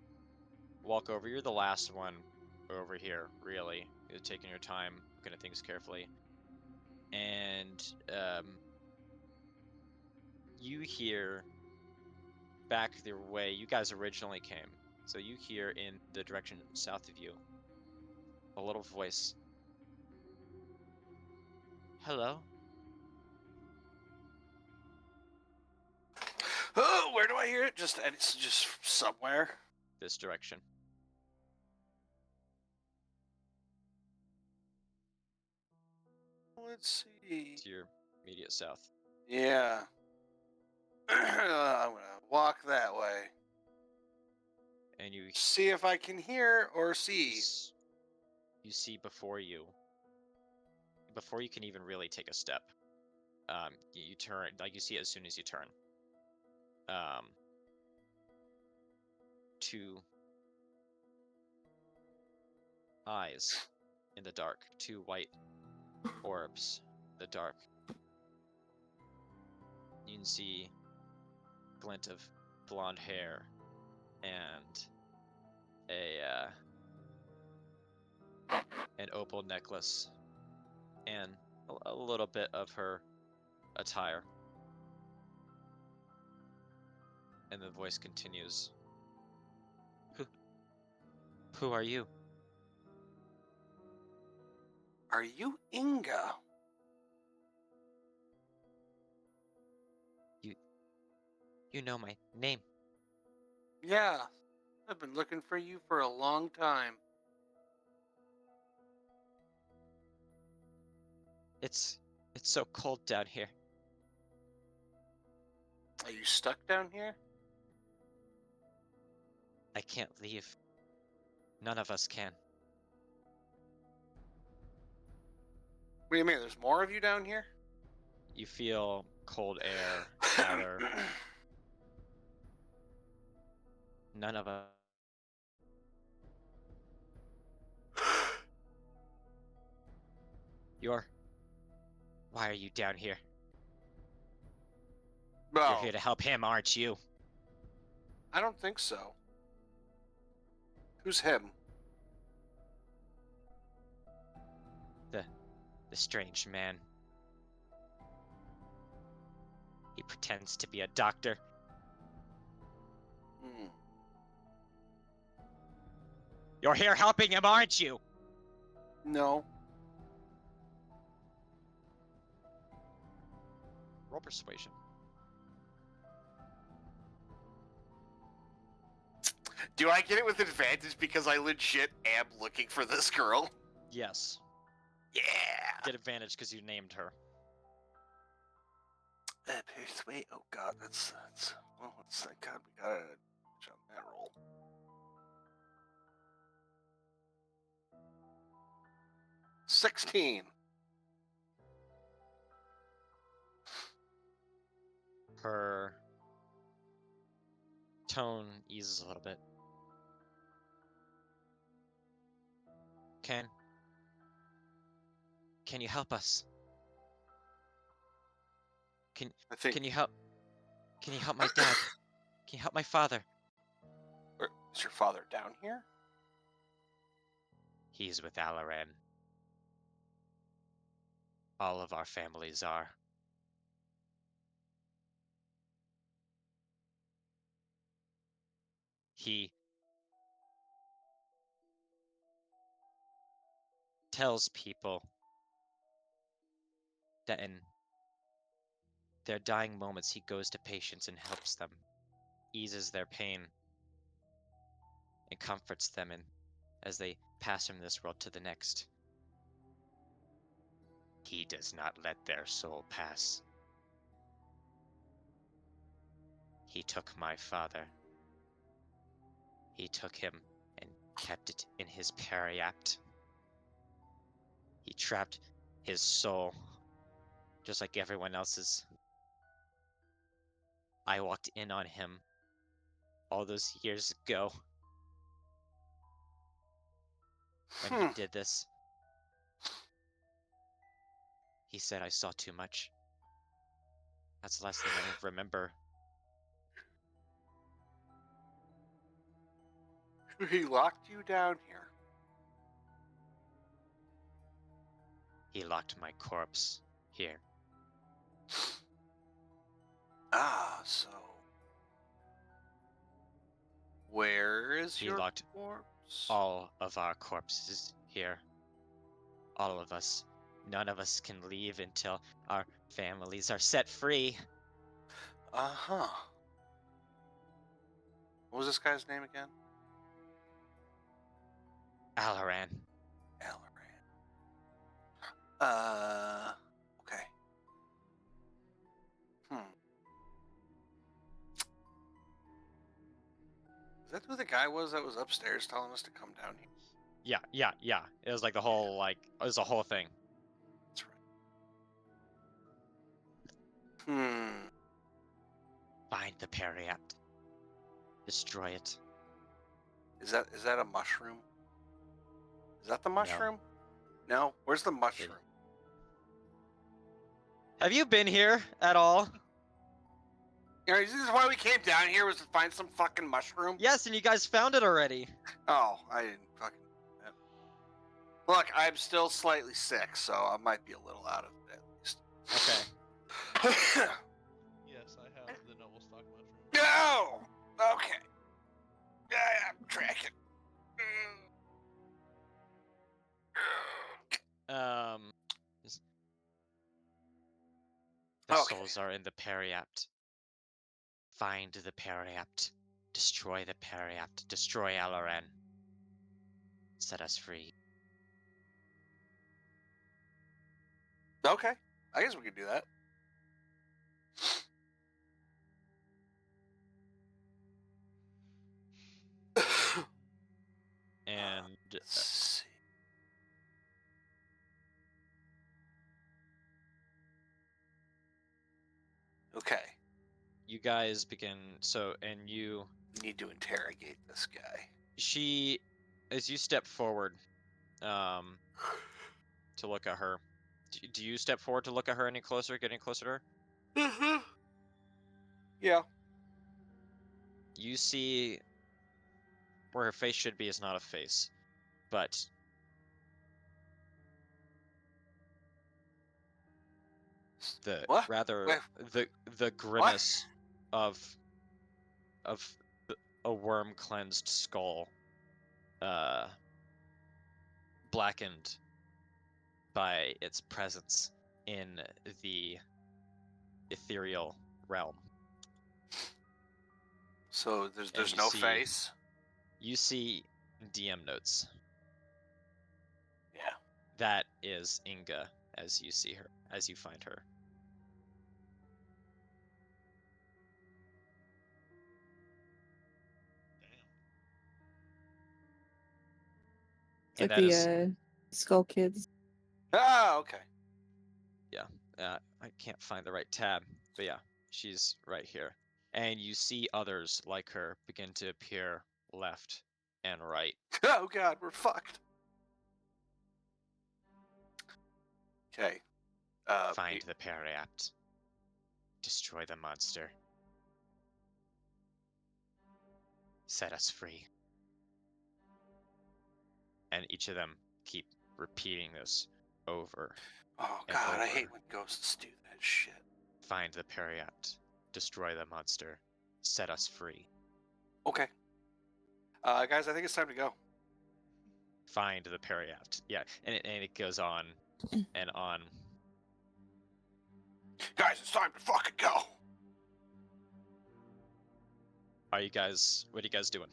walk over, you're the last one over here, really. You're taking your time, looking at things carefully. And you hear back the way you guys originally came. So you hear in the direction south of you a little voice. Hello? Oh, where do I hear it? It's just somewhere. This direction. Let's see. To your immediate south. Yeah. I'm gonna walk that way. And you See if I can hear or see. you see before you can even really take a step. You turn, like you see it as soon as you turn. Two eyes in the dark, two white orbs in the dark. You can see a glint of blonde hair and an opal necklace and a little bit of her attire. And the voice continues. Who are you? Are you Inga? You know my name. Yeah, I've been looking for you for a long time. It's so cold down here. Are you stuck down here? I can't leave. None of us can. What do you mean? There's more of you down here? You feel cold air gather. None of us. Why are you down here? You're Well, here to help him, aren't you? I don't think so. Who's him? The strange man. He pretends to be a doctor. Hmm. You're here helping him, aren't you? No. Roll persuasion. Do I get it with advantage because I legit am looking for this girl? Yes. Yeah. Get advantage because you named her. Persuade. Oh god, that's. Well, thank God we got a jump that roll. $16. Her tone eases a little bit. Can you help us? I think. Can you help my dad? Can you help my father? Is your father down here? He's with Alaran. All of our families are. He tells people that in their dying moments he goes to patients and helps them, eases their pain, and comforts them as they pass from this world to the next. He does not let their soul pass. He took my father. He took him and kept it in his periapt. He trapped his soul, just like everyone else's. I walked in on him all those years ago when he did this. He said I saw too much. That's the last thing I remember. He locked you down here. He locked my corpse here. Ah, so. Where is He your locked corpse? all of our corpses here. All of us. None of us can leave until our families are set free. Uh-huh. What was this guy's name again? Alaran. Alaran. Okay. Is that who the guy was that was upstairs telling us to come down here? Yeah. It was like the whole, it was a whole thing. That's right. Find the periapt. Destroy it. Is that a mushroom? Is that the mushroom? No? Where's the mushroom? Have you been here at all? You know, this is why we came down here, was to find some fucking mushroom? Yes, and you guys found it already. Oh, I didn't fucking... Look, I'm still slightly sick, so I might be a little out of it at least. Okay. Yes, I have the noble stock mushroom. No! Okay. Yeah, I'm tracking. souls are in the Periapt. Find the Periapt. Destroy the Periapt. Destroy Alaran. Set us free. Okay, I guess we could do that. And Let's see. Okay, you guys begin. And you. need to interrogate this guy. She, as you step forward, to look at her. Do you step forward to look at her any closer? Getting closer to her? Mm-hmm. Yeah. You see where her face should be is not a face, but the What? rather Wait, the grimace of a worm cleansed skull, blackened by its presence in the ethereal realm. So And there's you no see- face? You see DM notes. Yeah. That is Inga as you see her, as you find her. It's And like that the is Skull Kids. Ah, okay. I can't find the right tab, but yeah, she's right here. And you see others like her begin to appear left and right. Oh god, we're fucked. Okay. Find the Periapt. Destroy the monster. Set us free. And each of them keep repeating this over Oh and god, I over. hate when ghosts do that shit. Find the Periapt. Destroy the monster. Set us free. Okay. Guys, I think it's time to go. Find the Periapt. Yeah, and it goes on and on. Guys, it's time to fucking go. What are you guys doing?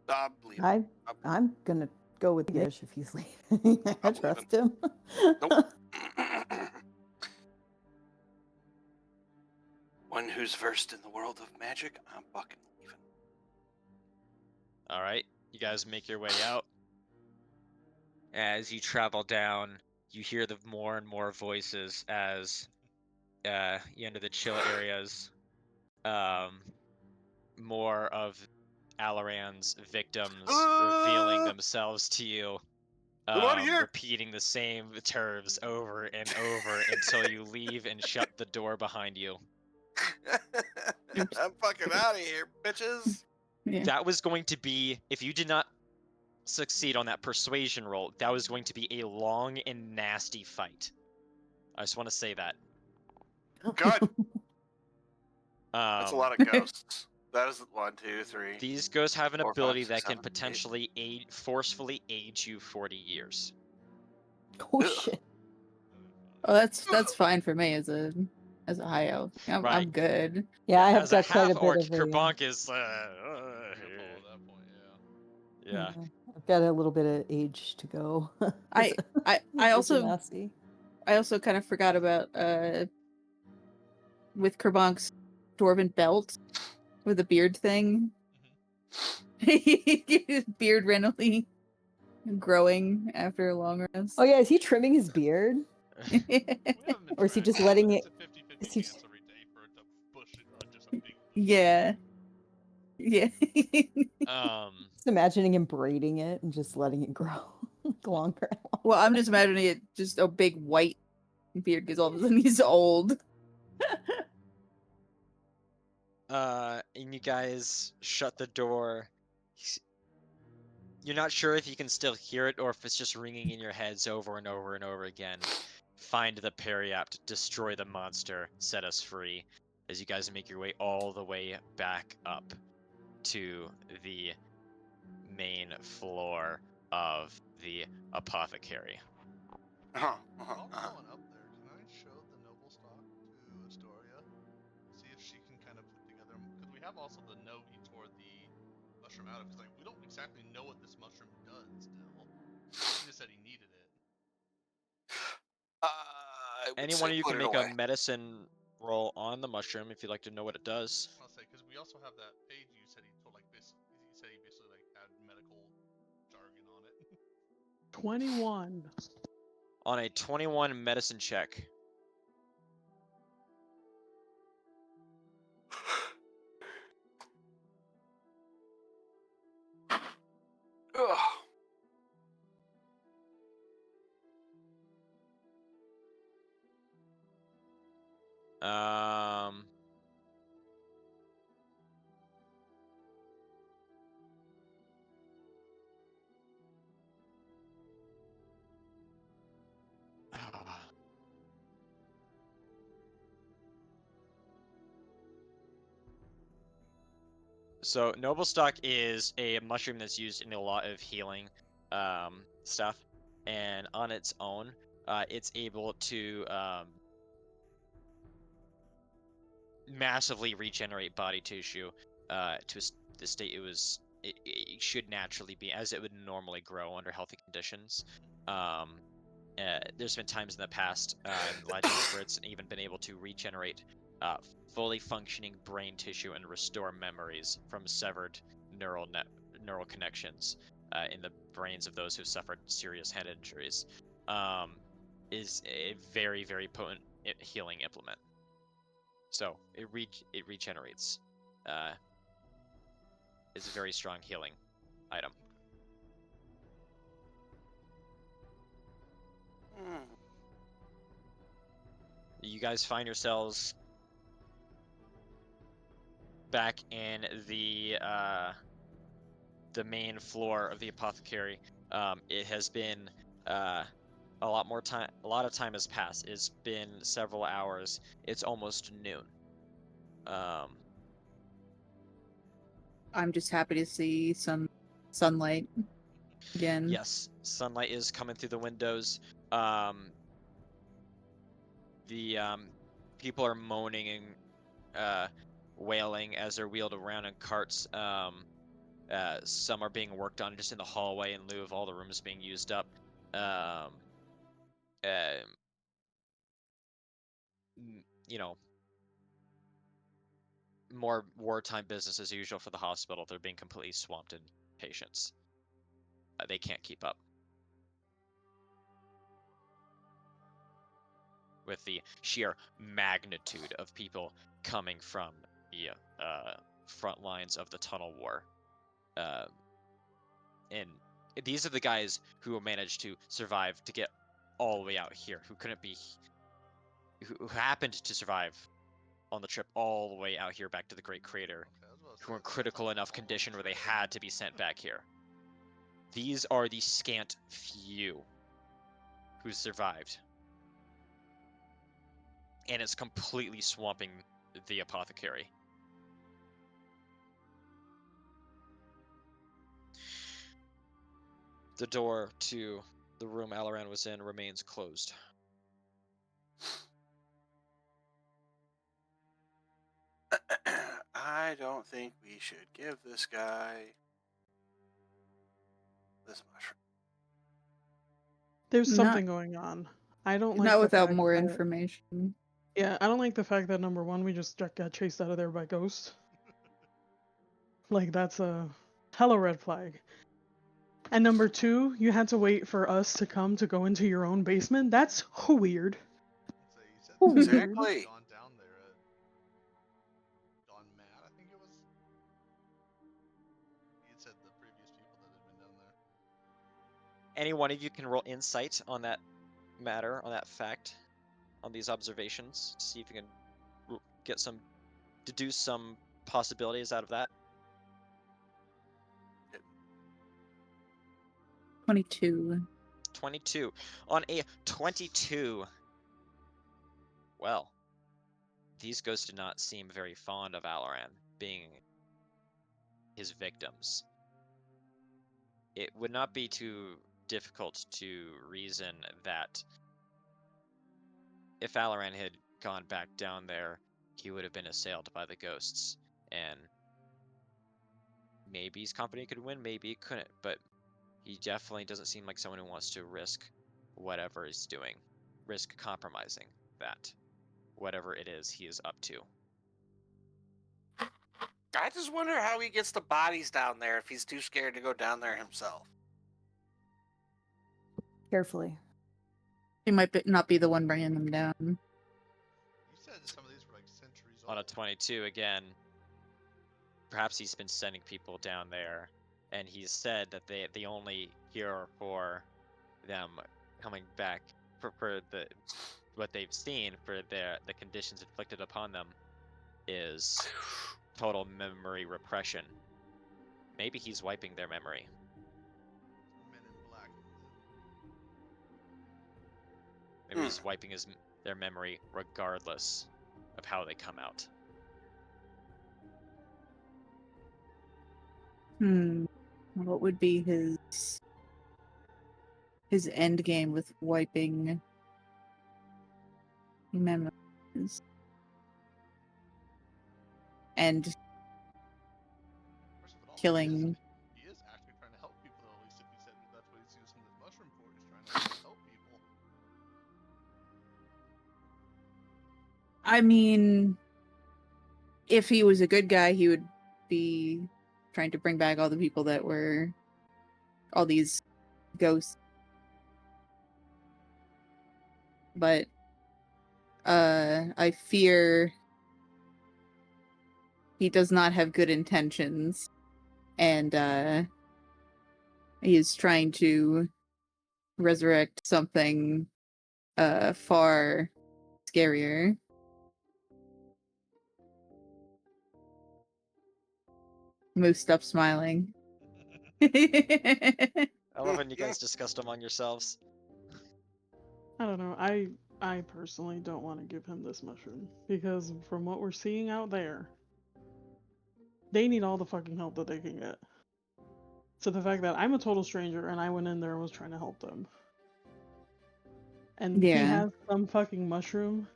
I'm leaving. I'm gonna go with Gish if he's leaving. I I'm trust leaving. him. Nope. One who's versed in the world of magic, I'm fucking leaving. All right, you guys make your way out. As you travel down, you hear the more and more voices as you enter the chill areas. More of Alaran's victims revealing themselves to you. I'm outta here. Repeating the same terms over and over until you leave and shut the door behind you. I'm fucking out of here, bitches. Yeah. That was going to be, if you did not succeed on that persuasion roll, that was going to be a long and nasty fight. I just want to say that. Good. That's a lot of Um, ghosts. That is 1, 2, 3. These ghosts have an 4, 5, ability 6, that can 7, 8. potentially forcefully age you 40 years. Oh Ugh. shit. Oh, that's fine for me as a high elf. I'm Right. good. Yeah, I have As a got quite a half bit orc, of a. Kerbonk is. Careful at that point, Yeah. I've got a little bit of age to go. I It's also nasty. kind of forgot about with Kerbonk's dwarven belt with the beard thing. His beard randomly growing after a long rest. Oh yeah, is he trimming his beard? We haven't been Or is he trying just to, letting but it- It's a 50-50 is he chance just- every day for it to bush it on just a big bush. Yeah. Yeah. Just imagining him braiding it and just letting it grow longer and longer. Well, I'm just imagining it just a big white beard because all of a sudden he's old. And you guys shut the door. You're not sure if you can still hear it or if it's just ringing in your heads over and over and over again. Find the Periapt, destroy the monster, set us free. As you guys make your way all the way back up to the main floor of the Apothecary. Uh-huh, While uh-huh, I'm uh-huh. going up there, can I show the noble stock to have also the note he tore the mushroom out of. Because like we don't exactly know what this mushroom does. Still, he just said he needed it. I would Anyone say of you put can it make away. a medicine roll on the mushroom if you'd like to know what it does. I'll say because we also have that page you said he told like this. He said he basically like had medical jargon on it. 21. On a 21 medicine check, Ugh. um, so noble stock is a mushroom that's used in a lot of healing stuff, and on its own, it's able to massively regenerate body tissue to the state it should naturally be, as it would normally grow under healthy conditions. There's been times in the past in legends where it's even been able to regenerate fully functioning brain tissue and restore memories from severed neural connections in the brains of those who've suffered serious head injuries. Is a very, very potent healing implement. So it regenerates. It's a very strong healing item. Hmm. You guys find yourselves back in the main floor of the apothecary. It has been a lot more time. A lot of time has passed. It's been several hours. It's almost noon. I'm just happy to see some sunlight again. Yes, sunlight is coming through the windows. The people are moaning and wailing as they're wheeled around in carts. Some are being worked on just in the hallway in lieu of all the rooms being used up. You know, more wartime business as usual for the hospital. They're being completely swamped in patients. They can't keep up with the sheer magnitude of people coming from the front lines of the tunnel war. And these are the guys who managed to survive to get all the way out here, who happened to survive on the trip all the way out here back to the Great Crater, Okay, I was about to who were in say, that's critical not enough all on condition the where they trip. had to be sent back here. These are the scant few who survived. And it's completely swamping the apothecary. The door to the room Alaran was in remains closed. I don't think we should give this guy this mushroom. There's Not- something going on. I don't like Not the without fact more that, information. Yeah, I don't like the fact that number one, we just got chased out of there by ghosts. Like, that's a hella red flag. And number two, you had to wait for us to come to go into your own basement? That's weird. So you said Ooh, that weird. Exactly. gone down there gone mad, I think it was. You said the previous people that had been down there. Any one of you can roll insight on that matter, on that fact, on these observations, to see if you can deduce some possibilities out of that. 22. 22. On a 22. Well, these ghosts do not seem very fond of Alaran being his victims. It would not be too difficult to reason that if Alaran had gone back down there, he would have been assailed by the ghosts, and maybe his company could win, maybe it couldn't, but he definitely doesn't seem like someone who wants to risk whatever he's doing, risk compromising that, whatever it is he is up to. I just wonder how he gets the bodies down there if he's too scared to go down there himself. Carefully. He might not be the one bringing them down. You said some of these were like centuries On a old. 22 again, perhaps he's been sending people down there, and he's said that the only cure for them coming back for the what they've seen for the conditions inflicted upon them is total memory repression. Maybe he's wiping their memory. Men in Black. Maybe he's wiping their memory regardless of how they come out. What would be his end game with wiping memories? And First of all, killing. He is actually trying to help people, though, at least if he said that's what he's using this mushroom for. He's trying to help people. I mean, if he was a good guy, he would be trying to bring back all the people that were all these ghosts. But I fear he does not have good intentions, and he is trying to resurrect something far scarier. Moose, stop smiling. I love when you guys discussed among yourselves. I don't know. I personally don't want to give him this mushroom because from what we're seeing out there, they need all the fucking help that they can get. So the fact that I'm a total stranger and I went in there and was trying to help them, and he Yeah. has some fucking mushroom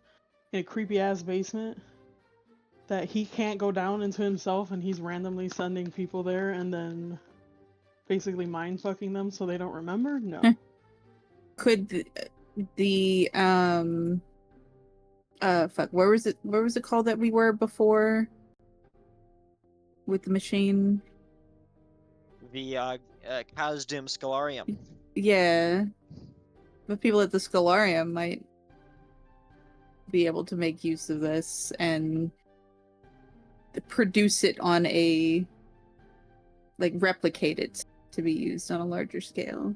in a creepy ass basement that he can't go down into himself, and he's randomly sending people there and then basically mind fucking them so they don't remember. No. Could the fuck, where was it called that we were before with the machine? The Kasdim Scholarium. Yeah, the people at the Scholarium might be able to make use of this and produce it on a, like, replicate it to be used on a larger scale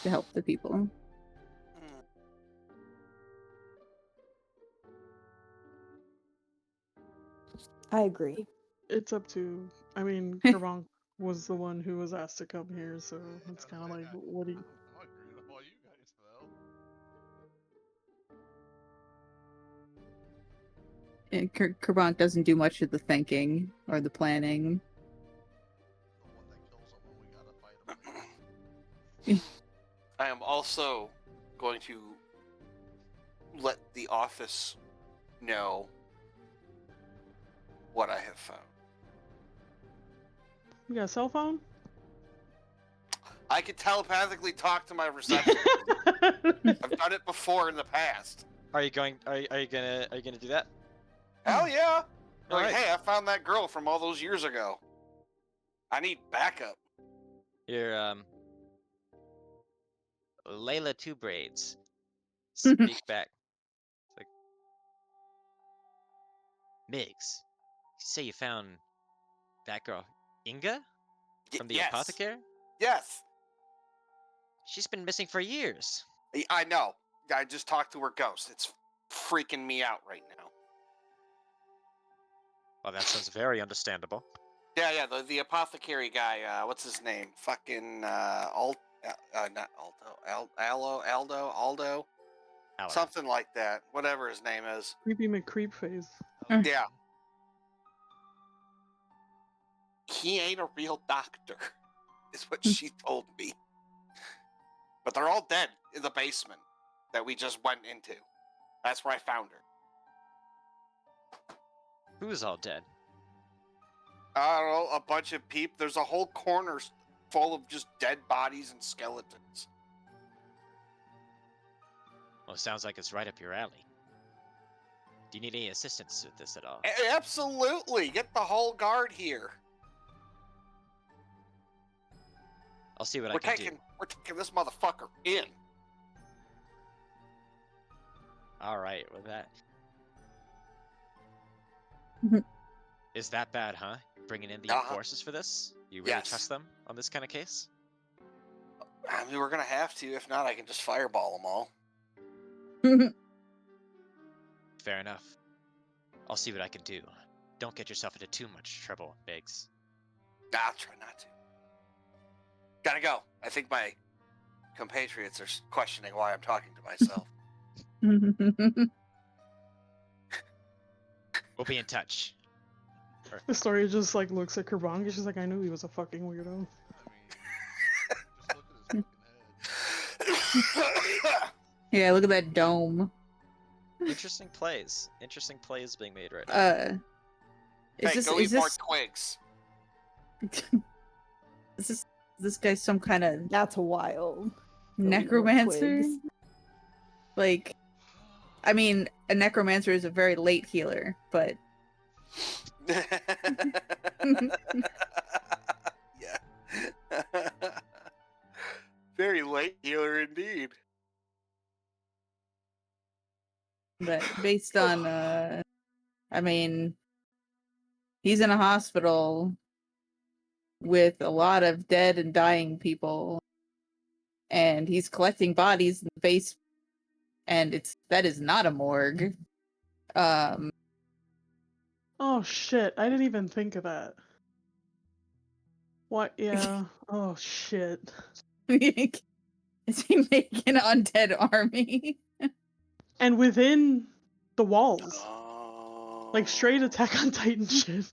to help the people. I agree. It's up to. I mean, Kerbonk was the one who was asked to come here, so it's kind of like, what do you? I agree with all you guys, though. Kerbonk doesn't do much of the thinking or the planning. The one that kills someone, we gotta fight him. I am also going to let the office know what I have found. You got a cell phone? I could telepathically talk to my receptionist. I've done it before in the past. Are you gonna do that? Hell yeah! Like, Alright. hey, I found that girl from all those years ago. I need backup. You're Layla Two Braids. Speak back. It's like, Migs, you say you found that girl Inga from the Yes. Apothecary? Yes. She's been missing for years. I know. I just talked to her ghost. It's freaking me out right now. Well, that sounds very understandable. Yeah, the apothecary guy, what's his name? Fucking, not Aldo? Alaric. Something like that. Whatever his name is. Creepy McCreep face. Yeah. He ain't a real doctor, is what she told me. But they're all dead in the basement that we just went into. That's where I found her. Who's all dead? I don't know, a bunch of people. There's a whole corner full of just dead bodies and skeletons. Well, it sounds like it's right up your alley. Do you need any assistance with this at all? Absolutely. Get the whole guard here. I'll see what I can do. We're taking this motherfucker in. All right, with that. Mhm. Is that bad, huh? Bringing in the enforcers for this? You really trust them on this kind of case? I mean, we're gonna have to. If not, I can just fireball them all. Fair enough. I'll see what I can do. Don't get yourself into too much trouble, Biggs. I'll try not to. Gotta go. I think my compatriots are questioning why I'm talking to myself. We'll be in touch. The story just like looks at Kerbong and she's like, I knew he was a fucking weirdo. I mean, just look at his fucking head. Yeah, look at that dome. Interesting plays. Interesting plays being made right now. Go eat more twigs. Is this guy some kind of That's wild. necromancer? Twigs. Like, I mean, a necromancer is a very late healer, but Yeah. Very late healer indeed. based on I mean, he's in a hospital with a lot of dead and dying people, and he's collecting bodies in the base, and that is not a morgue. Oh shit, I didn't even think of that. What? Yeah. Oh shit. Is he making an undead army? And within the walls. Oh. Like straight Attack on Titan shit.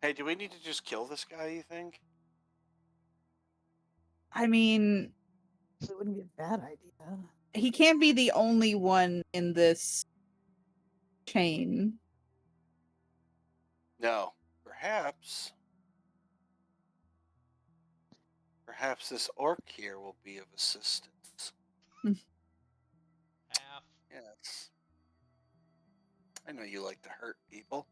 Hey, do we need to just kill this guy, you think? I mean, It wouldn't be a bad idea. he can't be the only one in this chain. No. Perhaps this orc here will be of assistance. Half. Yes. I know you like to hurt people.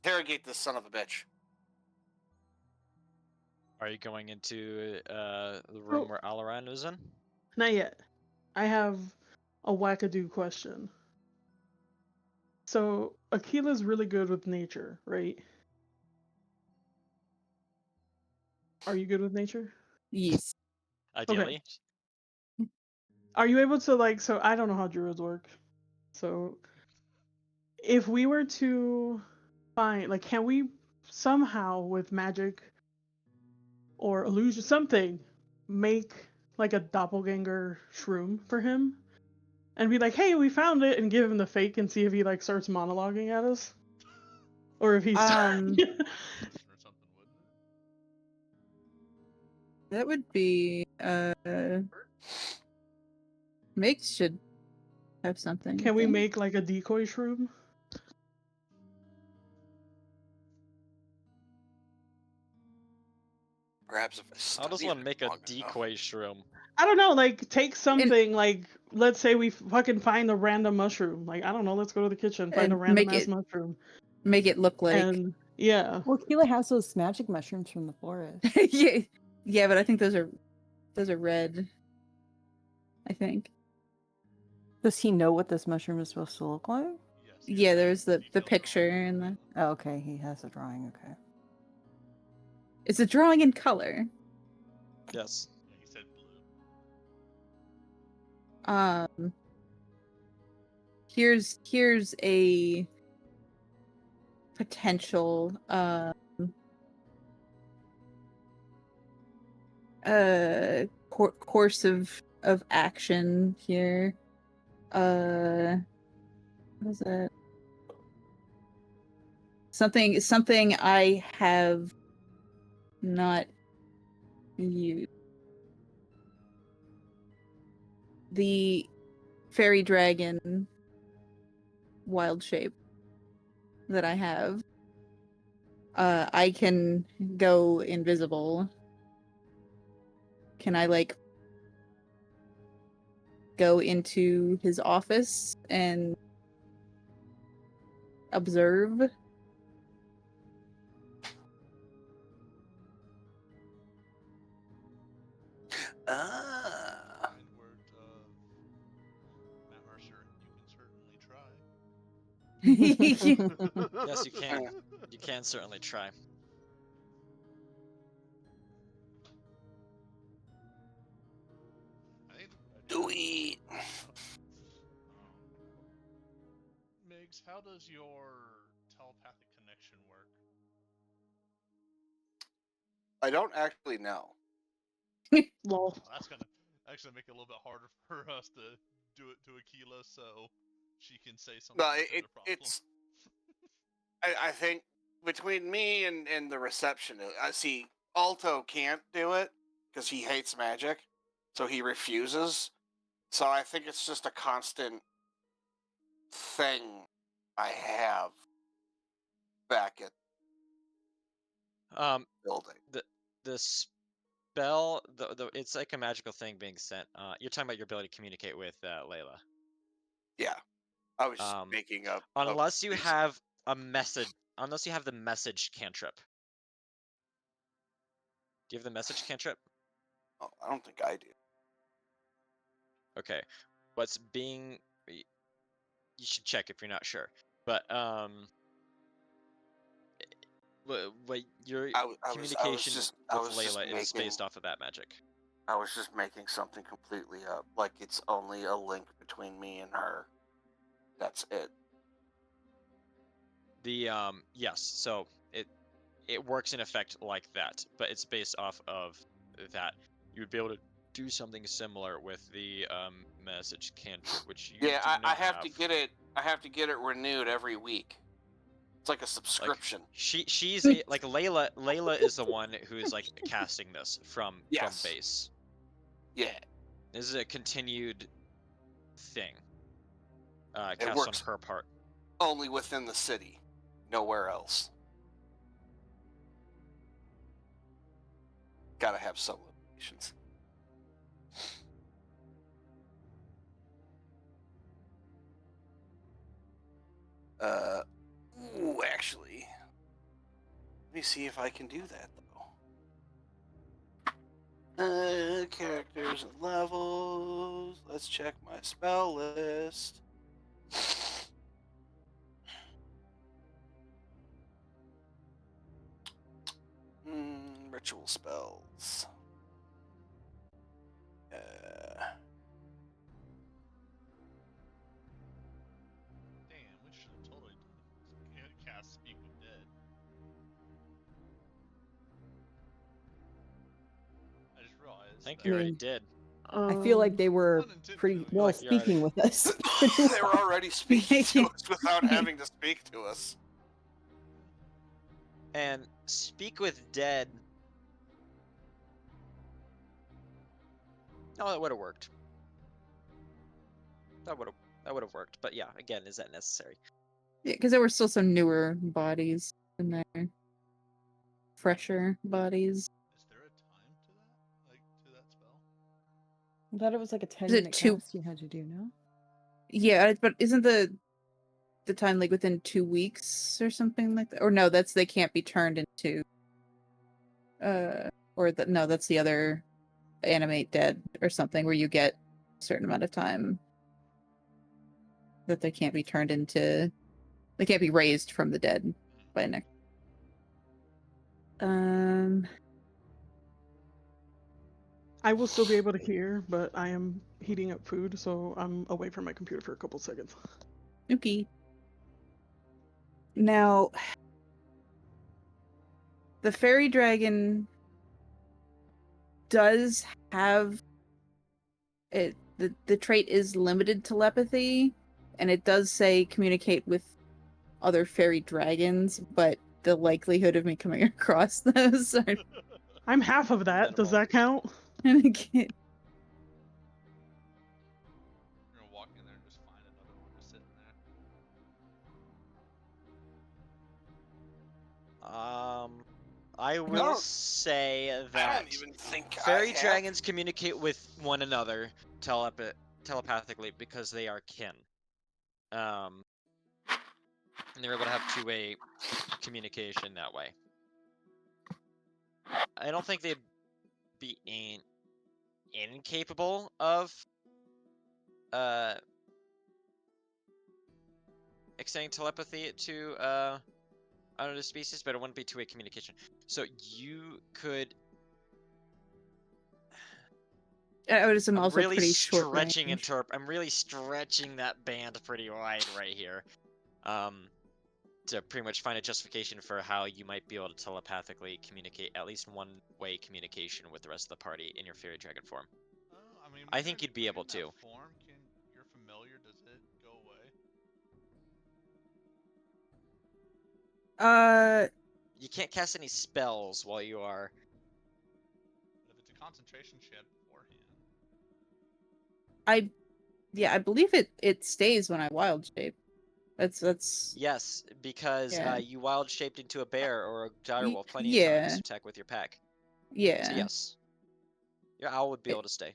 Interrogate this son of a bitch. Are you going into the room where Alaran was in? Not yet. I have a wackadoo question. So, Akila's really good with nature, right? Are you good with nature? Yes. Ideally. Are you able to, like, so I don't know how druids work. So, if we were to find, like, can we somehow with magic or illusion, something, make like a doppelganger shroom for him? And be like, hey, we found it, and give him the fake and see if he like starts monologuing at us? Or if he's Or something, wouldn't it? That would be Mix should have something. Can we make like a decoy shroom? Perhaps if I How does study one it make a long enough. decoy shroom? I don't know, like take something like, let's say we fucking find a random mushroom. Like, I don't know, let's go to the kitchen, find a And random ass mushroom. Make it look like And yeah. Well, Keela has those magic mushrooms from the forest. yeah, but I think those are red. I think. Does he know what this mushroom is supposed to look like? Yes. Yeah, there's the picture and the. Oh, okay, he has a drawing. Okay. It's a drawing in color. Yes. Yeah, he said blue. Here's a potential course of action here. What is that? Something I have not used. fairy dragon wild shape that I have, I can go invisible. Can I, like, go into his office and observe? Ah. Kind words of Matt Mercer. You can certainly try. Yes, you can. You can certainly try. I think the Do we? Migs, how does your telepathic connection work? I don't actually know. Lol. That's gonna actually make it a little bit harder for us to do it to Aquila, so she can say something No, to the problem. it's. I think between me and the reception, I see Alto can't do it because he hates magic, so he refuses. So I think it's just a constant thing I have back at Um, the building. the spell, it's like a magical thing being sent. You're talking about your ability to communicate with Layla. Yeah, I was just Um, making up. unless you have a message, unless you have the message cantrip. Do you have the message cantrip? Oh, I don't think I do. Okay. What's being, you should check if you're not sure. But what your I was communication just with Layla is based off of that magic. I was just making something completely up. Like it's only a link between me and her. That's it. The yes, so it works in effect like that, but it's based off of that. You would be able to do something similar with the message cantrip, which you Yeah, do I not have to get it. I have to get it renewed every week. It's like a Like subscription. she's like Layla is the one who's like casting this from Yes. base. Yeah, This is a continued thing. it Cast on works her part. only within the city, nowhere else. Gotta have some limitations. Ooh, actually, let me see if I can do that though. Characters and levels. Let's check my spell list. Ritual spells. Damn, we should have totally cast Speak with Dead. I just realized I think that you I already mean, did. I feel like they were pun intended, pretty I well like you're already- speaking with us. They were already speaking to us without having to speak to us. And speak with dead. Oh, that would have worked. That would have worked. But yeah, again, is that necessary? Yeah, because there were still some newer bodies in there. Fresher bodies. Is there a time to that? Like, to that spell? I thought it was like a Is 10-minute it two? cast you had to do, no? Yeah, but isn't the time like within 2 weeks or something like that? Or no, that's they can't be turned into. Or no, that's the other animate dead or something where you get a certain amount of time that they can't be turned into. They can't be raised from the dead by next. I will still be able to hear, but I am heating up food, so I'm away from my computer for a couple seconds. Okay. Now, the fairy dragon does have it. The trait is limited telepathy, and it does say communicate with other fairy dragons, but the likelihood of me coming across those are I'm half of that. Does Minimal. that count? You're gonna walk walk in there and just find another one just sitting there. I will don't- say I that don't even think fairy I have. dragons communicate with one another telepathically because they are kin. And they're able to have two-way communication that way. I don't think they'd be incapable of extending telepathy to another species, but it wouldn't be two-way communication. So you could. I would assume I'm also really pretty short stretching range. I'm really stretching that band pretty wide right here, to pretty much find a justification for how you might be able to telepathically communicate, at least one-way communication with the rest of the party in your fairy dragon form. I mean, I think you'd be able that to. form, you're familiar? Does it go away? You can't cast any spells while you are. But if it's a concentration she had beforehand. I believe it stays when I wild shape. That's Yes, because Yeah. you wild shaped into a bear or a direwolf plenty of yeah. times to attack with your pack. Yeah. So yes, your owl would be It- able to stay,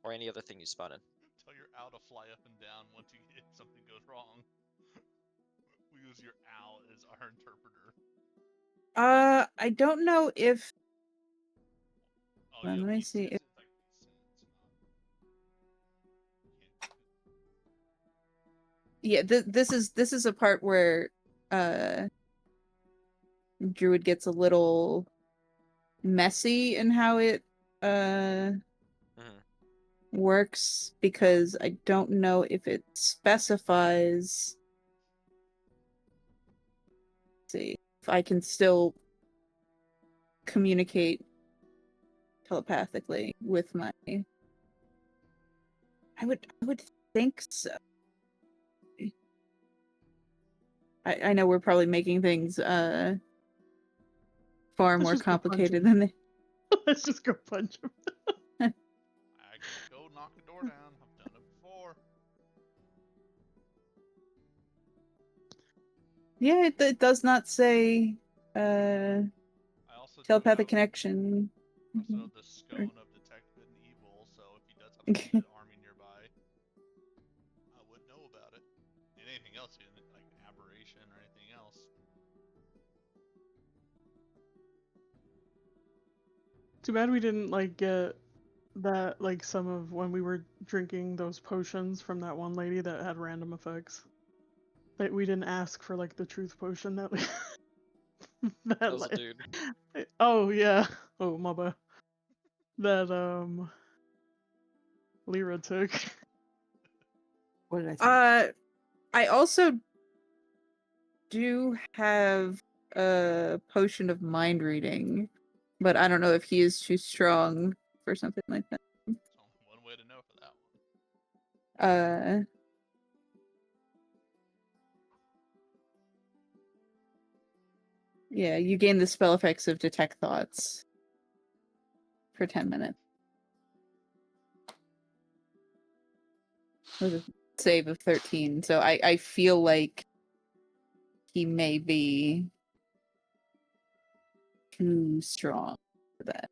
or any other thing you spotted. Tell your owl to fly up and down once if something goes wrong. We use your owl as our interpreter. I don't know if Oh Let yeah, me beast see is, if- it's like beast sense, this is a part where Druid gets a little messy in how it works, because I don't know if it specifies. Let's see if I can still communicate telepathically with my. I would think so. I know we're probably making things far Let's more just go punch complicated him. than they. Let's just go punch him. I can go knock a door down. I've done it before. Yeah, it does not say I also telepathic know, connection. I also know the scone of detect good and evil, so if he does have an undead army nearby, I would know about it. And anything else, like aberration or anything else. Too bad we didn't like get that, like some of when we were drinking those potions from that one lady that had random effects. Like we didn't ask for like the truth potion that we That was a dude. Oh yeah. Oh my bad. That Lyra took. What did I say? I also do have a potion of mind reading, but I don't know if he is too strong for something like that. There's only one way to know for that one. Yeah, you gain the spell effects of detect thoughts for 10 minutes. With a save of 13, so I feel like he may be too strong for that.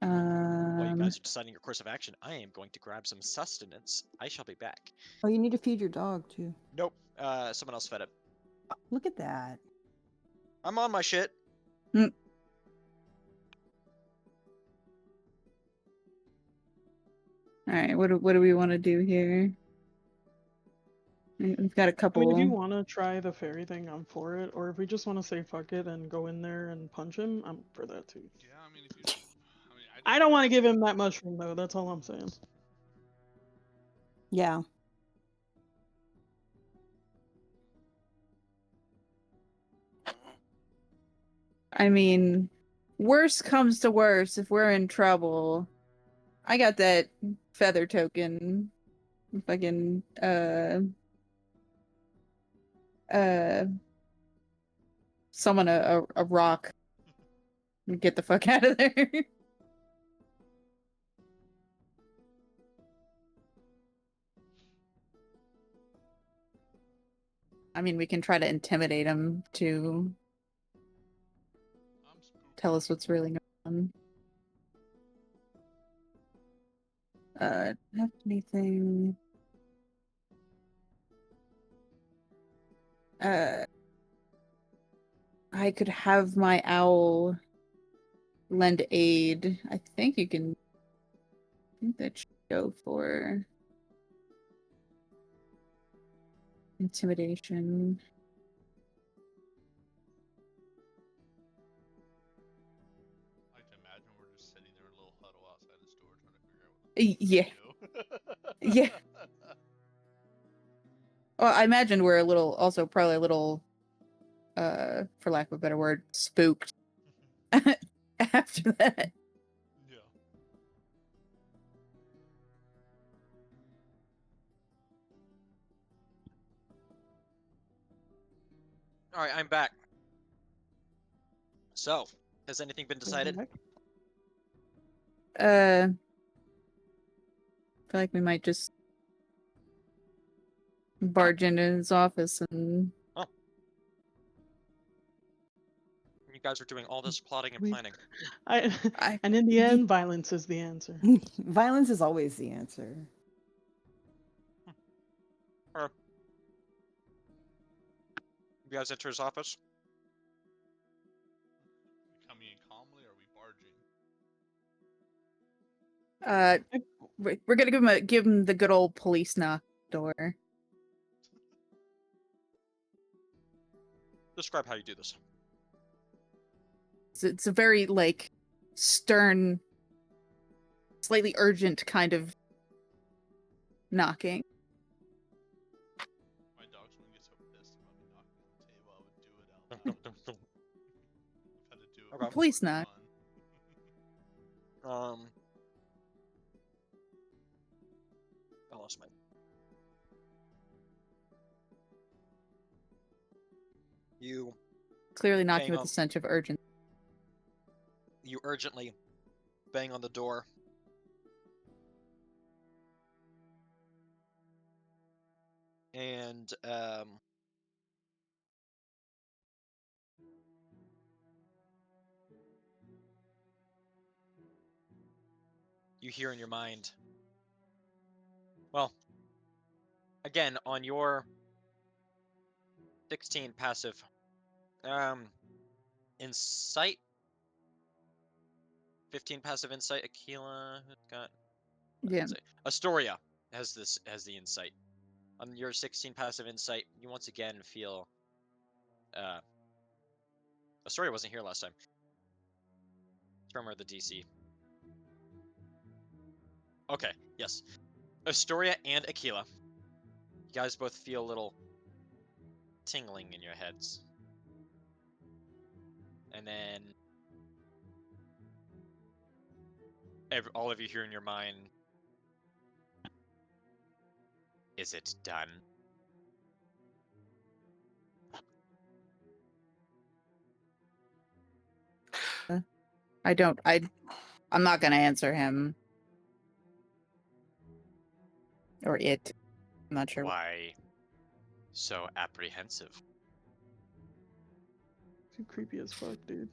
While you guys are deciding your course of action, I am going to grab some sustenance. I shall be back. Oh, you need to feed your dog too. Nope. Someone else fed it. Look at that. I'm on my shit. Alright, what do we want to do here? We've got a I couple. mean, if you want to try the fairy thing, I'm for it. Or if we just want to say fuck it and go in there and punch him, I'm for that too. Yeah, I mean, if you, I don't want to give him that mushroom though. That's all I'm saying. Yeah. I mean, worst comes to worst, if we're in trouble, I got that feather token. Fucking summon a rock and get the fuck out of there. I mean, we can try to intimidate him to I'm spooked. tell us what's really going on. Have anything? I could have my owl lend aid. I think you can. I think that should go for intimidation. I like to imagine we're just sitting there in a little huddle outside the store trying to figure out what the Yeah. fuck Yeah. to do. Well, I imagine we're a little, also probably a little, for lack of a better word, spooked after that. Yeah. All right, I'm back. So, has anything been decided? I feel like we might just barge into his office and You guys are doing all this plotting and We- planning. And in the end, violence is the answer. Violence is always the answer. You guys enter his office. We coming in calmly, or are we barging? we're gonna give him the good old police knock door. Describe how you do this. It's a very like stern, slightly urgent kind of knocking. My dogs wouldn't get so pissed about me knocking on the table. I would do it out loud. I've had to do it Okay. before, Police it's knock. fun. I lost my. You Clearly knocking Bang with on. a sense of urgency. You urgently bang on the door. And you hear in your mind. Well, again, on your 16 passive insight, 15 passive insight, Aquila has got Yeah. Astoria has the insight. On your 16 passive insight, you once again feel Astoria wasn't here last time. Tremor the DC. Okay, yes. Astoria and Aquila. You guys both feel a little tingling in your heads. And then all of you hear in your mind, is it done? I'm not gonna answer him. Or it. I'm not sure. Why so apprehensive? Too creepy as fuck, dude.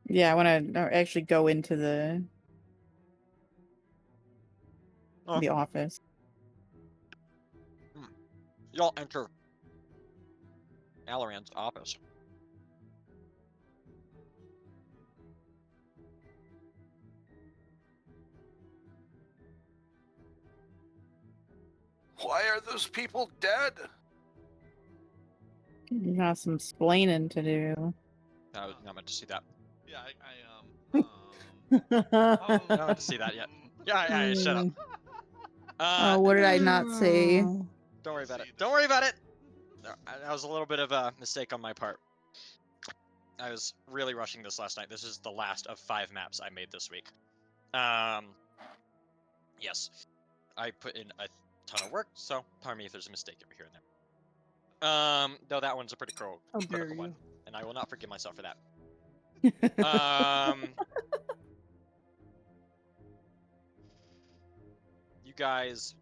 Yeah, I want to actually go into the office. Y'all enter Alaran's office. Why are those people dead? You got some splaining to do. I was not meant to see that. Yeah, Not meant to see that yet. Yeah, shut up. Oh, what did I not say? Don't worry about it. Don't worry about it. That was a little bit of a mistake on my part. I was really rushing this last night. This is the last of 5 maps I made this week. Yes, I put in a ton of work, so pardon me if there's a mistake over here and there. Though that one's a pretty How dare critical you? one, and I will not forgive myself for that. You guys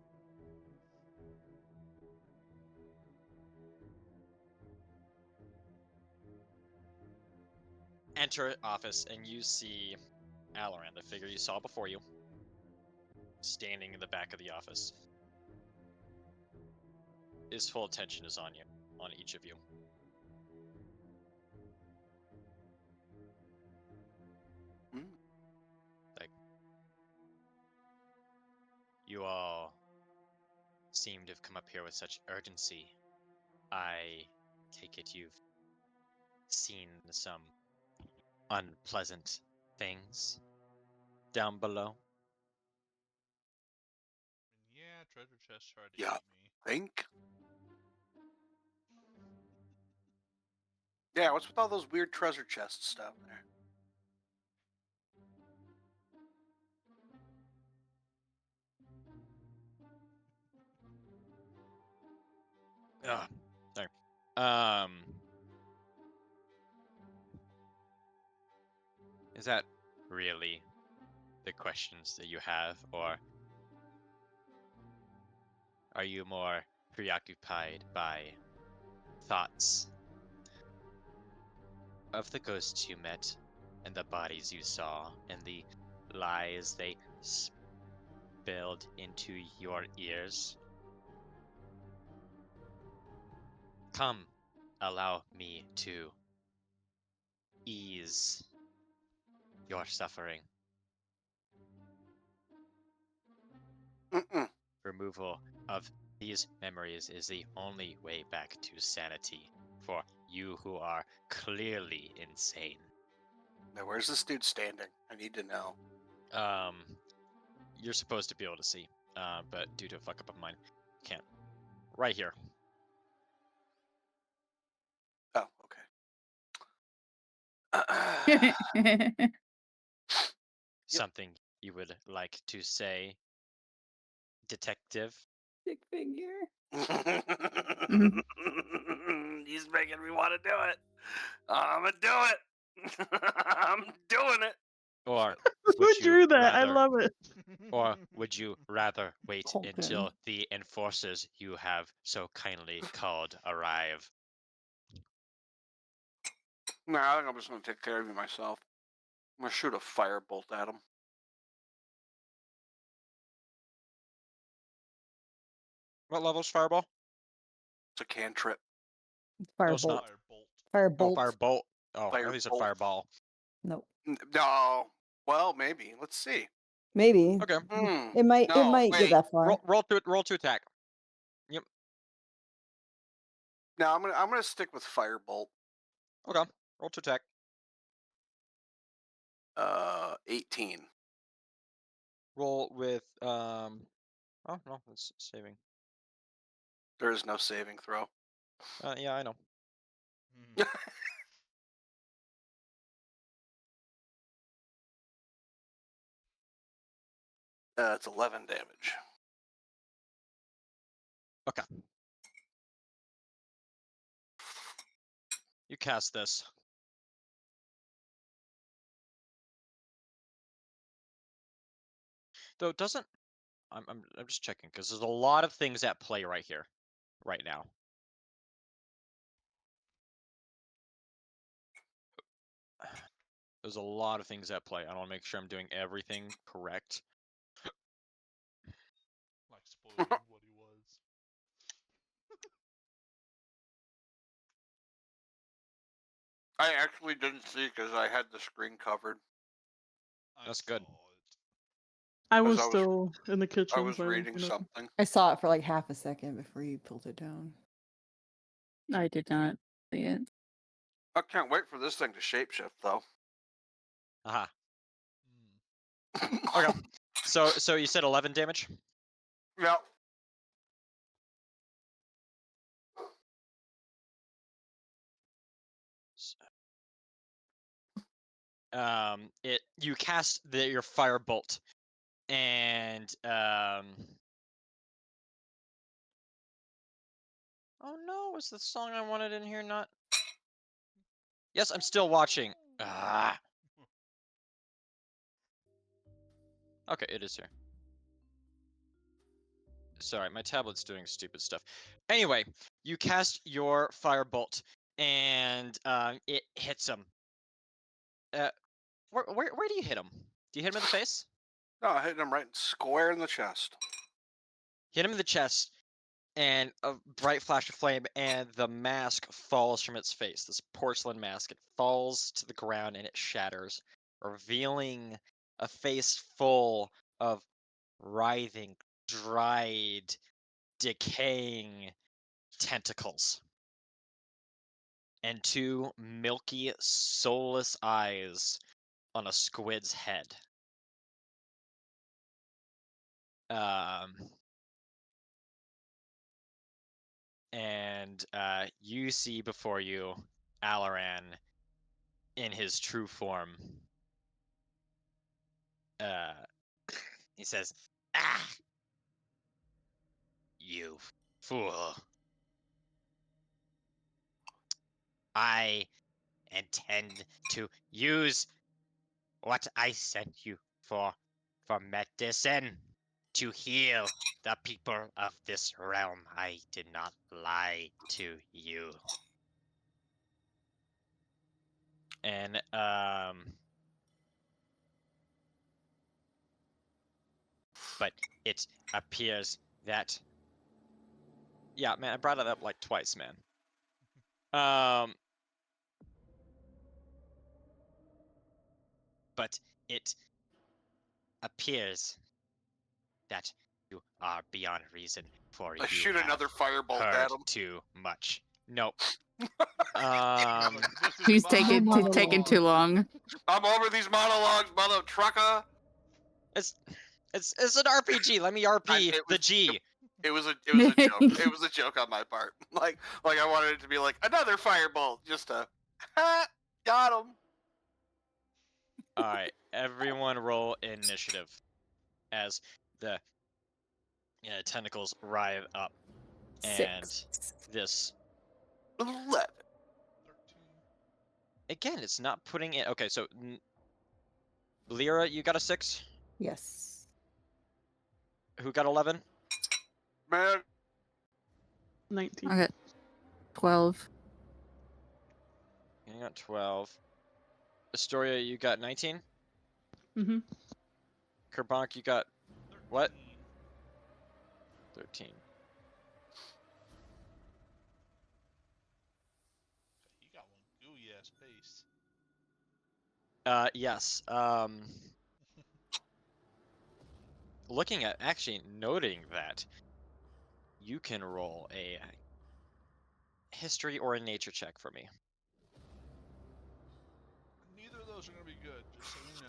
enter office and you see Alaran, the figure you saw before you, standing in the back of the office. His full attention is on you, on each of you. Mm. Like, you all seem to have come up here with such urgency. I take it you've seen some unpleasant things down below. Yeah, treasure chest tried to Yeah. eat me. Think? Yeah, what's with all those weird treasure chests down there? Ugh, sorry. Um, is that really the questions that you have, or are you more preoccupied by thoughts of the ghosts you met, and the bodies you saw, and the lies they spilled into your ears? Come, allow me to ease your suffering. Mm-mm. Removal of these memories is the only way back to sanity for you who are clearly insane. Now, where's this dude standing? I need to know. You're supposed to be able to see, but due to a fuck up of mine, can't. Right here. Oh, okay. Something you would like to say, detective? Stick figure. He's making me want to do it. I'm gonna do it. I'm doing it. Or Who would you drew that? I rather, love it. or would you rather wait Tolkien. until the enforcers you have so kindly called arrive? No, I think I'm just gonna take care of you myself. I'm gonna shoot a firebolt at him. What level's fireball? It's a cantrip. No, it's Firebolt. not. Firebolt. Oh, Firebolt. firebolt. Oh, I thought you said Firebolt. fireball. Nope. No. Well, maybe. Let's see. Maybe. Okay. It might No, get wait. that far. Roll to attack. Yep. No, I'm gonna stick with firebolt. Okay. Roll to attack. 18. Roll with Oh no, it's saving. There is no saving throw. Yeah, I know. It's 11 damage. Okay. You cast this. Though it doesn't. I'm just checking because there's a lot of things at play right here, right now. There's a lot of things at play. I want to make sure I'm doing everything correct. Like spoiling what he was. I actually didn't see because I had the screen covered. That's good. I Because was still in the kitchen. I was so reading you know. something. I saw it for like half a second before you pulled it down. I did not see it. I can't wait for this thing to shapeshift, though. Aha. Okay. So you said 11 damage? Yep. You cast your firebolt, and oh no, was the song I wanted in here not? Yes, I'm still watching. Ah. Okay, it is here. Sorry, my tablet's doing stupid stuff. Anyway, you cast your firebolt, and it hits him. Where do you hit him? Do you hit him in the face? No, I hit him right square in the chest. Hit him in the chest, and a bright flash of flame, and the mask falls from its face. This porcelain mask, it falls to the ground and it shatters, revealing a face full of writhing, dried, decaying tentacles, and two milky, soulless eyes on a squid's head. And you see before you Alaran in his true form. He says, "Ah, you fool! I intend to use what I sent you for medicine to heal the people of this realm. I did not lie to you." And but it appears that, yeah, man, I brought it up like twice, man. But it appears that you are beyond reason, for I you shoot have another firebolt heard at him. too much. Nope. This is He's my taking monologue. too long. I'm over these monologues, mother trucker. It's an RPG. Let me RP it the was- G. It was a joke. It was a joke on my part. Like I wanted it to be like another firebolt, just a got him. All right, everyone roll initiative as the tentacles writhe up, and 6. this 11. 13. again, it's not putting it. Okay, so Lyra, you got a 6. Yes. Who got 11? Man, 19. I got 12. You got 12. Astoria, you got 19. Mm-hmm. Kerbank, you got what? 13. 13. You got one gooey ass face. Yes. Looking at, actually noting that you can roll a history or a nature check for me. Neither of those are gonna be good, just so you know.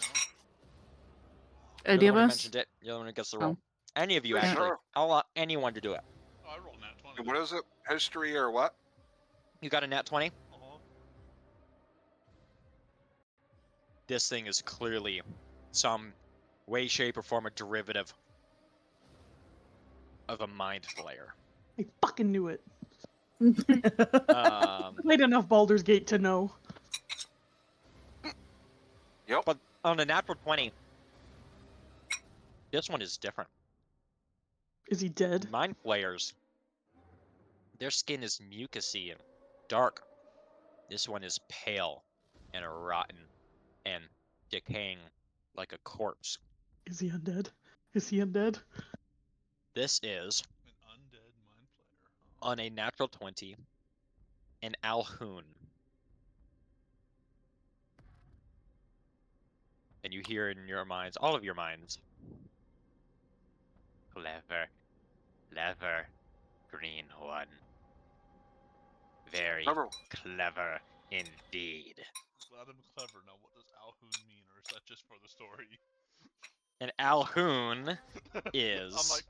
You're Any the of one who us? mentioned it. You're the one who gets the Oh. roll. Any of you, Yeah. actually. Sure. I'll allow anyone to do it. Oh, I rolled nat 20. What is it? History or what? You got a nat 20? Uh-huh. This thing is clearly some way, shape, or form a derivative of a mind flayer. I fucking knew it. Um, Played enough Baldur's Gate to know. Yep. but on a natural 20, this one is different. Is he dead? Mind flayers, their skin is mucousy and dark. This one is pale and rotten and decaying like a corpse. Is he undead? Is he undead? This is, An undead mind player. on a natural 20, an Alhoon. And you hear in your minds, all of your minds, clever, clever, greenhorn. Very Remember, clever indeed. Glad I'm clever. Now, what does Alhoon mean, or is that just for the story? An Alhoon is... I'm like,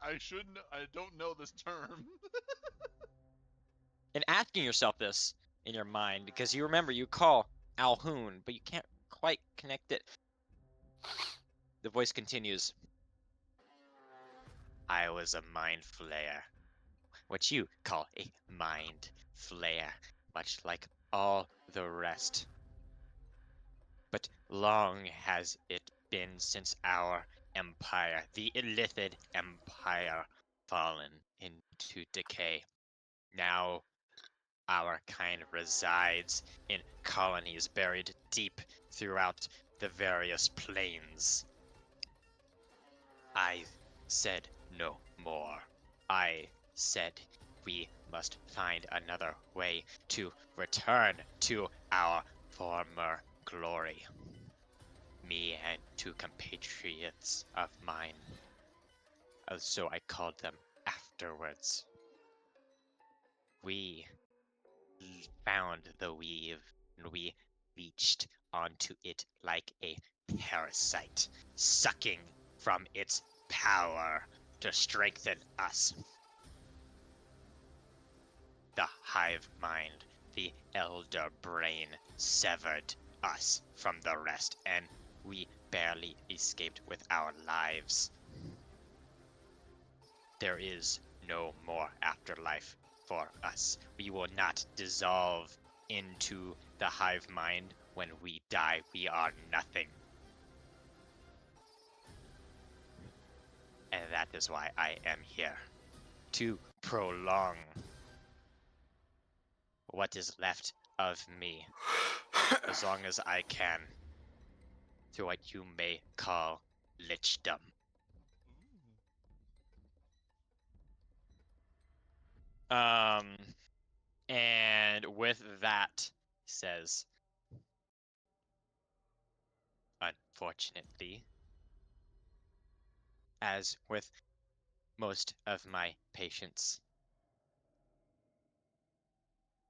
I don't know this term. And asking yourself this in your mind, because you remember you call Alhoon, but you can't quite connect it. The voice continues. I was a mind flayer. What you call a mind flayer, much like all the rest. But long has it been since our empire, the Illithid Empire, fallen into decay. Now Our kind resides in colonies buried deep throughout the various planes. I said no more. I said we must find another way to return to our former glory. Me and two compatriots of mine. So I called them afterwards. We found the weave and we leached onto it like a parasite, sucking from its power to strengthen us. The hive mind, the elder brain, severed us from the rest, and we barely escaped with our lives. There is no more afterlife for us. We will not dissolve into the hive mind. When we die, we are nothing. And that is why I am here. To prolong what is left of me as long as I can to what you may call lichdom. And with that, says, unfortunately, as with most of my patients,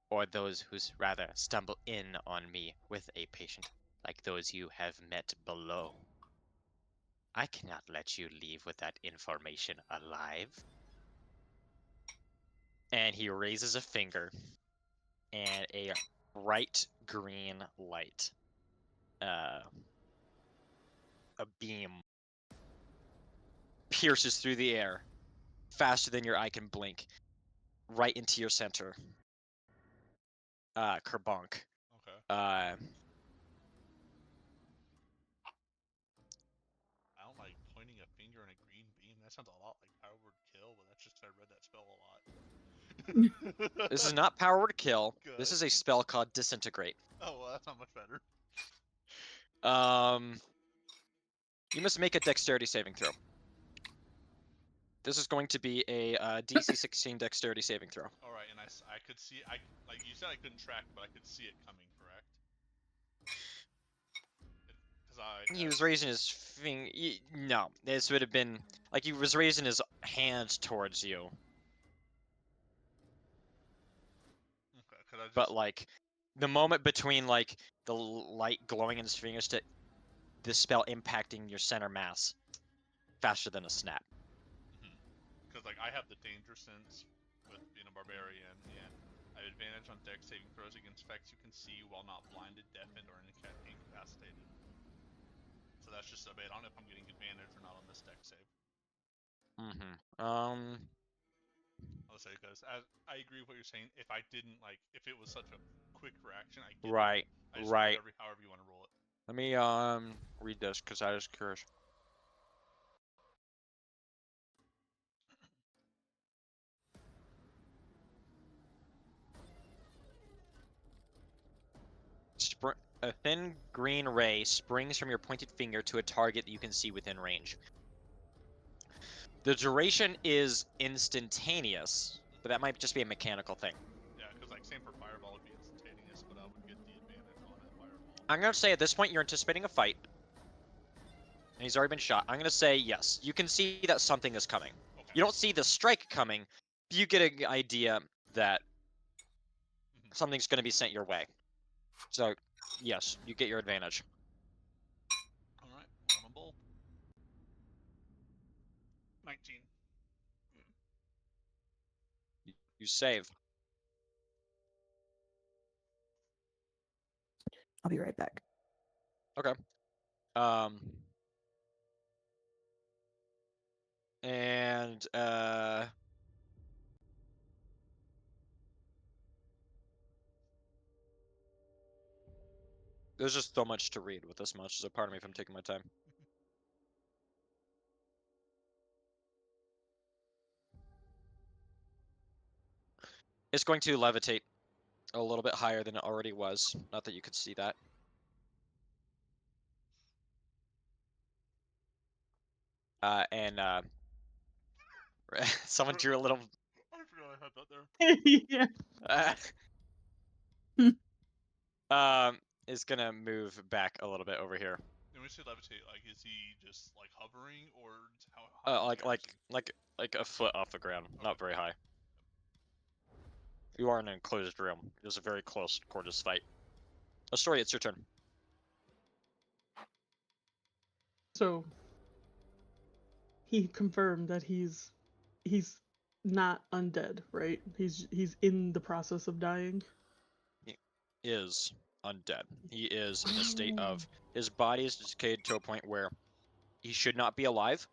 or those who rather stumble in on me with a patient, like those you have met below, I cannot let you leave with that information alive. And he raises a finger, and a bright green light, a beam, pierces through the air faster than your eye can blink, right into your center. Kerbonk. Okay. Uh, I don't like pointing a finger in a green beam. That sounds a lot like Power Word Kill, but that's just 'cause I read that spell a lot. this is not power to kill. Good. This is a spell called Disintegrate. Oh, well, that's not much better. You must make a dexterity saving throw. This is going to be a DC 16 dexterity saving throw. All right, and I could see like you said I couldn't track it, but I could see it coming, correct? He was raising his finger. No, this would have been like he was raising his hand towards you. Okay, but like the moment between like the light glowing in his fingers to the spell impacting your center mass faster than a snap. Because like I have the danger sense with being a barbarian, and I have advantage on dex saving throws against effects you can see while not blinded, deafened, or incapacitated. So that's just a bit on if I'm getting advantage or not on this dex save. I'll say because I agree with what you're saying. If I didn't if it was such a quick reaction, I get Right, that. I just right. however you want to roll it. Let me read this because I was curious. A thin green ray springs from your pointed finger to a target that you can see within range. The duration is instantaneous, but that might just be a mechanical thing. Yeah, because like same for fireball would be instantaneous, but I would get the advantage on it. Fireball. I'm gonna say at this point you're anticipating a fight, and he's already been shot. I'm gonna say yes. You can see that something is coming. Okay. You don't see the strike coming, but you get an idea that something's gonna be sent your way. So, yes, you get your advantage. All right, on a bolt. 19. You save. I'll be right back. Okay. And there's just so much to read with this much, so pardon me if I'm taking my time. It's going to levitate a little bit higher than it already was. Not that you could see that. And someone drew a little. I forgot I had that there. Yeah. Is gonna move back a little bit over here. When we say levitate, like, is he just like hovering, or how high in the air is he? Like a foot off the ground, not very high. You are in an enclosed room. It was a very close quarters fight. Astoria, it's your turn. So he confirmed that he's not undead, right? He's in the process of dying. He is undead. He is in a state of his body is decayed to a point where he should not be alive.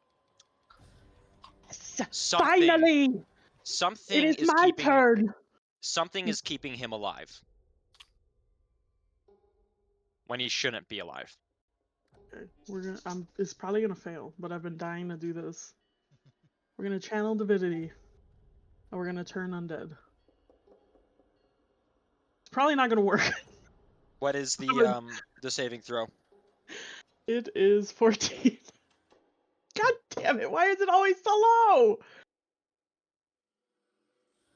Finally, Something it is is my keeping turn. something is keeping him alive when he shouldn't be alive. Okay, we're gonna. It's probably gonna fail, but I've been dying to do this. We're gonna channel divinity, and we're gonna turn undead. It's probably not gonna work. What is the saving throw? It is 14. God damn it! Why is it always so low?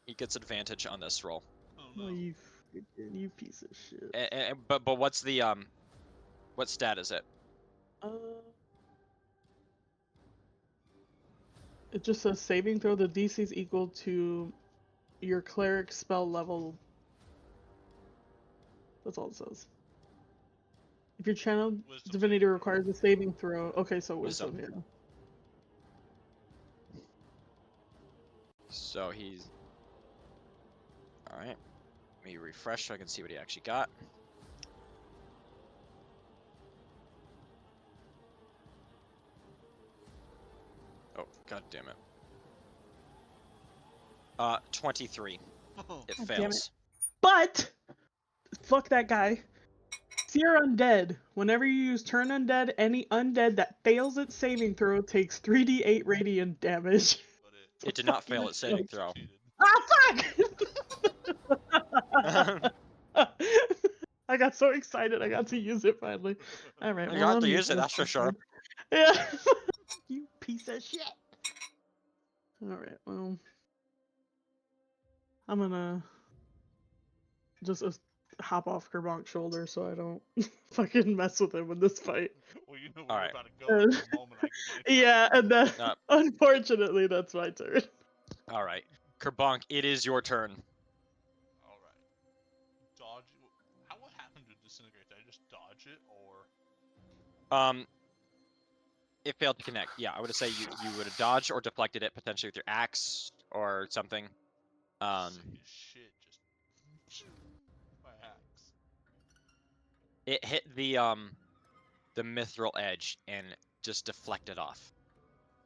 He gets advantage on this roll. Oh Oh, no. you piece of shit. But what's the what stat is it? It just says saving throw. The DC is equal to your cleric spell level. That's all it says. If your channel Wisdom divinity saving throw. requires a saving throw, okay, so Wisdom. wisdom, yeah. So he's all right. Let me refresh so I can see what he actually got. Oh, god damn it. 23. It God damn fails. But fuck that guy. Seer undead. Whenever you use turn undead, any undead that fails its saving throw takes 3d8 radiant damage. But It did not fail its saving throw. cheated. Ah, fuck! I got so excited I got to use it finally. Alright, You well, got I'm to use using it, that's for this sure. one. Yeah. You piece of shit. Alright, well. I'm gonna just hop off Kerbonk's shoulder so I don't fucking mess with him in this fight. Well, you know where All we're right. about to go in the moment I get my turn. Yeah, and then Uh, unfortunately that's my turn. all right. Kerbonk, it is your turn. All right. Dodge. What happened to disintegrate? Did I just dodge it, or? It failed to connect. Yeah, I would say you would have dodged or deflected it potentially with your axe or something. Sick as shit, just my axe. It hit the mithril edge and just deflected off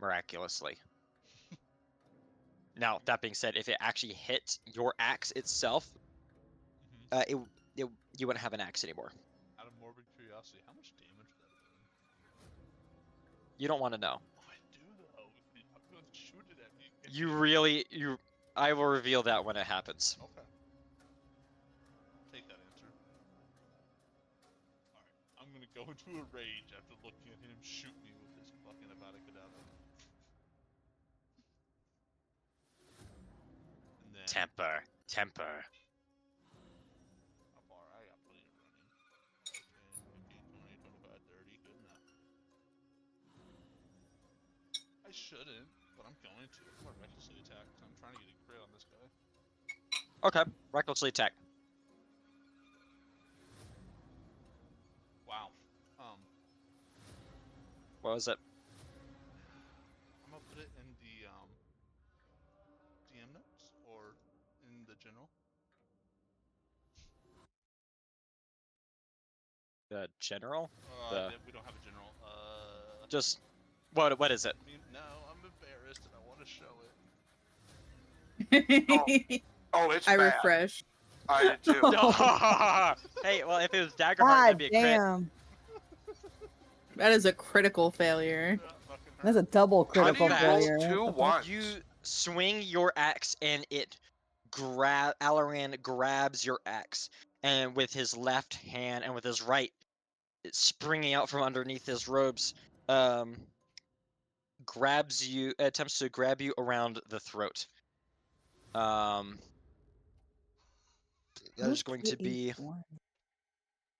miraculously. Now, that being said, if it actually hit your axe itself, Mm-hmm. you wouldn't have an axe anymore. Out of morbid curiosity, how much damage would that have been? You don't want to know. Oh, I do though. I'm going to shoot it at me. I will reveal that when it happens. Okay. Take that answer. Alright, I'm gonna go into a rage after looking at him shoot me with his fucking Avada Kedavra. And then... Temper. How far? I got plenty of running. 10, 15, 20, 25, 30. Good enough. I shouldn't, but I'm going to. I'm gonna recklessly attack because I'm trying to get a crit on this guy. Okay, recklessly attack. Wow. What was it? I'm gonna put it in the DM notes or in the general. The general? We don't have a general. Just what is it? No, I'm embarrassed and I want to show it. Oh, it's I bad. refreshed. I did too. Hey, well, if it was Daggerheart, God that'd be a crit. damn. That is a critical failure. That's a double How do critical you that. roll failure. two What the fuck? ones? You swing your axe and it Alaran grabs your axe, and with his left hand and with his right, springing out from underneath his robes, attempts to grab you around the throat. That is going to be.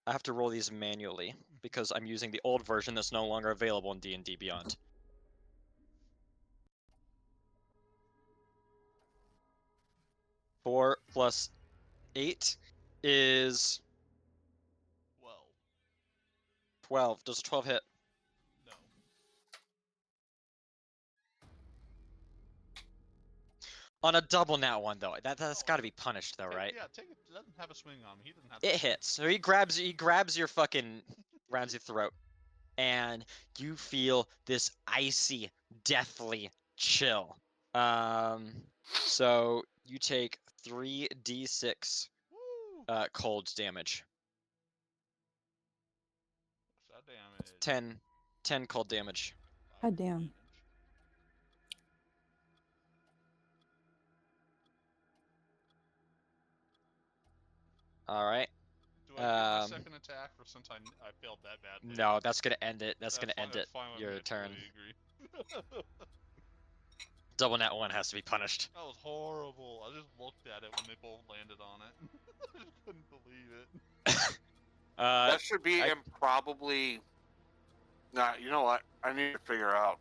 I have to roll these manually because I'm using the old version that's no longer available in D&D Beyond. Four plus 8 is 12. Does a 12 hit? No. On a double nat one though, that's got to be punished though, right? Yeah, take it. Let him have a swing on me. He doesn't have. It hits. So he grabs your fucking rounds your throat, and you feel this icy, deathly chill. So you take 3d6 cold damage. What's that damage? 10 cold damage. God damn. All right. Do I get my second attack, or since I failed that badly? No, that's gonna end it. That's gonna end it. Fine, Your I turn. totally agree. Double nat one has to be punished. That was horrible. I just looked at it when they both landed on it. I just couldn't believe it. That should be improbably. Nah, you know what? I need to figure out.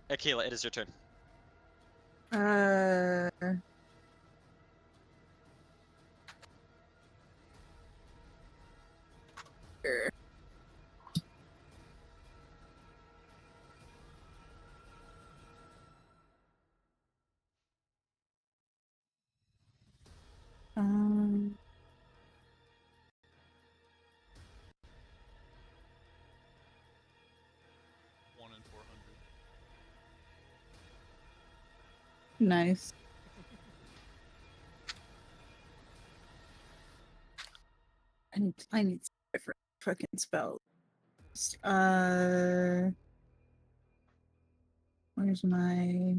Akila, it is your turn. Sure. One in 400. Nice. I need different fucking spells. Where's my?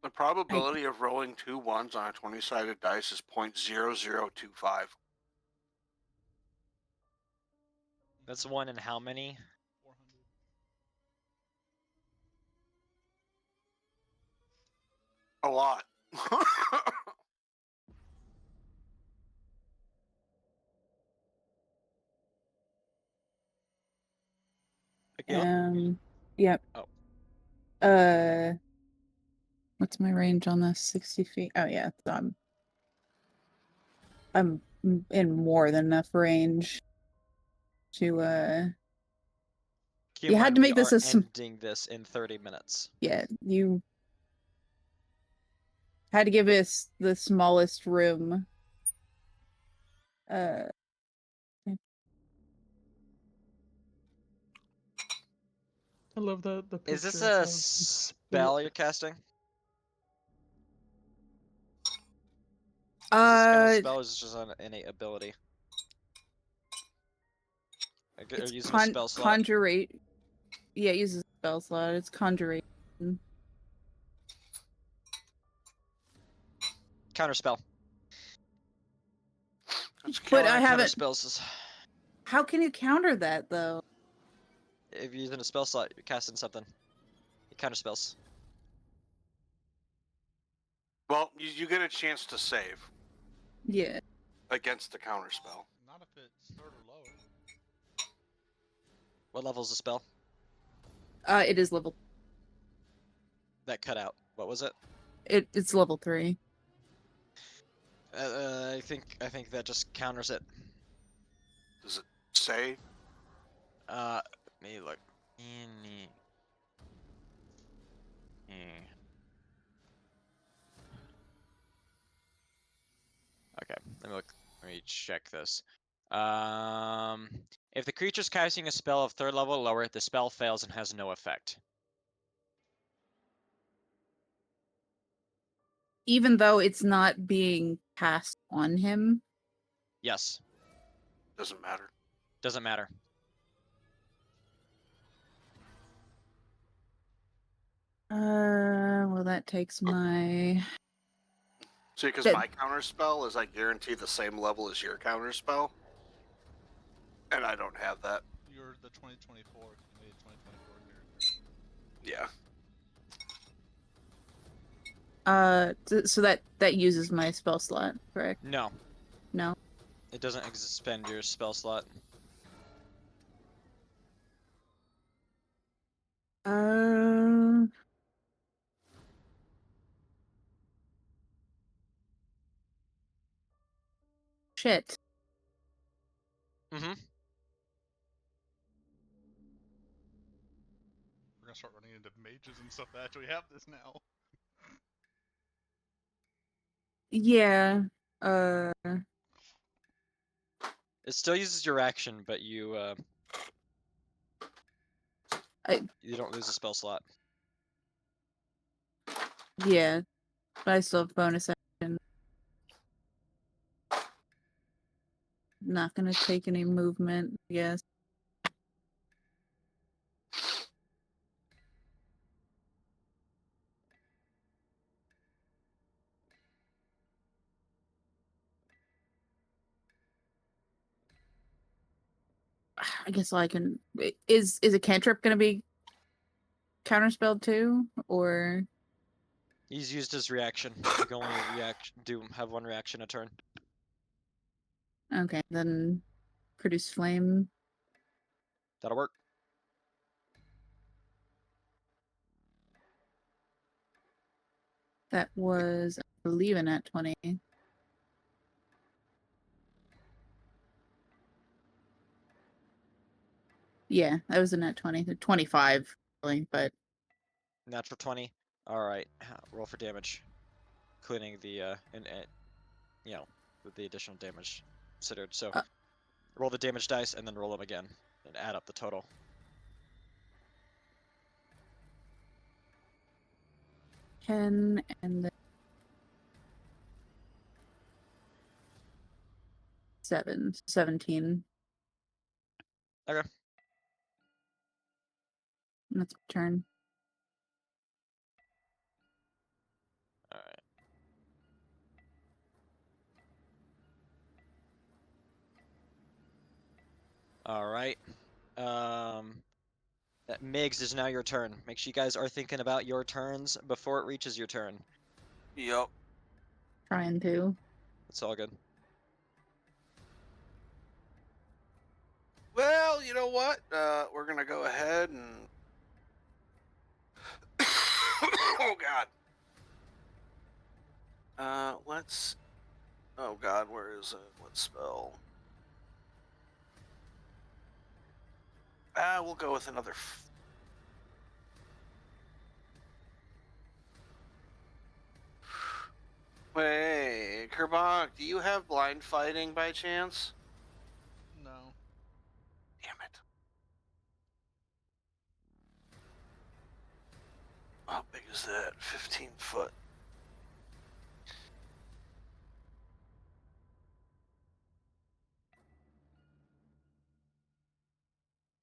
The probability of rolling 2 1s on a 20-sided dice is 0.0025. That's one in how many? 400. A lot. Akila? Yep. Oh. What's my range on this? 60 feet. Oh yeah, so I'm in more than enough range to Keep you in had mind, to we make this are a ending this in 30 minutes. yeah, you had to give us the smallest room. I love the picture. Is this a of spell you're casting? Is this kind of spell, or is this just an innate ability? Or using a spell slot? Conjurate. Yeah, it uses a spell slot. It's conjuration. Counterspell. But I haven't. Spells. How can you counter that though? If you're using a spell slot, you're casting something. It counterspells. Well, you get a chance to save. Yeah. Against the counterspell. Not if it's third or lower. What level is the spell? It is level. That cut out. What was it? It's level 3. I think that just counters it. Does it say? Me look. Okay, let me check this. If the creature's casting a spell of 3rd level or lower, the spell fails and has no effect. Even though it's not being cast on him? Yes. Doesn't matter. Doesn't matter. Well, that takes my... See, because That- my counter spell is I guarantee the same level as your counter spell, and I don't have that. You're the 2024 animated 2024 character. Yeah. So that uses my spell slot, correct? No. No? It doesn't expend your spell slot. Uh... Shit. Mm-hmm. We're gonna start running into mages and stuff that actually have this now. Yeah. It still uses your action, but you you don't lose a spell slot. Yeah. But I still have bonus action. Not gonna take any movement, I guess. I guess I can. Is a cantrip gonna be counterspelled too, or He's used his reaction. You can only have one reaction a turn. okay? Then produce flame. That'll work. That was, I believe, in at 20. Yeah, that was a net 20. 25, really, but Natural 20. All right. Roll for damage, including the you know, with the additional damage considered. So Uh, roll the damage dice and then roll them again and add up the total. ten and then 17. Okay. And that's my turn. All right. All right. Migs is now your turn. Make sure you guys are thinking about your turns before it reaches your turn. Yep. Trying to. It's all good. Well, you know what? We're gonna go ahead and. Oh God. Let's. Oh God, where is it? What spell? We'll go with another. Wait, Kerbach, do you have blind fighting by chance? No. Damn it. How big is that? 15 foot.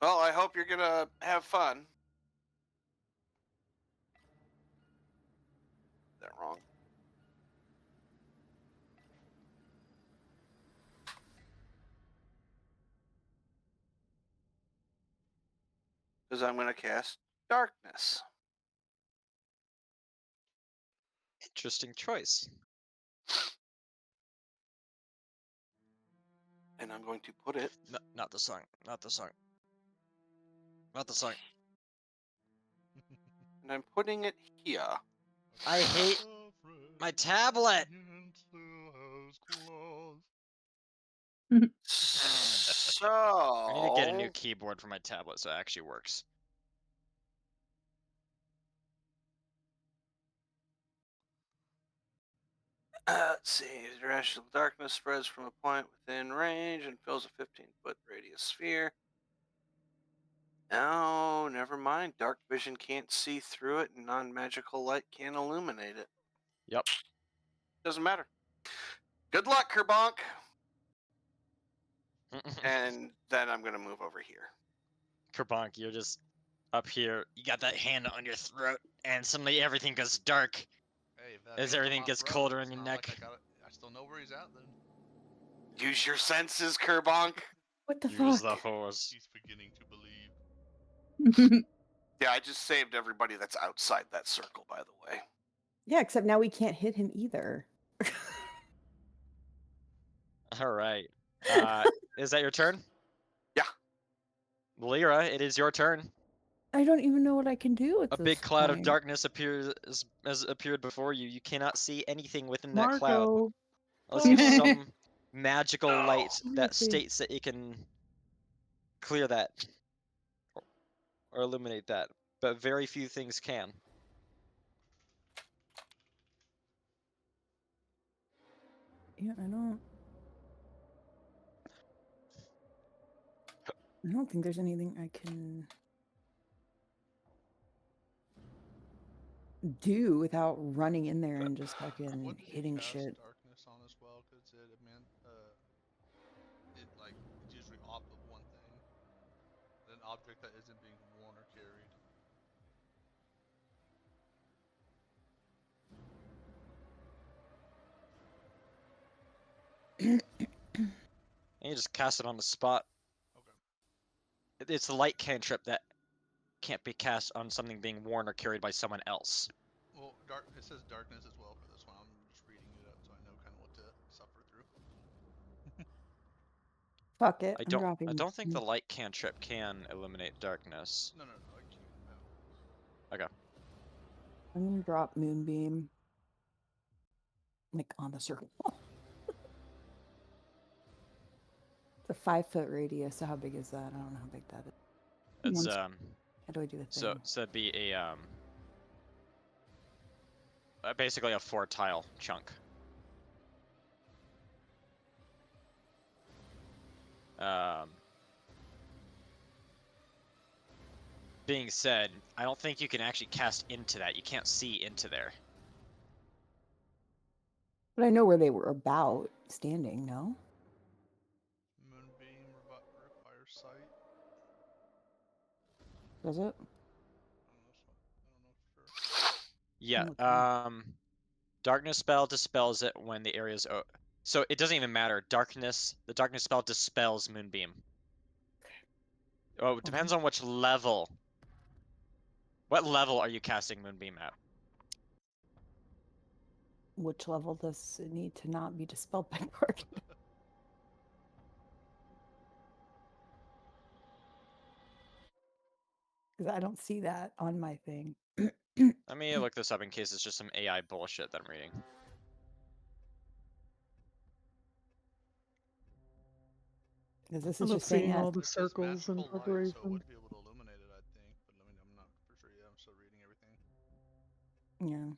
Well, I hope you're gonna have fun. Is that wrong? Because I'm gonna cast darkness. Interesting choice. And I'm going to put it. No, not the song. Not the song. Not the song. And I'm putting it here. I hate my tablet. So. I need to get a new keyboard for my tablet so it actually works. Let's see. Irrational darkness spreads from a point within range and fills a 15-foot radius sphere. Oh, never mind. Dark vision can't see through it, and non-magical light can't illuminate it. Yep. Doesn't matter. Good luck, Kerbonk. And then I'm gonna move over here. Kerbonk, you're just up here. You got that hand on your throat, and suddenly everything goes dark. Hey, if that As hand's on everything my gets throat, colder it's on your not neck. like I still know where he's at then. Use your senses, Kerbonk. What the Use fuck? the horse. He's beginning to believe. Yeah, I just saved everybody that's outside that circle, by the way. Yeah, except now we can't hit him either. All right. Is that your turn? Yeah. Lyra, it is your turn. I don't even know what I can do at A this big cloud of point. darkness has appeared before you. You cannot see anything within that cloud. Marco. Unless you have Oh. some magical light that Seriously. states that it can clear that or illuminate that. But very few things can. Yeah, I don't think there's anything I can do without running in there and just fucking What did you hitting cast shit. darkness on as well? Because it's usually off of one thing. An object that isn't being worn or carried. And you just cast it on the spot. Okay. It's a light cantrip that can't be cast on something being worn or carried by someone else. Well, it says darkness as well for this one. I'm just reading it up so I know kind of what to suffer through. Fuck it. I I'm dropping. don't think the light cantrip can eliminate darkness. No, I can't. No. Okay. I'm gonna drop Moonbeam. Like on the circle. It's a 5-foot radius, so how big is that? I don't know how big that is. It's How do I do the thing? so it'd be a basically a 4-tile chunk. Being said, I don't think you can actually cast into that. You can't see into there. But I know where they were about standing, no? Moonbeam requires sight. Does it? I don't know for sure. Yeah. Okay. Darkness spell dispels it when the area's so it doesn't even matter. The darkness spell dispels Moonbeam. Oh, it depends on which level. What level are you casting Moonbeam at? Which level does it need to not be dispelled by darkness? Because I don't see that on my thing. Let me look this up in case it's just some AI bullshit that I'm reading. Because this I'm is not just saying seeing that. all the It says circles and magical light, so it preparation. would be able to illuminate it, I think. But I'm not for sure yet. I'm still reading everything. Yeah.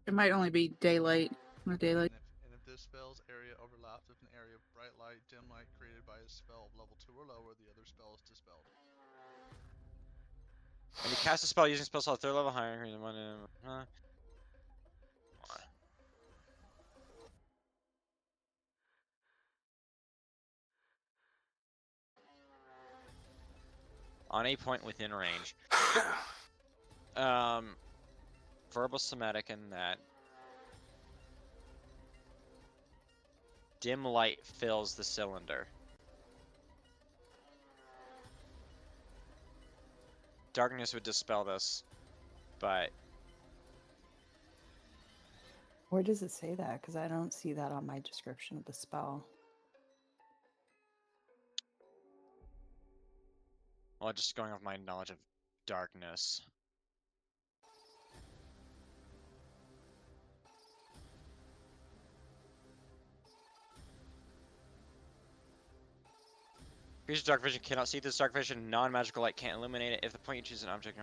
It might only be daylight. Not daylight. And if this spell's area overlaps with an area of bright light, dim light created by a spell of level 2 or lower, the other spell is dispelled. When you cast a spell using spell slot 3rd level higher, on a point within range. Verbal somatic in that dim light fills the cylinder. Darkness would dispel this, but Where does it say that? Because I don't see that on my description of the spell. well, just going off my knowledge of darkness. Creatures dark vision cannot see this dark vision. Non-magical light can't illuminate it. If the point you choose an object,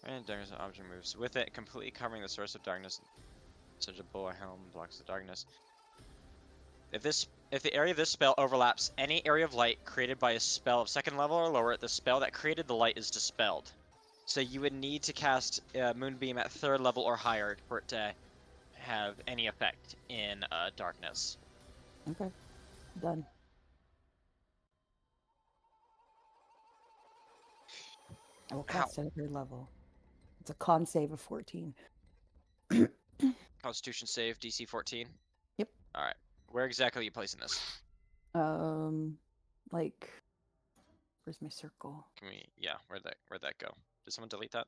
and darkness, an object moves with it, completely covering the source of darkness, such a bow or helm blocks the darkness. If the area of this spell overlaps any area of light created by a spell of 2nd level or lower, the spell that created the light is dispelled. So you would need to cast Moonbeam at 3rd level or higher for it to have any effect in darkness. Okay. Done. I will cast at a third level. It's a con save of 14. Constitution save, DC 14. Yep. All right. Where exactly are you placing this? Like, where's my circle? Can we? Yeah. Where'd that go? Did someone delete that?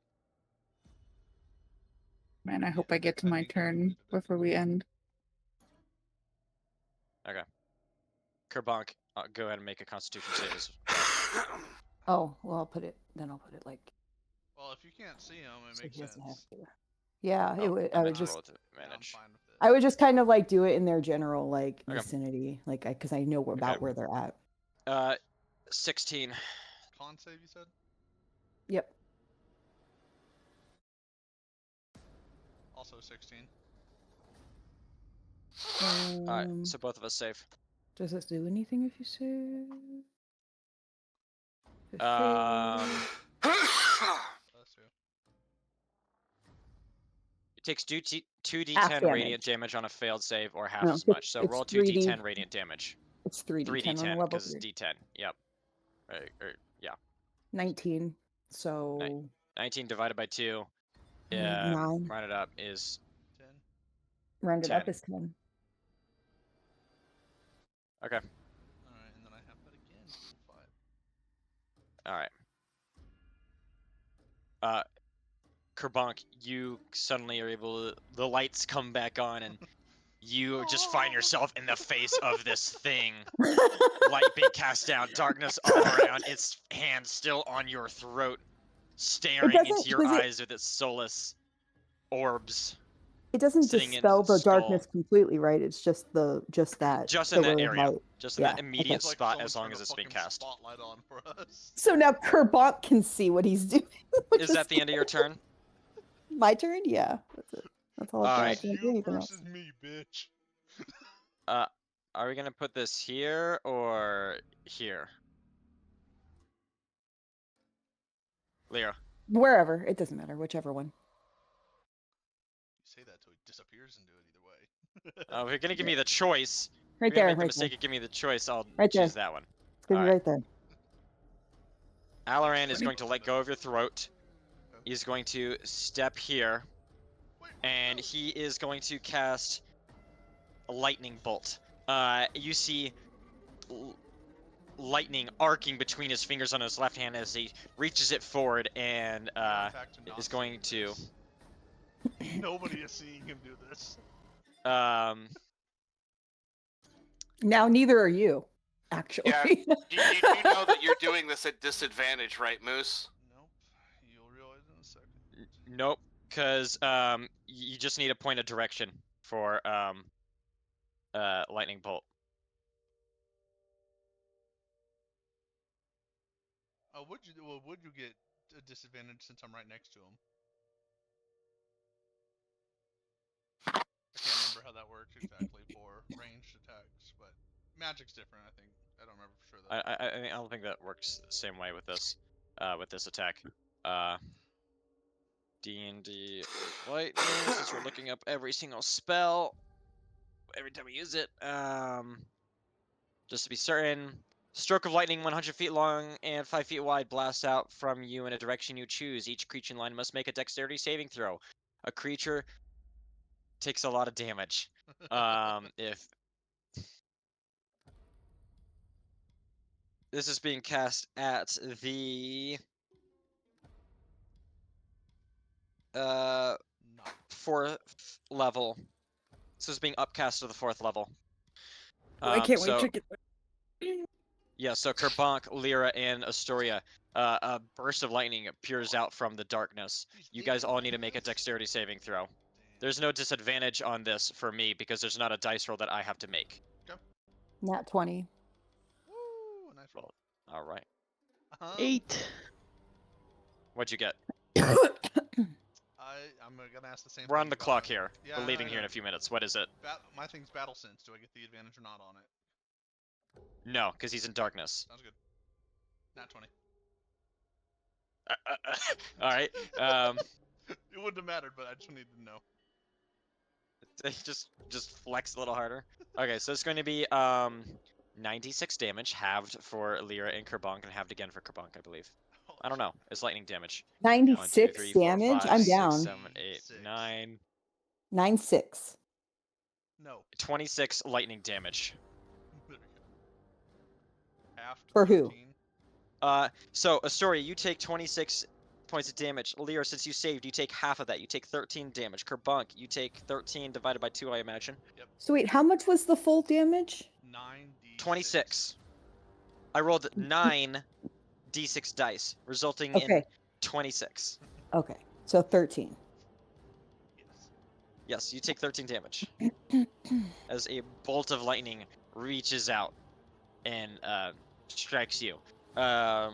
Man, I hope I get to I my think I turn deleted it. before we end. Okay. Kerbank, go ahead and make a Constitution save as Oh, well, I'll put it like Well, if you can't see him, it so makes he doesn't have sense. to. Yeah, Oh, I I would meant to just roll with Yeah, I'm advantage. fine with it. I would just kind of like do it in their general like Okay. vicinity, like because I know about where they're at. 16. Con save, you said? Yep. Also 16. All right. So both of us save. Does this do anything if you save? If Us too. It takes 2d10 Half radiant damage. damage on a failed save, or half No, as much. So it's roll 3D. 2d10 radiant damage. It's 3d10 on 3d10 level because it's 3. d10. Yep. Yeah. 19. So 19 divided by 2. 9. Rounded up is 10. Rounded 10. up is 10. Okay. Alright, and then I have that again. Cool, 5. All right. Kerbank, you suddenly are able to, the lights come back on and you just find yourself in the face of this thing. Light being cast down, darkness all around, its hand still on your throat, staring into your eyes with its soulless orbs. It doesn't sitting in dispel the skull. darkness completely, right? It's just that Just in that pillar of area. light. Just in Yeah, that immediate It's like spot someone as long turned as a it's being fucking cast. spotlight on for us. So now Kerbont can see what he's doing. Is that the end of your turn? My turn? Yeah. That's all I've got. I Alright. can't do You anything else. versus me, bitch. Are we gonna put this here or here? Lyra. Wherever. It doesn't matter. Whichever one. You say that till he disappears and do it either way. Oh, if you're gonna give me the choice, Right if you're there. gonna make the Right mistake there. of giving me the choice, I'll Right choose there. that one. It's gonna be Alright. right there. Alaran is going to let go of your throat. He's going to step here. And he is going to cast a lightning bolt. You see lightning arcing between his fingers on his left hand as he reaches it forward and is going to Nobody is seeing him do this. Now neither are you, actually. Yeah. You know that you're doing this at disadvantage, right, Moose? Nope. You'll realize in a second. Nope, because you just need a point of direction for lightning bolt. Would you get a disadvantage since I'm right next to him? I can't remember how that works exactly for ranged attacks, but magic's different. I think I don't remember for sure though. I don't think that works the same way with this attack. D&D lightning, since we're looking up every single spell every time we use it. Just to be certain, stroke of lightning 100 feet long and 5 feet wide blasts out from you in a direction you choose. Each creature in line must make a dexterity saving throw. A creature takes a lot of damage. If this is being cast at the 4th level. This is being upcast to the 4th level. I can't wait to get. Yeah, so Kerbank, Lyra, and Astoria, a burst of lightning appears out from the darkness. You guys all need to make a dexterity saving throw. There's no disadvantage on this for me because there's not a dice roll that I have to make. Nat 20. Woo! Nice roll. All right. 8. What'd you get? I'm gonna ask the same. We're on thing the about clock it. here. Yeah, We're leaving I here in know. a few minutes. What is it? My thing's battle sense. Do I get the advantage or not on it? No, because he's in darkness. Sounds good. Nat 20. All right. It wouldn't have mattered, but I just needed to know. Just flex a little harder. Okay, so it's going to be 96 damage, halved for Lyra and Kerbonk, and halved again for Kerbonk, I believe. Holy I don't shit. know. It's lightning damage. 1, 2, 96 3, 4, damage? 5, I'm 6, down. 7, 8, 96. 9. 9-6. No. 26 lightning damage. There we go. Half to For who? 13. So Astoria, you take 26 points of damage. Lyra, since you saved, you take half of that. You take 13 damage. Kerbunk, you take 13 divided by 2, I imagine. So wait, how much was the full damage? 9d6. 26. I rolled 9 d6 dice, resulting in Okay. 26. Okay. So 13. Yes. Yes, you take 13 damage. As a bolt of lightning reaches out and strikes you. Yeah.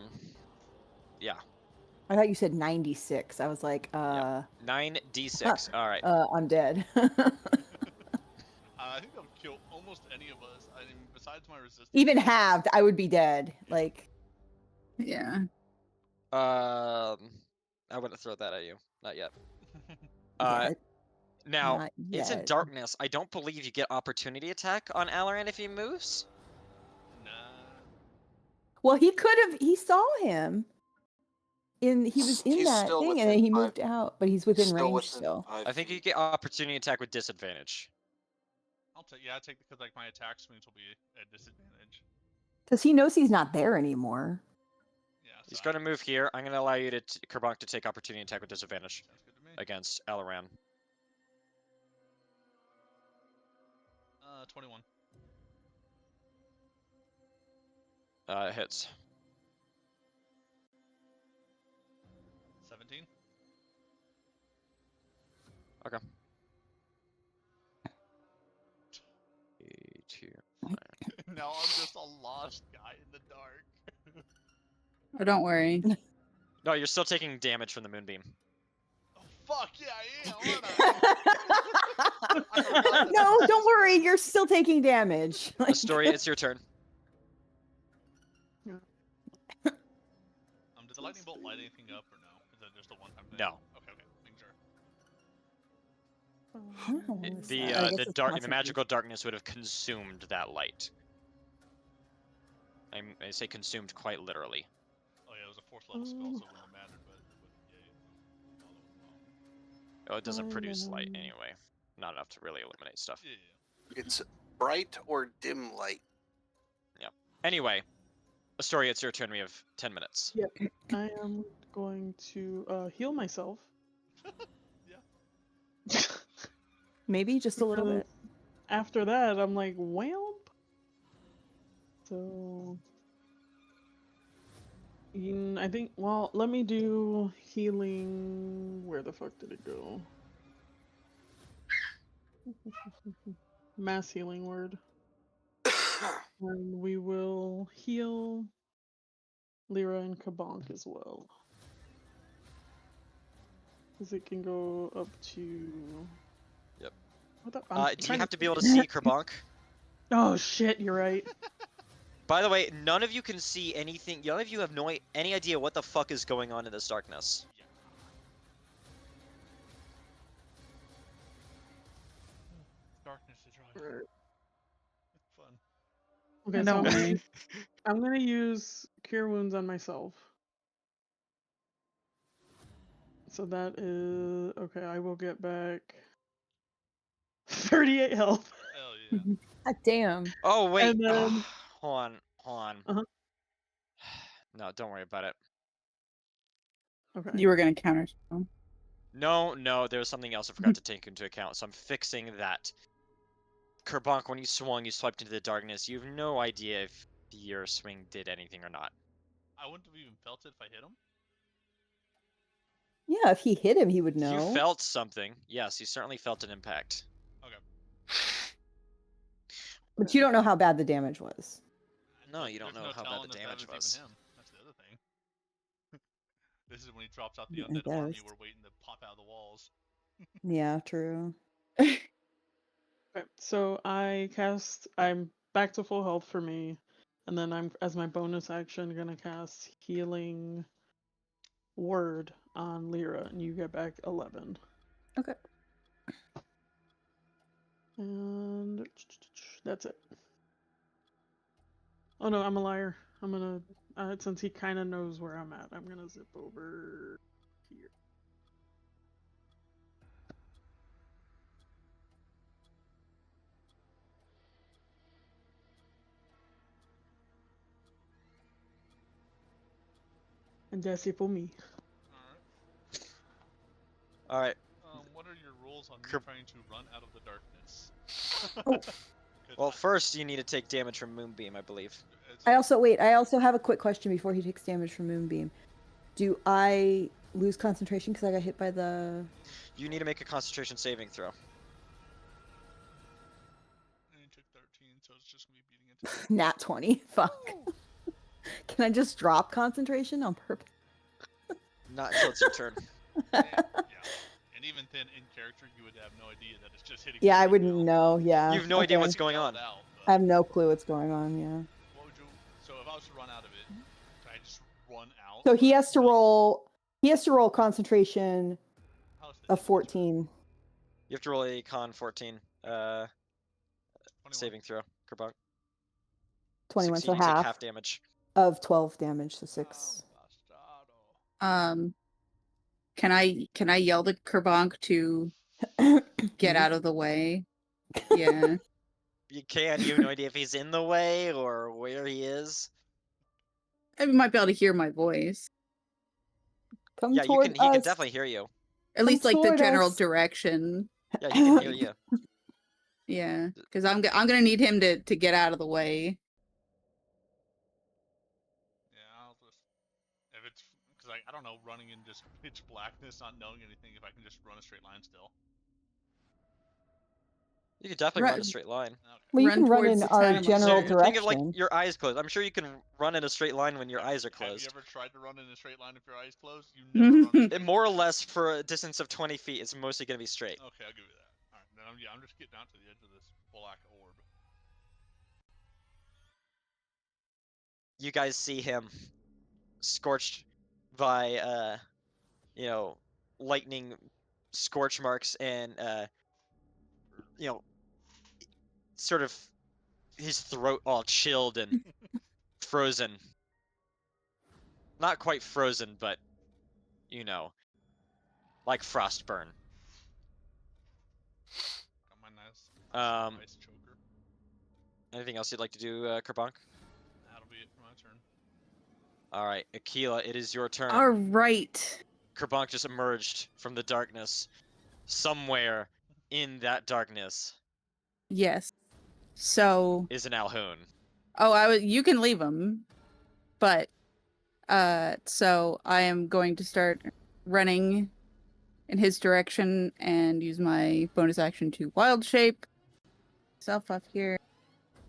I thought you said 96. I was like, 9d6. All right. I'm dead. I think that would kill almost any of us. I mean, besides my resistance. Even halved, I would be dead. Yeah. Like, Yeah. I wouldn't throw that at you. Not yet. yeah, Now, not it's in yet. darkness. I don't believe you get opportunity attack on Alaran if he moves. Nah. Well, he could have. He saw him. He was in He's that still thing, and then within he five- moved out, but he's within Still range within still. 5 I think you feet. get opportunity attack with disadvantage. I'll take. Yeah, I take because like my attack swings will be at disadvantage. Because he knows he's not there anymore. Yeah. So He's going to move here. I'm going to allow you to Kerbonk to take opportunity attack with disadvantage Sounds good to me. against Alaran. 21. It hits. 17. Okay. 2. Now I'm just a lost guy in the dark. Oh, don't worry. No, you're still taking damage from the moonbeam. Oh fuck yeah, I am, aren't I? I forgot that No, this don't is- worry. You're still taking damage. Like- Astoria, it's your turn. Did the lightning bolt light anything up or no? Is that just a one-time thing? No. Okay, making sure. The magical darkness would have consumed that light. I say consumed quite literally. Oh yeah, it was a fourth level spell, so it wouldn't have mattered, but Oh, it doesn't produce light anyway. Not enough to really illuminate stuff. yeah. It's bright or dim light. Anyway, Astoria, it's your turn. We have 10 minutes. Yep. I am going to heal myself. Maybe just a little bit. After that, I'm like, well. So. I think, well, let me do healing. Where the fuck did it go? Mass healing word. And we will heal Lyra and Kabonk as well. Because it can go up to. Yep. What the, Do you have to be able to see Kerbonk? Oh shit, you're right. By the way, none of you can see anything. None of you have any idea what the fuck is going on in this darkness. Yeah. Darkness is right. Fun. Okay, so Don't worry. I'm gonna use Cure Wounds on myself. So that is okay. I will get back 38 health. Hell yeah. God damn. Oh wait, And then- hold on. Uh-huh. No, don't worry about it. Okay. You were gonna counter spell. No, there was something else I forgot to take into account, so I'm fixing that. Kerbonk, when you swung, you swiped into the darkness. You have no idea if your swing did anything or not. I wouldn't have even felt it if I hit him. Yeah, if he hit him, he would know. You felt something. Yes, you certainly felt an impact. Okay. But you don't know how bad the damage was. No, you don't There's know no how bad telling the if that damage was was. even him. That's the other thing. This is when he drops out the I undead army guess. we're waiting to pop out of the walls. Yeah, true. Okay, so I'm back to full health for me, and then I'm, as my bonus action, gonna cast Healing Word on Lyra, and you get back 11. Okay. And that's it. Oh no, I'm a liar. I'm gonna, since he kind of knows where I'm at, I'm gonna zip over here. And that's it for me. All right. All right. What are your rules on me Kerb- trying to run out of the darkness? Oh. 'Cause Well, first you need to take damage from Moonbeam, I believe. I also have a quick question before he takes damage from Moonbeam. Do I lose concentration because I got hit by the? You need to make a concentration saving throw. And you took 13, so it's just gonna be beating it. Nat 20. Fuck. Can I just drop concentration on purpose? Not until it's your turn. Yeah. And even then, in character, you would have no idea that it's just hitting. Yeah, you I right wouldn't now. know. Yeah. You have no idea okay. what's going on. Out, I have no clue what's going on. Yeah. What would you? So if I was to run out of it, can I just run out? So he or has to run- roll. He has to roll concentration How's the of 14. You have to roll a con 14 21. saving throw, Kerbunk. 21, so Succeed, you take half half damage. of 12 damage, so 6. Can I yell to Kerbonk to get out of the way? Yeah. You can. You have no idea if he's in the way or where he is. I might be able to hear my voice. Come Yeah, you toward can. He can us. definitely hear you. At least like the toward general us. direction. Yeah, he can hear you. Yeah, because I'm gonna need him to get out of the way. Yeah, I'll just if it's because I don't know, running in just pitch blackness, not knowing anything. If I can just run a straight line still. You can definitely run a straight line. Okay. Well, you Run can run towards in the our town. general So direction. think of like your eyes closed. I'm sure you can run in a straight line when your eyes are Have you closed. ever tried to run in a straight line if your eyes closed? You never run. A straight More or line. less for a distance of 20 feet, it's mostly going to be straight. Okay, I'll give you that. All right, then I'm just getting out to the edge of this black orb. You guys see him scorched by lightning scorch marks and sort of his throat all chilled and frozen. Not quite frozen, but like frostburn. Got my nice ice choker. Anything else you'd like to do, Kerbonk? That'll be it for my turn. All right, Aquila, it is your turn. All right. Kerbonk just emerged from the darkness. Somewhere in that darkness Yes. So. is an Alhoon. Oh, you can leave him, but so I am going to start running in his direction and use my bonus action to wild shape myself up here.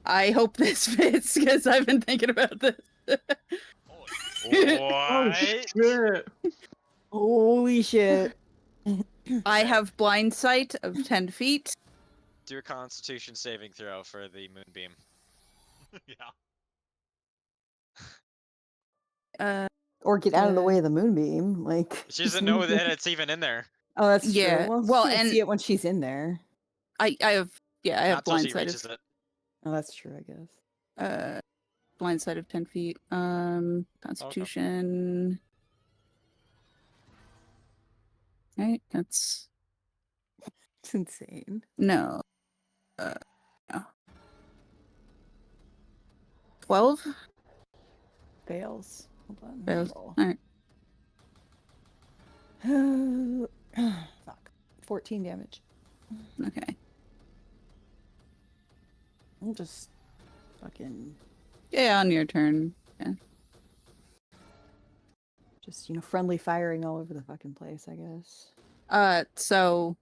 I hope this fits because I've been thinking about this. Oh shit! Holy shit. I have blind sight of 10 feet. Do a Constitution saving throw for the moonbeam. Yeah. Or get out of the way of the moonbeam. Like She doesn't know that it's even in there. Oh, that's Yeah, true. well, she can't and- see it when she's in there. I have Not till blind she sight reaches of it. Oh, that's true, I guess. blind sight of 10 feet. Constitution. Right, that's It's insane. no. No. 12? Fails. Hold on. Fails. roll. Alright, Fuck. 14 damage. okay. I'll just fucking Yeah, on your turn. Yeah. just, friendly firing all over the fucking place, I guess. So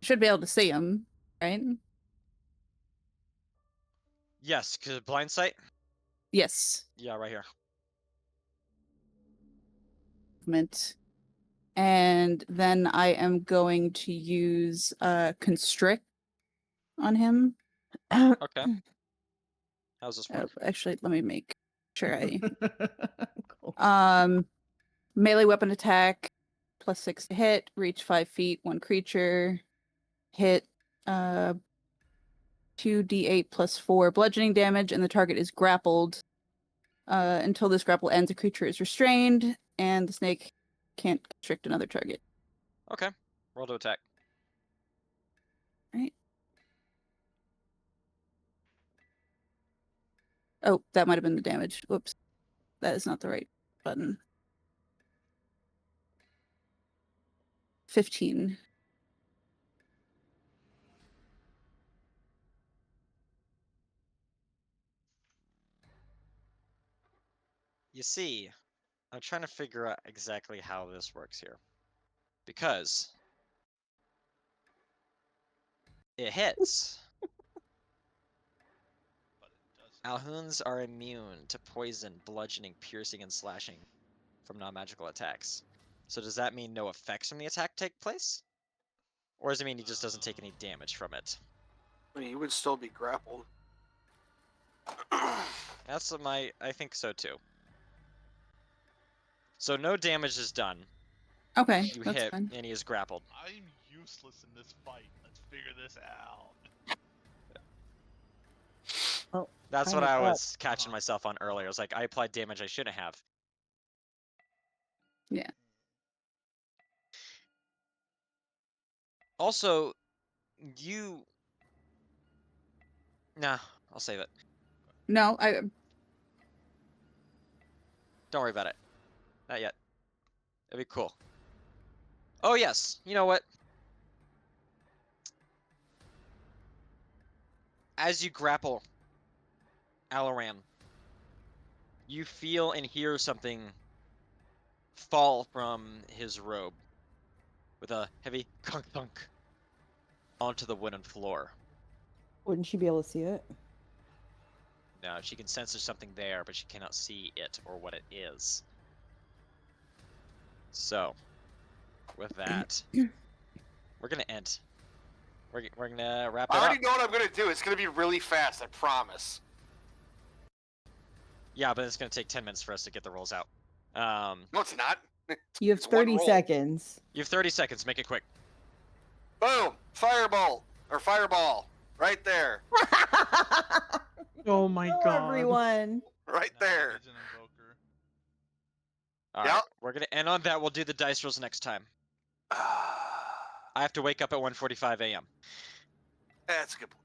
should be able to see him, right? Yes, because blind sight? Yes. Yeah, right here. Movement. And then I am going to use constrict on him. Okay. How's this work? Actually, let me make sure I Cool. melee weapon attack +6 to hit, reach 5 feet, one creature, hit 2d8 plus 4 bludgeoning damage, and the target is grappled. Until this grapple ends, the creature is restrained, and the snake can't constrict another target. Okay. Roll to attack. Right. Oh, that might have been the damage. Whoops. That is not the right button. 15. You see, I'm trying to figure out exactly how this works here. Because it hits. But it doesn't. Alhoons are immune to poison, bludgeoning, piercing, and slashing from non-magical attacks. So does that mean no effects from the attack take place? Or does it mean he just doesn't take any damage from it? I mean, you would still be grappled. That's I think so too. So no damage is done. Okay, You that's hit, fine. and he is grappled. I'm useless in this fight. Let's figure this out. Oh, That's kind what of I up. was catching myself on earlier. I was like, I applied damage I shouldn't have. Yeah. Also, you... Nah, I'll save it. No, Don't worry about it. Not yet. It'd be cool. Oh, yes. You know what? As you grapple Alaran, you feel and hear something fall from his robe with a heavy clunk-thunk onto the wooden floor. Wouldn't she be able to see it? Now, she can sense there's something there, but she cannot see it or what it is. So, with that, we're gonna end. We're gonna wrap it I up. already know what I'm gonna do. It's gonna be really fast. I promise. Yeah, but it's gonna take 10 minutes for us to get the rolls out. No, it's not. You have It's one 30 roll. seconds. You have 30 seconds. Make it quick. Boom! Firebolt or fireball, right there, Oh my Go, god. everyone. right there. Agent Invoker. All Yep. right, we're gonna end on that. We'll do the dice rolls next time. I have to wake up at 1:45 a.m. That's a good point.